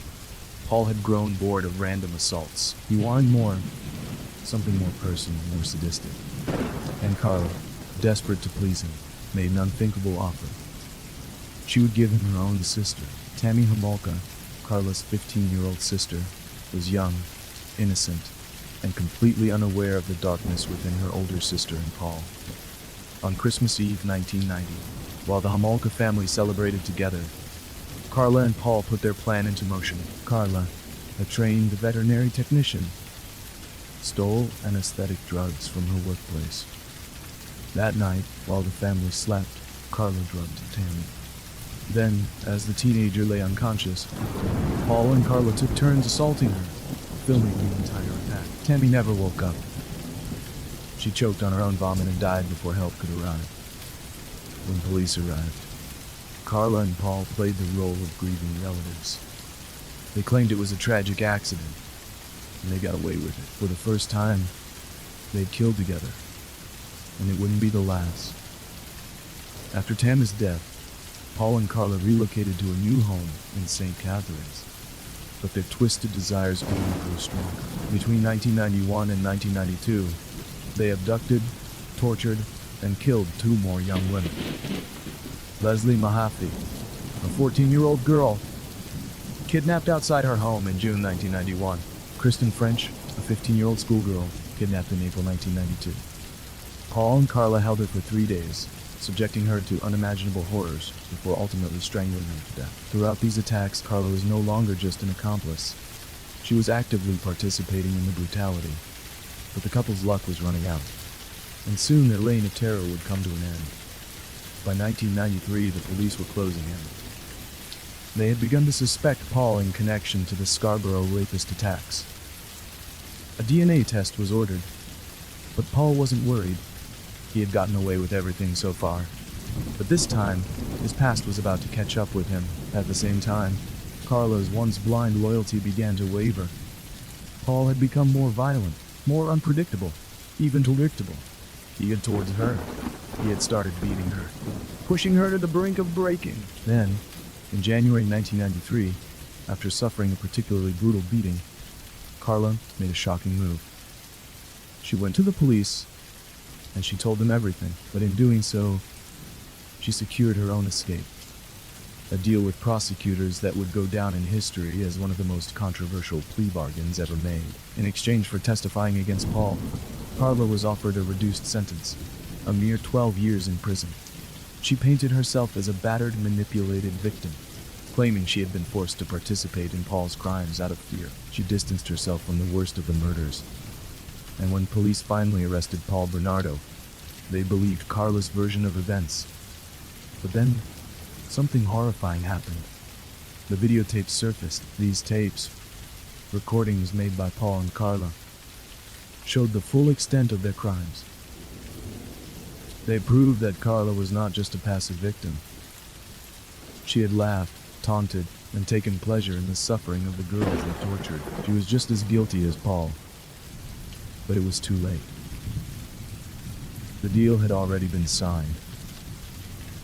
Paul had grown bored of random assaults. He wanted more, something more personal, more sadistic. And Carla, desperate to please him, made an unthinkable offer. She would give him her own sister. Tammy Homolka, Carla's 15-year-old sister, was young, innocent, and completely unaware of the darkness within her older sister and Paul. On Christmas Eve 1990, while the Homolka family celebrated together, Carla and Paul put their plan into motion. Carla, a trained veterinary technician, stole anesthetic drugs from her workplace. That night, while the family slept, Carla drugged Tammy. Then, as the teenager lay unconscious, Paul and Carla took turns assaulting her, filming the entire attack. Tammy never woke up. She choked on her own vomit and died before help could arrive. When police arrived, Carla and Paul played the role of grieving relatives. They claimed it was a tragic accident, and they got away with it. For the first time, they'd killed together, and it wouldn't be the last. After Tammy's death, Paul and Carla relocated to a new home in St. Catharines, but their twisted desires only grew stronger. Between 1991 and 1992, they abducted, tortured, and killed 2 more young women. Leslie Mahaffey, a 14-year-old girl, kidnapped outside her home in June 1991. Kristen French, a 15-year-old schoolgirl, kidnapped in April 1992. Paul and Carla held her for 3 days, subjecting her to unimaginable horrors before ultimately strangling her to death. Throughout these attacks, Carla was no longer just an accomplice. She was actively participating in the brutality, but the couple's luck was running out, and soon their reign of terror would come to an end. By 1993, the police were closing in. They had begun to suspect Paul in connection to the Scarborough rapist attacks. A DNA test was ordered, but Paul wasn't worried. He had gotten away with everything so far. But this time, his past was about to catch up with him. At the same time, Carla's once blind loyalty began to waver. Paul had become more violent, more unpredictable, even predictable. He had towards her. He had started beating her, pushing her to the brink of breaking. Then, in January 1993, after suffering a particularly brutal beating, Carla made a shocking move. She went to the police, and she told them everything, but in doing so, she secured her own escape. A deal with prosecutors that would go down in history as one of the most controversial plea bargains ever made. In exchange for testifying against Paul, Carla was offered a reduced sentence, a mere 12 years in prison. She painted herself as a battered, manipulated victim, claiming she had been forced to participate in Paul's crimes out of fear. She distanced herself from the worst of the murders. And when police finally arrested Paul Bernardo, they believed Carla's version of events. But then, something horrifying happened. The videotapes surfaced. These tapes, recordings made by Paul and Carla, showed the full extent of their crimes. They proved that Carla was not just a passive victim. She had laughed, taunted, and taken pleasure in the suffering of the girls they tortured. She was just as guilty as Paul. But it was too late. The deal had already been signed,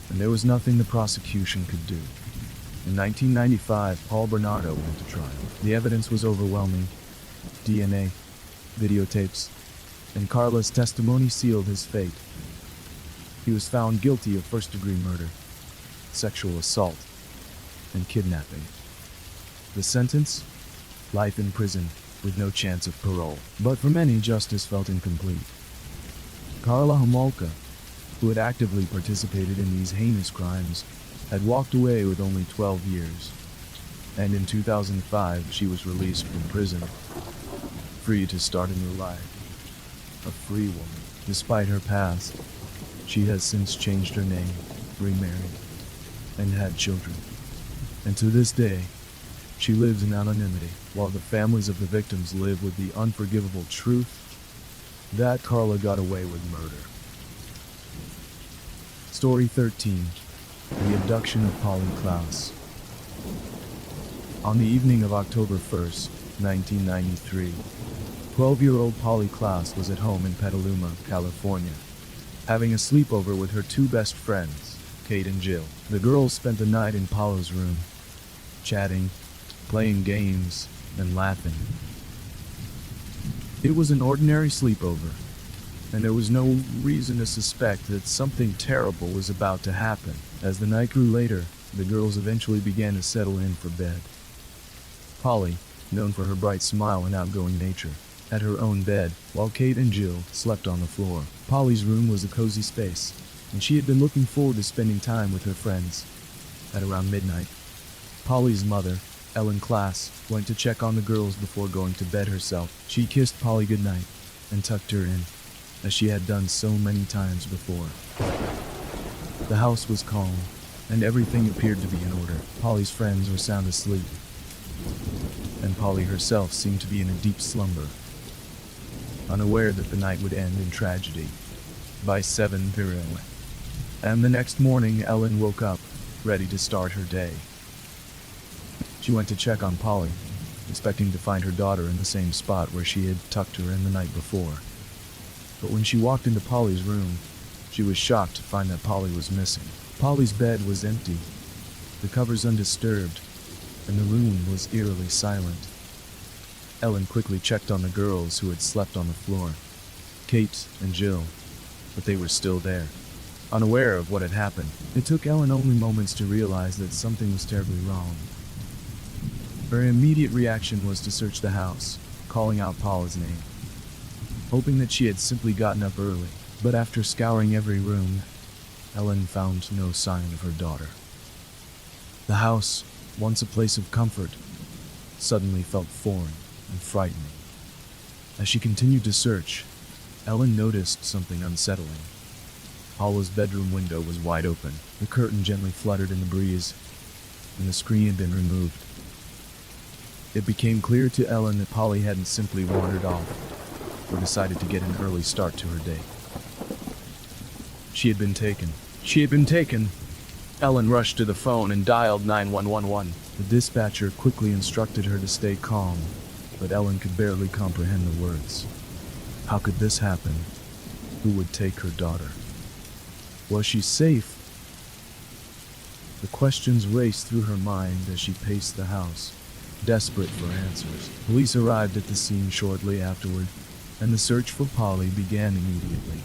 and there was nothing the prosecution could do. In 1995, Paul Bernardo went to trial. The evidence was overwhelming. DNA, videotapes, and Carla's testimony sealed his fate. He was found guilty of first-degree murder, sexual assault, and kidnapping. The sentence? Life in prison with no chance of parole. But for many, justice felt incomplete. Carla Homolka, who had actively participated in these heinous crimes, had walked away with only 12 years. And in 2005, she was released from prison, free to start a new life. A free woman. Despite her past, she has since changed her name, remarried, and had children. And to this day, she lives in anonymity, while the families of the victims live with the unforgivable truth that Carla got away with murder. Story 13. The Abduction of Polly Klaus. On the evening of October 1st, 1993, 12-year-old Polly Klaus was at home in Petaluma, California, having a sleepover with her two best friends, Kate and Jill. The girls spent the night in Polly's room, chatting, playing games, and laughing. It was an ordinary sleepover, and there was no reason to suspect that something terrible was about to happen. As the night grew later, the girls eventually began to settle in for bed. Polly, known for her bright smile and outgoing nature, had her own bed, while Kate and Jill slept on the floor. Polly's room was a cozy space, and she had been looking forward to spending time with her friends. At around midnight, Polly's mother, Ellen Klass, went to check on the girls before going to bed herself. She kissed Polly goodnight and tucked her in, as she had done so many times before. The house was calm, and everything appeared to be in order. Polly's friends were sound asleep, and Polly herself seemed to be in a deep slumber, unaware that the night would end in tragedy by 7 p.m. And the next morning, Ellen woke up, ready to start her day. She went to check on Polly, expecting to find her daughter in the same spot where she had tucked her in the night before. But when she walked into Polly's room, she was shocked to find that Polly was missing. Polly's bed was empty, the covers undisturbed, and the room was eerily silent. Ellen quickly checked on the girls who had slept on the floor, Kate and Jill, but they were still there, unaware of what had happened. It took Ellen only moments to realize that something was terribly wrong. Her immediate reaction was to search the house, calling out Polly's name, hoping that she had simply gotten up early. But after scouring every room, Ellen found no sign of her daughter. The house, once a place of comfort, suddenly felt foreign and frightening. As she continued to search, Ellen noticed something unsettling. Paula's bedroom window was wide open. The curtain gently fluttered in the breeze, and the screen had been removed. It became clear to Ellen that Polly hadn't simply wandered off or decided to get an early start to her day. She had been taken. She had been taken. Ellen rushed to the phone and dialed 911. The dispatcher quickly instructed her to stay calm, but Ellen could barely comprehend the words. How could this happen? Who would take her daughter? Was she safe? The questions raced through her mind as she paced the house, desperate for answers. Police arrived at the scene shortly afterward, and the search for Polly began immediately.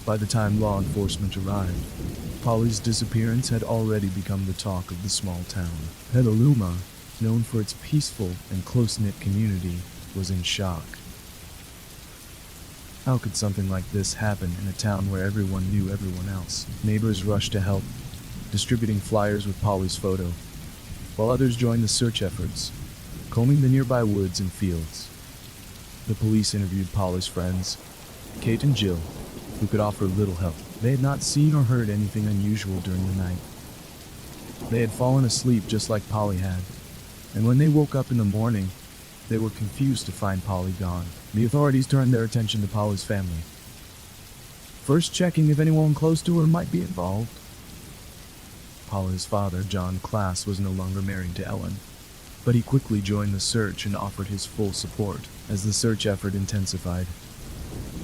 By the time law enforcement arrived, Polly's disappearance had already become the talk of the small town. Petaluma, known for its peaceful and close-knit community, was in shock. How could something like this happen in a town where everyone knew everyone else? Neighbors rushed to help, distributing flyers with Polly's photo, while others joined the search efforts, combing the nearby woods and fields. The police interviewed Polly's friends, Kate and Jill, who could offer little help. They had not seen or heard anything unusual during the night. They had fallen asleep just like Polly had, and when they woke up in the morning, they were confused to find Polly gone. The authorities turned their attention to Polly's family, first checking if anyone close to her might be involved. Polly's father, John Klass, was no longer married to Ellen, but he quickly joined the search and offered his full support. As the search effort intensified,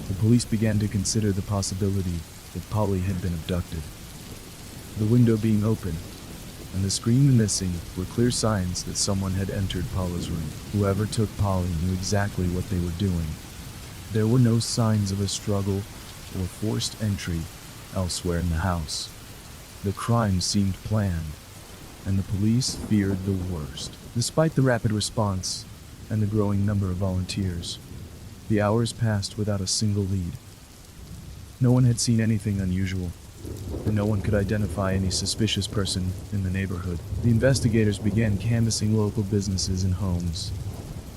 the police began to consider the possibility that Polly had been abducted. The window being open and the screen missing were clear signs that someone had entered Paula's room. Whoever took Polly knew exactly what they were doing, There were no signs of a struggle or forced entry elsewhere in the house. The crime seemed planned, and the police feared the worst. Despite the rapid response and the growing number of volunteers, the hours passed without a single lead. No one had seen anything unusual, and no one could identify any suspicious person in the neighborhood. The investigators began canvassing local businesses and homes,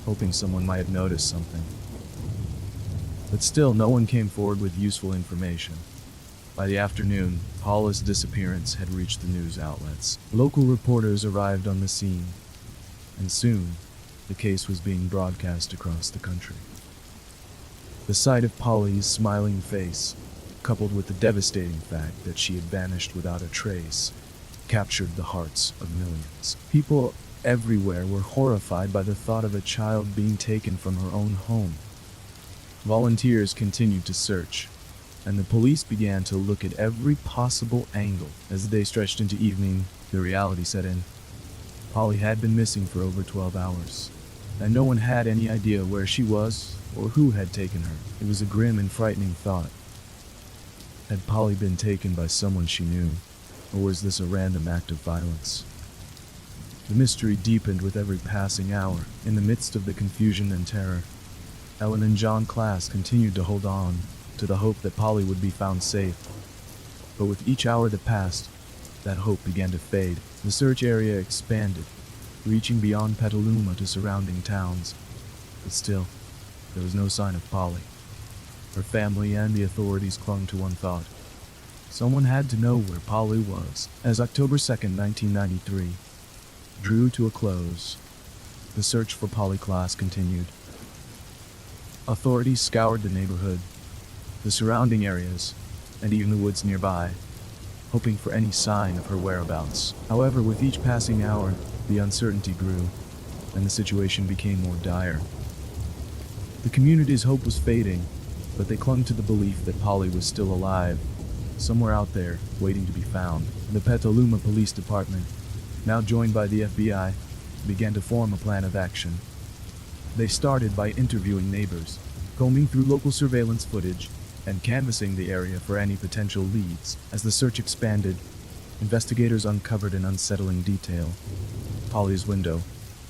hoping someone might have noticed something. But still, no one came forward with useful information. By the afternoon, Paula's disappearance had reached the news outlets. Local reporters arrived on the scene, and soon, the case was being broadcast across the country. The sight of Polly's smiling face, coupled with the devastating fact that she had vanished without a trace, captured the hearts of millions. People everywhere were horrified by the thought of a child being taken from her own home. Volunteers continued to search, and the police began to look at every possible angle. As the day stretched into evening, the reality set in. Polly had been missing for over 12 hours, and no one had any idea where she was or who had taken her. It was a grim and frightening thought. Had Polly been taken by someone she knew, or was this a random act of violence? The mystery deepened with every passing hour. In the midst of the confusion and terror, Ellen and John Class continued to hold on to the hope that Polly would be found safe. But with each hour that passed, that hope began to fade. The search area expanded, reaching beyond Petaluma to surrounding towns. But still, there was no sign of Polly. Her family and the authorities clung to one thought. Someone had to know where Polly was. As October 2nd, 1993, drew to a close, the search for Polly Class continued. Authorities scoured the neighborhood, the surrounding areas, and even the woods nearby, hoping for any sign of her whereabouts. However, with each passing hour, the uncertainty grew, and the situation became more dire. The community's hope was fading, but they clung to the belief that Polly was still alive, somewhere out there, waiting to be found. The Petaluma Police Department, now joined by the FBI, began to form a plan of action. They started by interviewing neighbors, combing through local surveillance footage, and canvassing the area for any potential leads. As the search expanded, investigators uncovered an unsettling detail. Polly's window,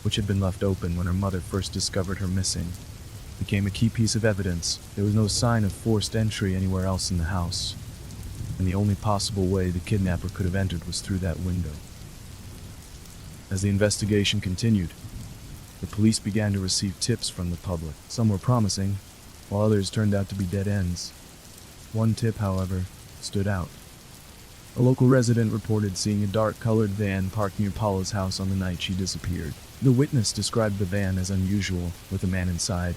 which had been left open when her mother first discovered her missing, became a key piece of evidence. There was no sign of forced entry anywhere else in the house, and the only possible way the kidnapper could have entered was through that window. As the investigation continued, the police began to receive tips from the public. Some were promising, while others turned out to be dead ends. One tip, however, stood out. A local resident reported seeing a dark-colored van parked near Paula's house on the night she disappeared. The witness described the van as unusual, with a man inside.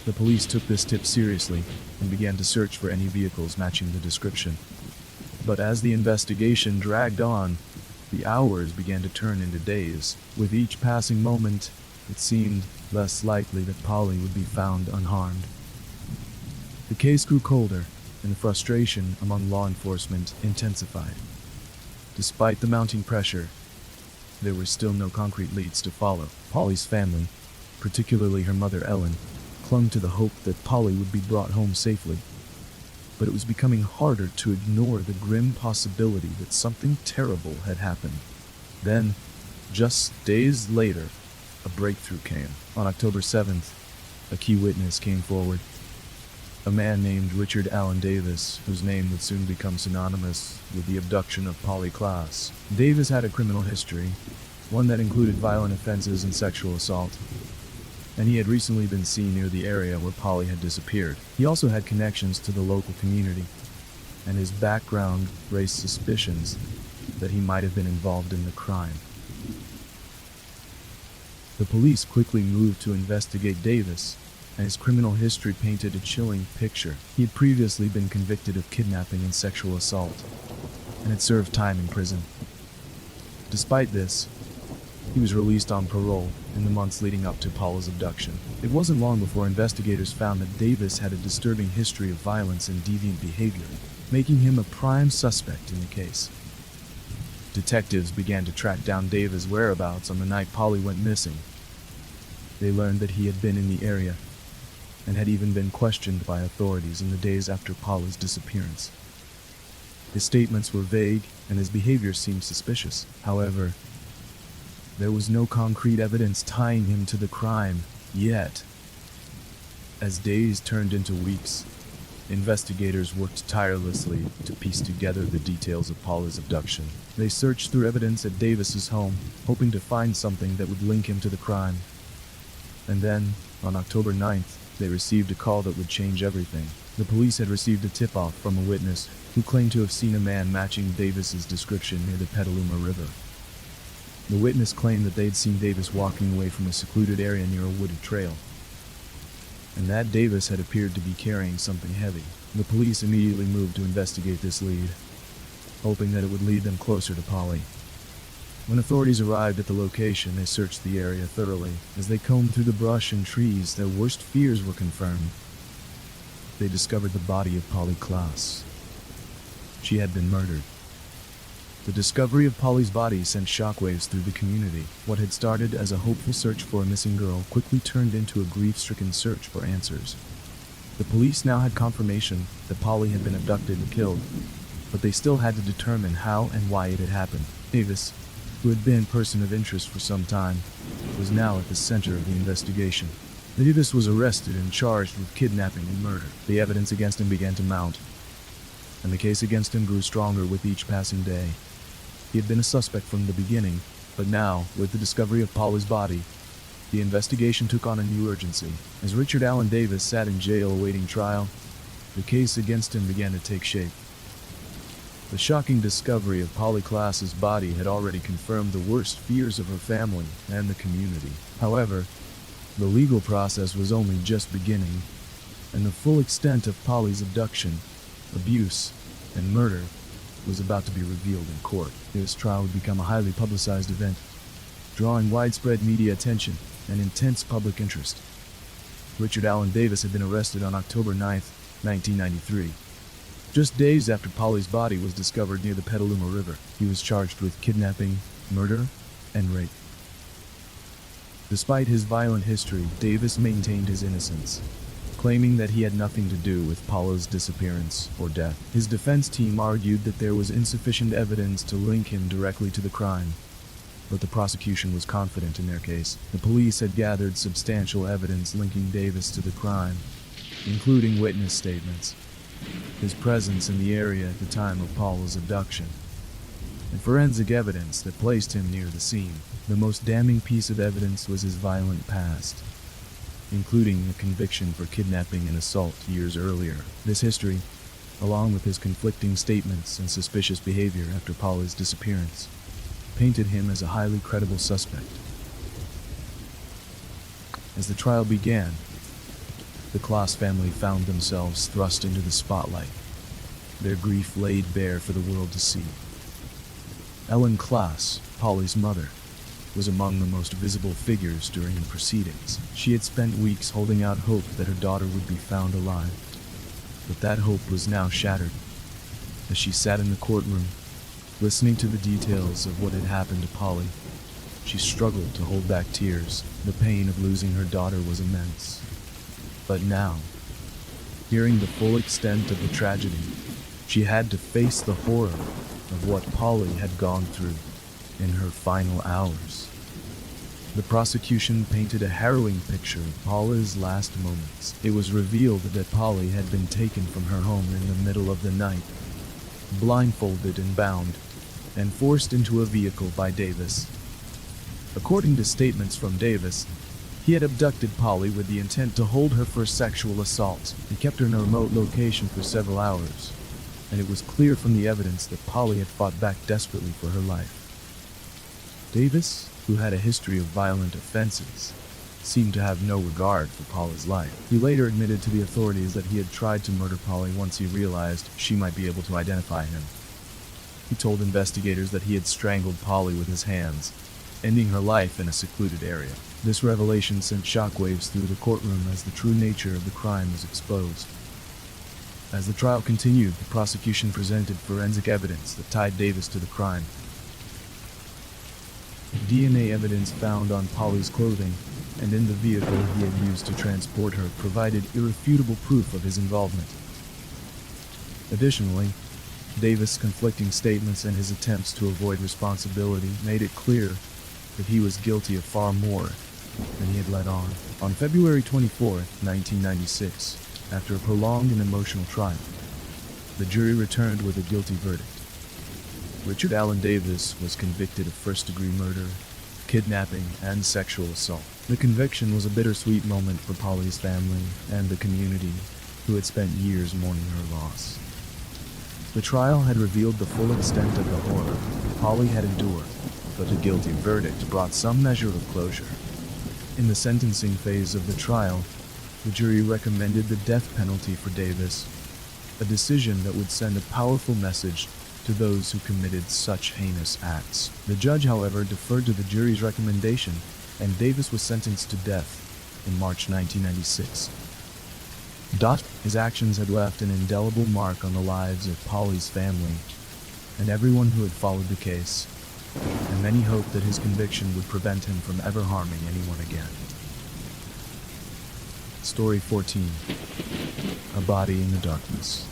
The police took this tip seriously and began to search for any vehicles matching the description. But as the investigation dragged on, the hours began to turn into days. With each passing moment, it seemed less likely that Polly would be found unharmed. The case grew colder, and the frustration among law enforcement intensified. Despite the mounting pressure, there were still no concrete leads to follow. Polly's family, particularly her mother Ellen, clung to the hope that Polly would be brought home safely. But it was becoming harder to ignore the grim possibility that something terrible had happened. Then, just days later, a breakthrough came. On October 7th, a key witness came forward. A man named Richard Allen Davis, whose name would soon become synonymous with the abduction of Polly Class. Davis had a criminal history, one that included violent offenses and sexual assault, and he had recently been seen near the area where Polly had disappeared. He also had connections to the local community, and his background raised suspicions that he might have been involved in the crime. The police quickly moved to investigate Davis, and his criminal history painted a chilling picture. He had previously been convicted of kidnapping and sexual assault, and had served time in prison. Despite this, he was released on parole in the months leading up to Paula's abduction. It wasn't long before investigators found that Davis had a disturbing history of violence and deviant behavior, making him a prime suspect in the case. Detectives began to track down Davis' whereabouts on the night Polly went missing. They learned that he had been in the area, and had even been questioned by authorities in the days after Polly's disappearance. His statements were vague, and his behavior seemed suspicious. However, there was no concrete evidence tying him to the crime, yet. As days turned into weeks, investigators worked tirelessly to piece together the details of Polly's abduction. They searched through evidence at Davis's home, hoping to find something that would link him to the crime. And then, on October 9th, they received a call that would change everything. The police had received a tip-off from a witness who claimed to have seen a man matching Davis's description near the Petaluma River. The witness claimed that they had seen Davis walking away from a secluded area near a wooded trail, and that Davis had appeared to be carrying something heavy. The police immediately moved to investigate this lead, hoping that it would lead them closer to Polly. When authorities arrived at the location, they searched the area thoroughly. As they combed through the brush and trees, their worst fears were confirmed. They discovered the body of Polly Klaas. She had been murdered. The discovery of Polly's body sent shockwaves through the community. What had started as a hopeful search for a missing girl quickly turned into a grief-stricken search for answers. The police now had confirmation that Polly had been abducted and killed, but they still had to determine how and why it had happened. Davis, who had been a person of interest for some time, was now at the center of the investigation. Davis was arrested and charged with kidnapping and murder. The evidence against him began to mount, and the case against him grew stronger with each passing day. He had been a suspect from the beginning, but now, with the discovery of Polly's body, the investigation took on a new urgency. As Richard Allen Davis sat in jail awaiting trial, the case against him began to take shape. The shocking discovery of Polly Klaas's body had already confirmed the worst fears of her family and the community. However, the legal process was only just beginning, and the full extent of Polly's abduction, abuse, and murder was about to be revealed in court. This trial would become a highly publicized event, drawing widespread media attention and intense public interest. Richard Allen Davis had been arrested on October 9, 1993. Just days after Polly's body was discovered near the Petaluma River, he was charged with kidnapping, murder, and rape. Despite his violent history, Davis maintained his innocence, claiming that he had nothing to do with Polly's disappearance or death. His defense team argued that there was insufficient evidence to link him directly to the crime, but the prosecution was confident in their case. The police had gathered substantial evidence linking Davis to the crime, including witness statements, his presence in the area at the time of Polly's abduction, and forensic evidence that placed him near the scene. The most damning piece of evidence was his violent past, including a conviction for kidnapping and assault years earlier. This history, along with his conflicting statements and suspicious behavior after Polly's disappearance, painted him as a highly credible suspect. As the trial began, the Klaas family found themselves thrust into the spotlight, their grief laid bare for the world to see. Ellen Klaas, Polly's mother, was among the most visible figures during the proceedings. She had spent weeks holding out hope that her daughter would be found alive, but that hope was now shattered. As she sat in the courtroom, listening to the details of what had happened to Polly, she struggled to hold back tears. The pain of losing her daughter was immense. But now, hearing the full extent of the tragedy, she had to face the horror of what Polly had gone through in her final hours. The prosecution painted a harrowing picture of Polly's last moments. It was revealed that Polly had been taken from her home in the middle of the night, blindfolded and bound, and forced into a vehicle by Davis. According to statements from Davis, he had abducted Polly with the intent to hold her for sexual assault. He kept her in a remote location for several hours, and it was clear from the evidence that Polly had fought back desperately for her life. Davis, who had a history of violent offenses, seemed to have no regard for Polly's life. He later admitted to the authorities that he had tried to murder Polly once he realized she might be able to identify him. He told investigators that he had strangled Polly with his hands, ending her life in a secluded area. This revelation sent shockwaves through the courtroom as the true nature of the crime was exposed. As the trial continued, the prosecution presented forensic evidence that tied Davis to the crime. DNA evidence found on Polly's clothing and in the vehicle he had used to transport her provided irrefutable proof of his involvement. Additionally, Davis' conflicting statements and his attempts to avoid responsibility made it clear that he was guilty of far more than he had let on. On February 24, 1996, after a prolonged and emotional trial, the jury returned with a guilty verdict. Richard Allen Davis was convicted of first-degree murder, kidnapping, and sexual assault. The conviction was a bittersweet moment for Polly's family and the community, who had spent years mourning her loss. The trial had revealed the full extent of the horror Polly had endured, but a guilty verdict brought some measure of closure. In the sentencing phase of the trial, the jury recommended the death penalty for Davis, a decision that would send a powerful message to those who committed such heinous acts. The judge, however, deferred to the jury's recommendation, and Davis was sentenced to death in March 1996. His actions had left an indelible mark on the lives of Polly's family and everyone who had followed the case, and many hoped that his conviction would prevent him from ever harming anyone again. Story 14. A Body in the Darkness.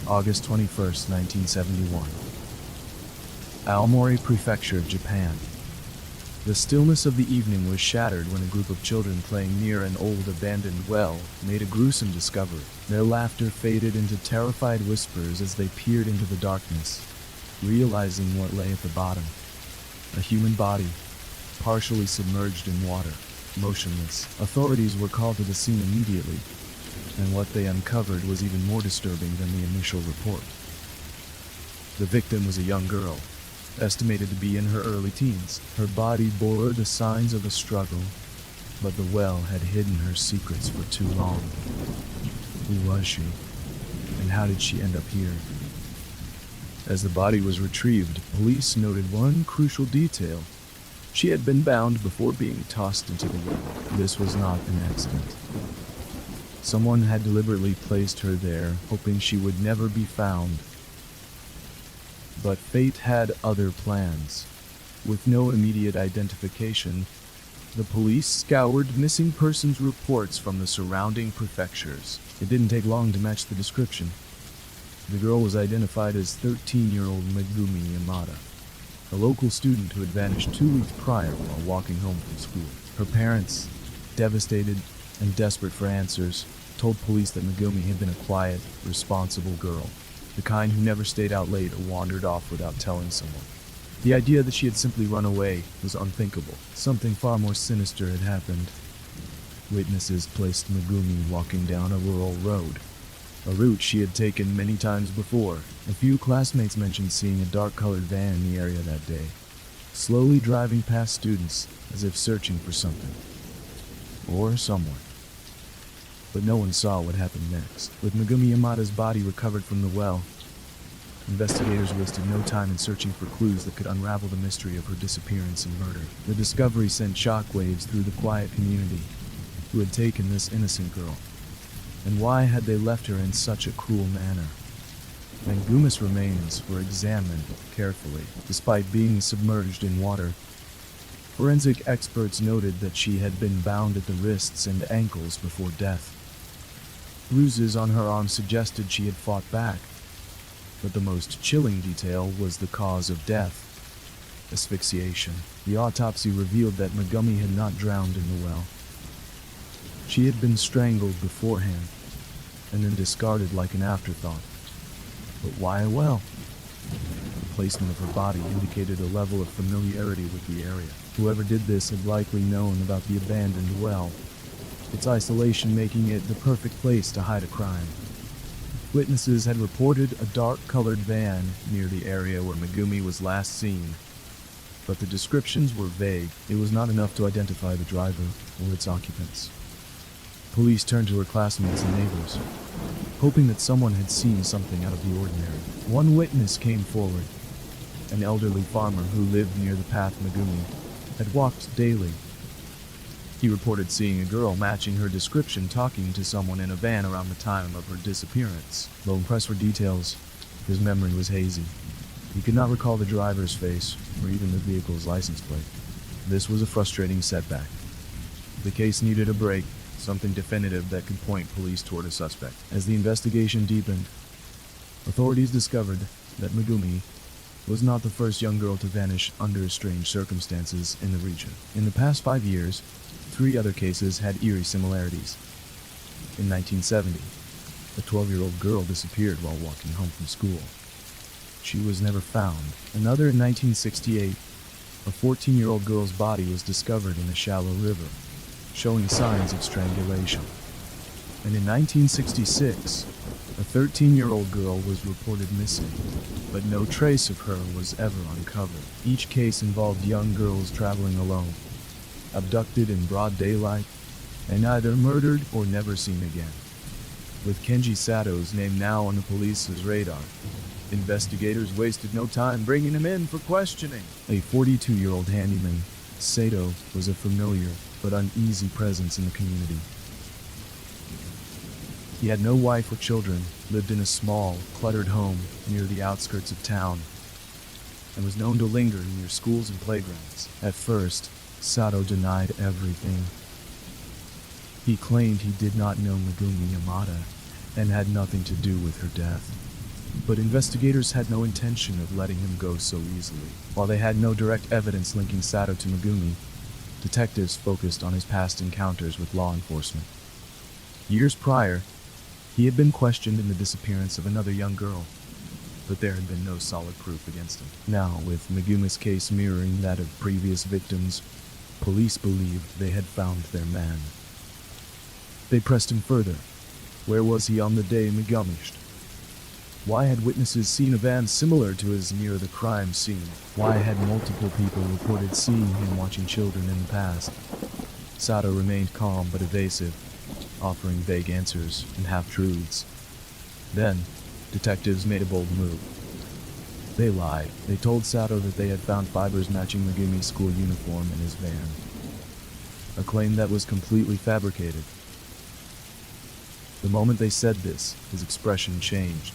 August 21st, 1971. Aomori Prefecture, Japan. The stillness of the evening was shattered when a group of children playing near an old abandoned well made a gruesome discovery. Their laughter faded into terrified whispers as they peered into the darkness, realizing what lay at the bottom. A human body, partially submerged in water, motionless. Authorities were called to the scene immediately, and what they uncovered was even more disturbing than the initial report. The victim was a young girl, estimated to be in her early teens. Her body bore the signs of a struggle, but the well had hidden her secrets for too long. Who was she, and how did she end up here? As the body was retrieved, police noted one crucial detail. She had been bound before being tossed into the well. This was not an accident. Someone had deliberately placed her there, hoping she would never be found. But fate had other plans. With no immediate identification, the police scoured missing persons reports from the surrounding prefectures. It didn't take long to match the description. The girl was identified as 13-year-old Megumi Yamada, a local student who had vanished 2 weeks prior while walking home from school. Her parents, devastated and desperate for answers, told police that Megumi had been a quiet, responsible girl, the kind who never stayed out late or wandered off without telling someone. The idea that she had simply run away was unthinkable. Something far more sinister had happened. Witnesses placed Megumi walking down a rural road, a route she had taken many times before. A few classmates mentioned seeing a dark-colored van in the area that day, slowly driving past students as if searching for something or someone. But no one saw what happened next. With Megumi Yamada's body recovered from the well, investigators wasted no time in searching for clues that could unravel the mystery of her disappearance and murder. The discovery sent shockwaves through the quiet community. Who had taken this innocent girl? And why had they left her in such a cruel manner? Megumi's remains were examined carefully. Despite being submerged in water, forensic experts noted that she had been bound at the wrists and ankles before death. Bruises on her arms suggested she had fought back, but the most chilling detail was the cause of death: asphyxiation. The autopsy revealed that Megumi had not drowned in the well. She had been strangled beforehand, and then discarded like an afterthought. But why a well? The placement of her body indicated a level of familiarity with the area. Whoever did this had likely known about the abandoned well, its isolation making it the perfect place to hide a crime. Witnesses had reported a dark-colored van near the area where Megumi was last seen, but the descriptions were vague. It was not enough to identify the driver or its occupants. Police turned to her classmates and neighbors, hoping that someone had seen something out of the ordinary. One witness came forward, an elderly farmer who lived near the path Megumi had walked daily. He reported seeing a girl matching her description talking to someone in a van around the time of her disappearance. Though pressed for details, his memory was hazy. He could not recall the driver's face or even the vehicle's license plate. This was a frustrating setback. The case needed a break, something definitive that could point police toward a suspect. As the investigation deepened, authorities discovered that Megumi was not the first young girl to vanish under strange circumstances in the region. In the past 5 years, 3 other cases had eerie similarities. In 1970, a 12-year-old girl disappeared while walking home from school. She was never found. Another in 1968, a 14-year-old girl's body was discovered in a shallow river, showing signs of strangulation. And in 1966, a 13-year-old girl was reported missing, but no trace of her was ever uncovered. Each case involved young girls traveling alone, abducted in broad daylight, and either murdered or never seen again. With Kenji Sato's name now on the police's radar, investigators wasted no time bringing him in for questioning. A 42-year-old handyman, Sato was a familiar but uneasy presence in the community. He had no wife or children, lived in a small, cluttered home near the outskirts of town, and was known to linger near schools and playgrounds. At first, Sato denied everything. He claimed he did not know Megumi Yamada and had nothing to do with her death. But investigators had no intention of letting him go so easily. While they had no direct evidence linking Sato to Megumi, detectives focused on his past encounters with law enforcement. Years prior, he had been questioned in the disappearance of another young girl, but there had been no solid proof against him. Now, with Megumi's case mirroring that of previous victims, police believed they had found their man. They pressed him further. Where was he on the day Megumi? Why had witnesses seen a van similar to his near the crime scene? Why had multiple people reported seeing him watching children in the past? Sato remained calm but evasive, offering vague answers and half-truths. Then, detectives made a bold move. They lied. They told Sato that they had found fibers matching Megumi's school uniform in his van. A claim that was completely fabricated. The moment they said this, his expression changed.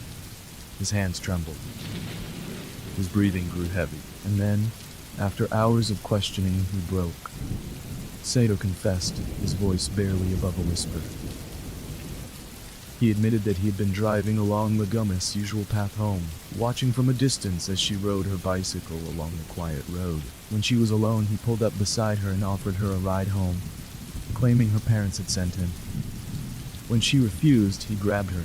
His hands trembled. His breathing grew heavy. And then, after hours of questioning, he broke. Sato confessed, his voice barely above a whisper. He admitted that he had been driving along Megumi's usual path home, watching from a distance as she rode her bicycle along the quiet road. When she was alone, he pulled up beside her and offered her a ride home, claiming her parents had sent him. When she refused, he grabbed her,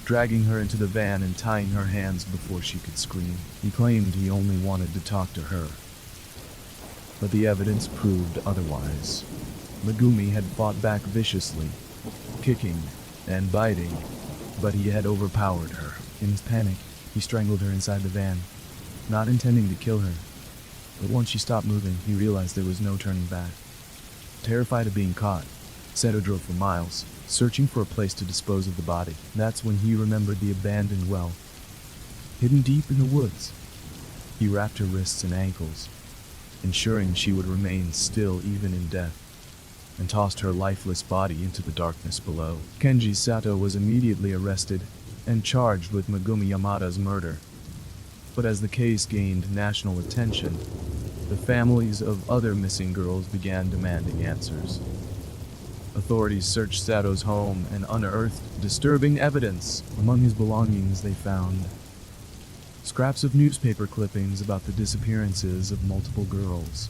dragging her into the van and tying her hands before she could scream. He claimed he only wanted to talk to her, but the evidence proved otherwise. Megumi had fought back viciously, kicking and biting, but he had overpowered her. In his panic, he strangled her inside the van, not intending to kill her. But once she stopped moving, he realized there was no turning back. Terrified of being caught, Sato drove for miles, searching for a place to dispose of the body. That's when he remembered the abandoned well, hidden deep in the woods. He wrapped her wrists and ankles, ensuring she would remain still even in death, and tossed her lifeless body into the darkness below. Kenji Sato was immediately arrested and charged with Megumi Yamada's murder. But as the case gained national attention, the families of other missing girls began demanding answers. Authorities searched Sato's home and unearthed disturbing evidence. Among his belongings, they found scraps of newspaper clippings about the disappearances of multiple girls,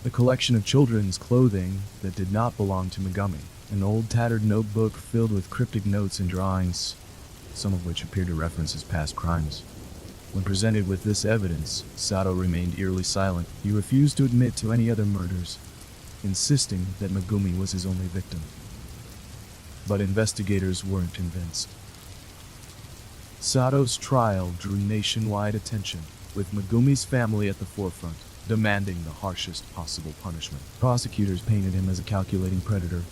a collection of children's clothing that did not belong to Megumi, an old tattered notebook filled with cryptic notes and drawings, some of which appeared to reference his past crimes. When presented with this evidence, Sato remained eerily silent. He refused to admit to any other murders, insisting that Megumi was his only victim. But investigators weren't convinced. Sato's trial drew nationwide attention, with Megumi's family at the forefront, demanding the harshest possible punishment. Prosecutors painted him as a calculating predator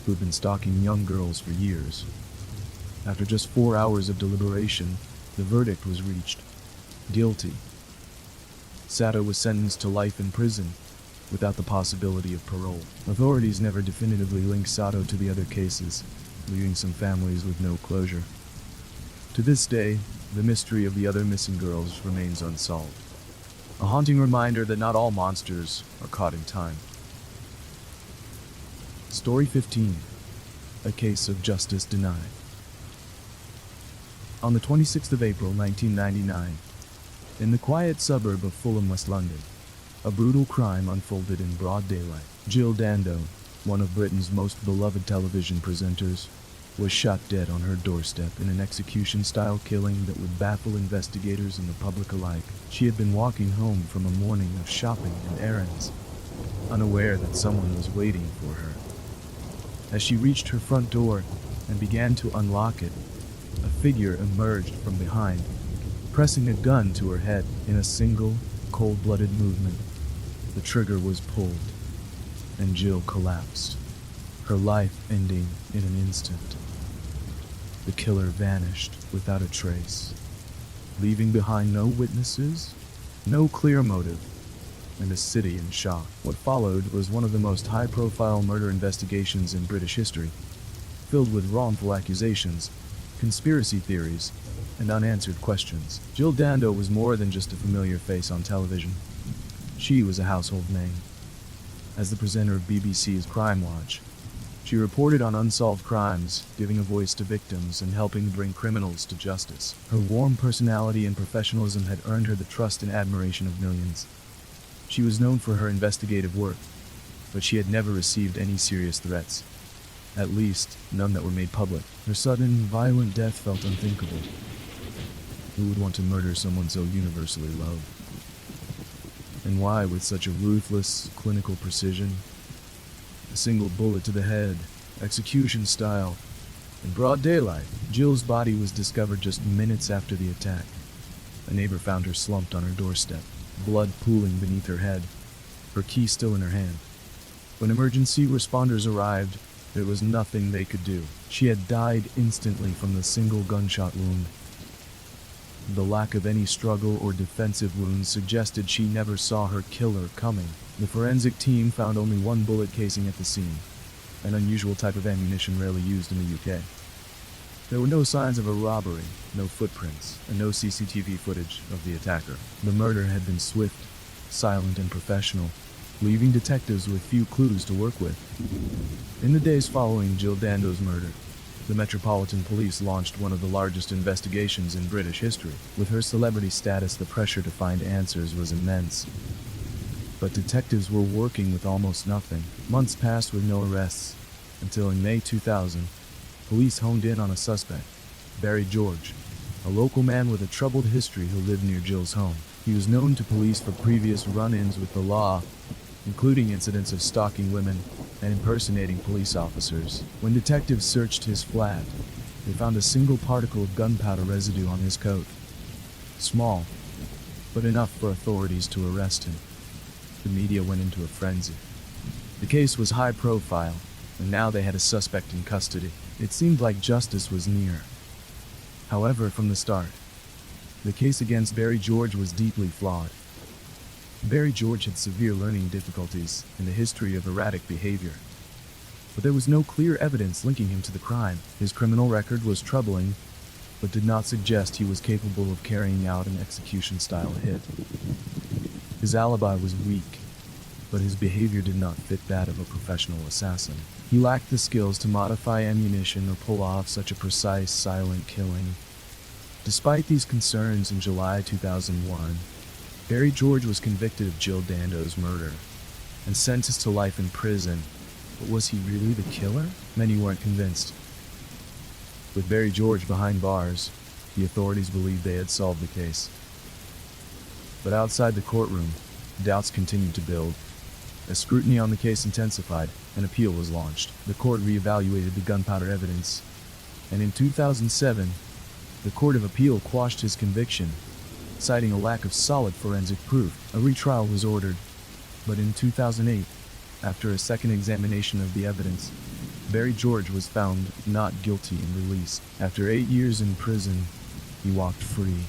who had been stalking young girls for years. After just 4 hours of deliberation, the verdict was reached: guilty. Sato was sentenced to life in prison, without the possibility of parole. Authorities never definitively linked Sato to the other cases, leaving some families with no closure. To this day, the mystery of the other missing girls remains unsolved. A haunting reminder that not all monsters are caught in time. Story 15. A case of justice denied. On the 26th of April, 1999, in the quiet suburb of Fulham, West London, a brutal crime unfolded in broad daylight. Jill Dando, one of Britain's most beloved television presenters, was shot dead on her doorstep in an execution-style killing that would baffle investigators and the public alike. She had been walking home from a morning of shopping and errands, unaware that someone was waiting for her. As she reached her front door and began to unlock it, a figure emerged from behind, pressing a gun to her head in a single, cold-blooded movement. The trigger was pulled, and Jill collapsed, her life ending in an instant. The killer vanished without a trace, leaving behind no witnesses, no clear motive, and a city in shock. What followed was one of the most high-profile murder investigations in British history, filled with wrongful accusations, conspiracy theories, and unanswered questions. Jill Dando was more than just a familiar face on television. She was a household name. As the presenter of BBC's Crime Watch, she reported on unsolved crimes, giving a voice to victims and helping bring criminals to justice. Her warm personality and professionalism had earned her the trust and admiration of millions. She was known for her investigative work, but she had never received any serious threats. At least, none that were made public. Her sudden, violent death felt unthinkable. Who would want to murder someone so universally loved? And why with such a ruthless, clinical precision? A single bullet to the head, execution style, in broad daylight. Jill's body was discovered just minutes after the attack. A neighbor found her slumped on her doorstep, blood pooling beneath her head, her key still in her hand. When emergency responders arrived, there was nothing they could do. She had died instantly from the single gunshot wound. The lack of any struggle or defensive wounds suggested she never saw her killer coming. The forensic team found only one bullet casing at the scene, an unusual type of ammunition rarely used in the UK. There were no signs of a robbery, no footprints, and no CCTV footage of the attacker. The murder had been swift, silent, and professional, leaving detectives with few clues to work with. In the days following Jill Dando's murder, the Metropolitan Police launched one of the largest investigations in British history. With her celebrity status, the pressure to find answers was immense. But detectives were working with almost nothing. Months passed with no arrests, until in May 2000, police honed in on a suspect, Barry George, a local man with a troubled history who lived near Jill's home. He was known to police for previous run-ins with the law, including incidents of stalking women and impersonating police officers. When detectives searched his flat, they found a single particle of gunpowder residue on his coat. Small, but enough for authorities to arrest him. The media went into a frenzy. The case was high profile, and now they had a suspect in custody. It seemed like justice was near. However, from the start, the case against Barry George was deeply flawed. Barry George had severe learning difficulties and a history of erratic behavior, but there was no clear evidence linking him to the crime. His criminal record was troubling, but did not suggest he was capable of carrying out an execution-style hit. His alibi was weak, but his behavior did not fit that of a professional assassin. He lacked the skills to modify ammunition or pull off such a precise, silent killing. Despite these concerns, in July 2001, Barry George was convicted of Jill Dando's murder and sentenced to life in prison. But was he really the killer? Many weren't convinced. With Barry George behind bars, the authorities believed they had solved the case. But outside the courtroom, doubts continued to build. As scrutiny on the case intensified, an appeal was launched. The court reevaluated the gunpowder evidence, and in 2007, the Court of Appeal quashed his conviction, citing a lack of solid forensic proof. A retrial was ordered, but in 2008, after a second examination of the evidence, Barry George was found not guilty and released. After 8 years in prison, he walked free.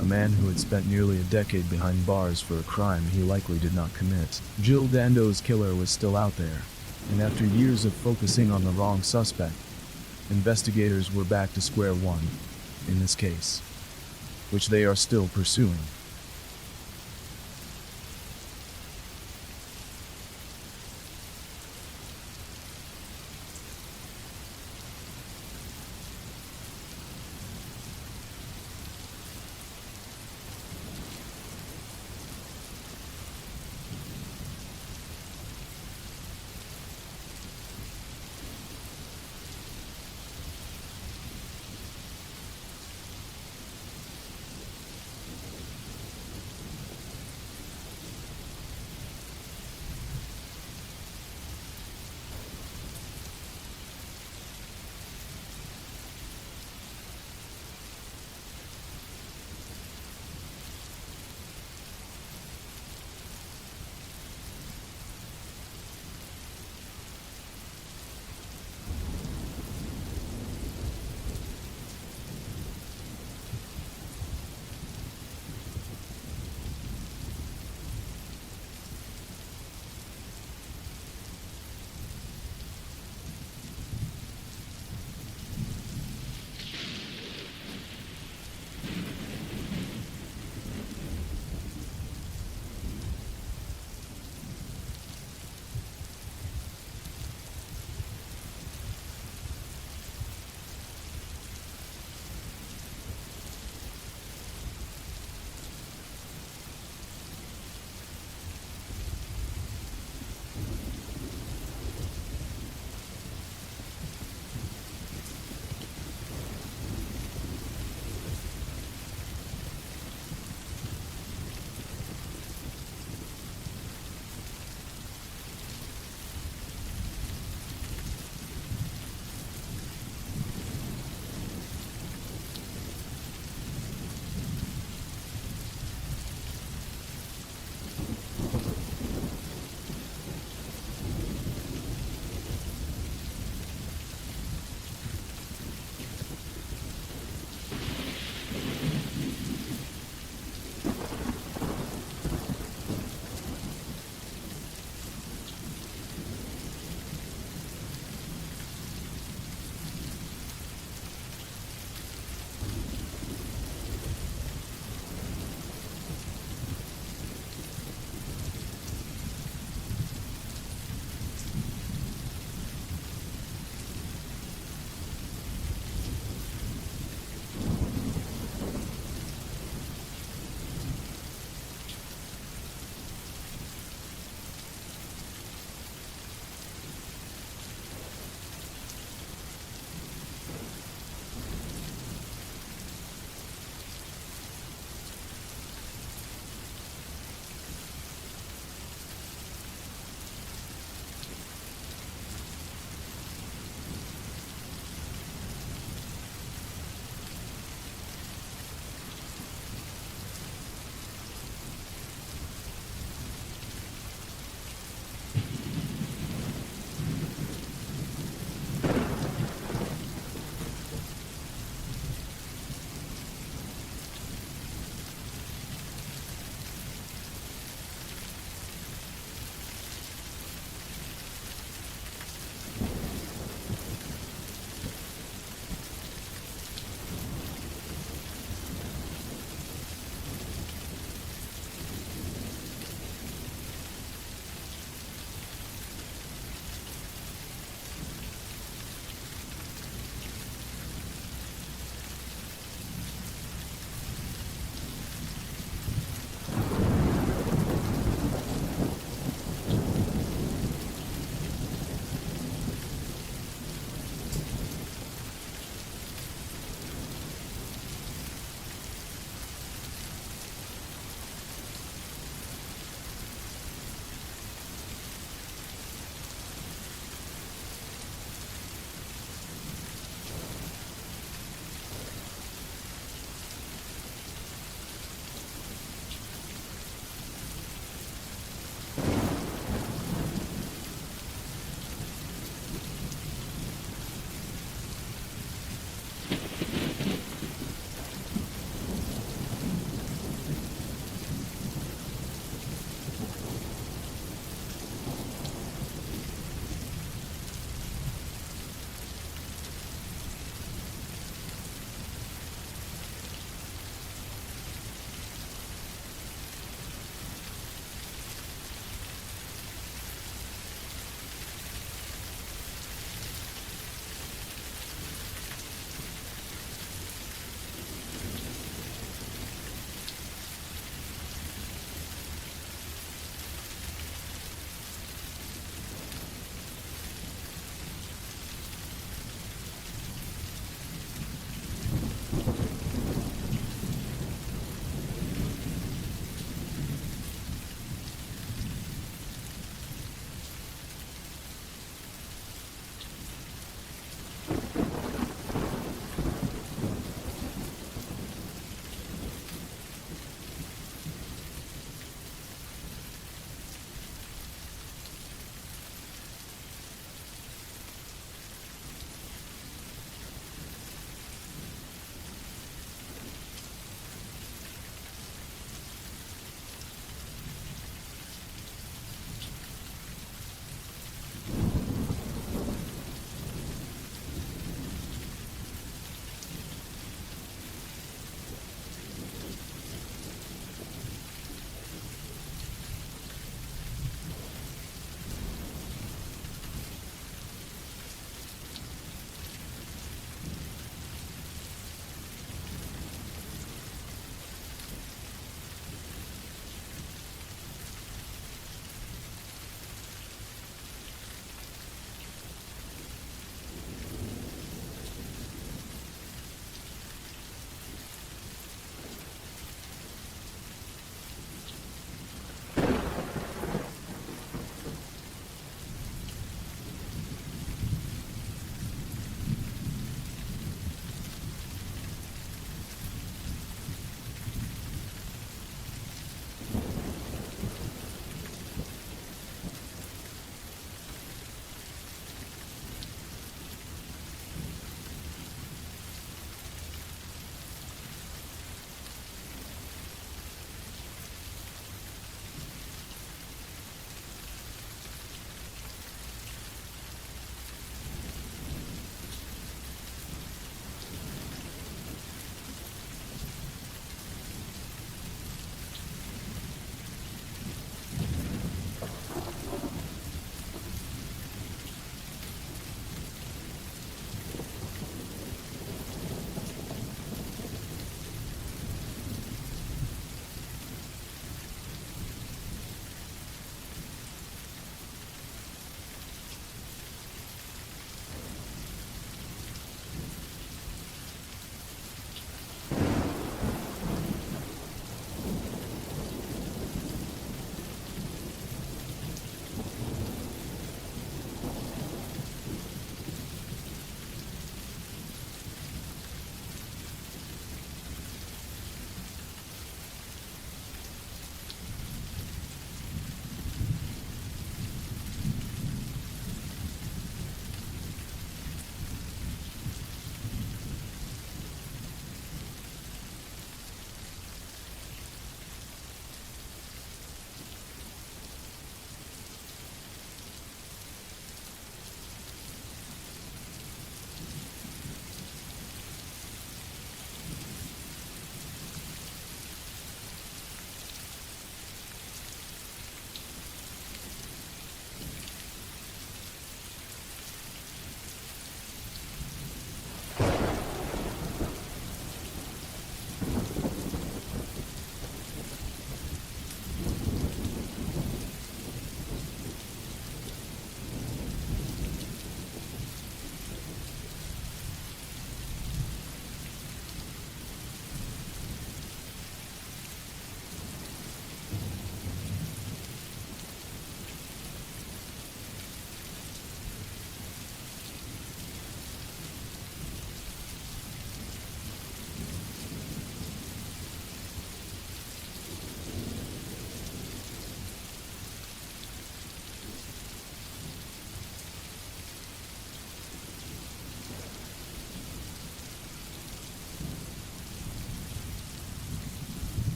A man who had spent nearly a decade behind bars for a crime he likely did not commit. Jill Dando's killer was still out there, and after years of focusing on the wrong suspect, investigators were back to square one in this case, which they are still pursuing.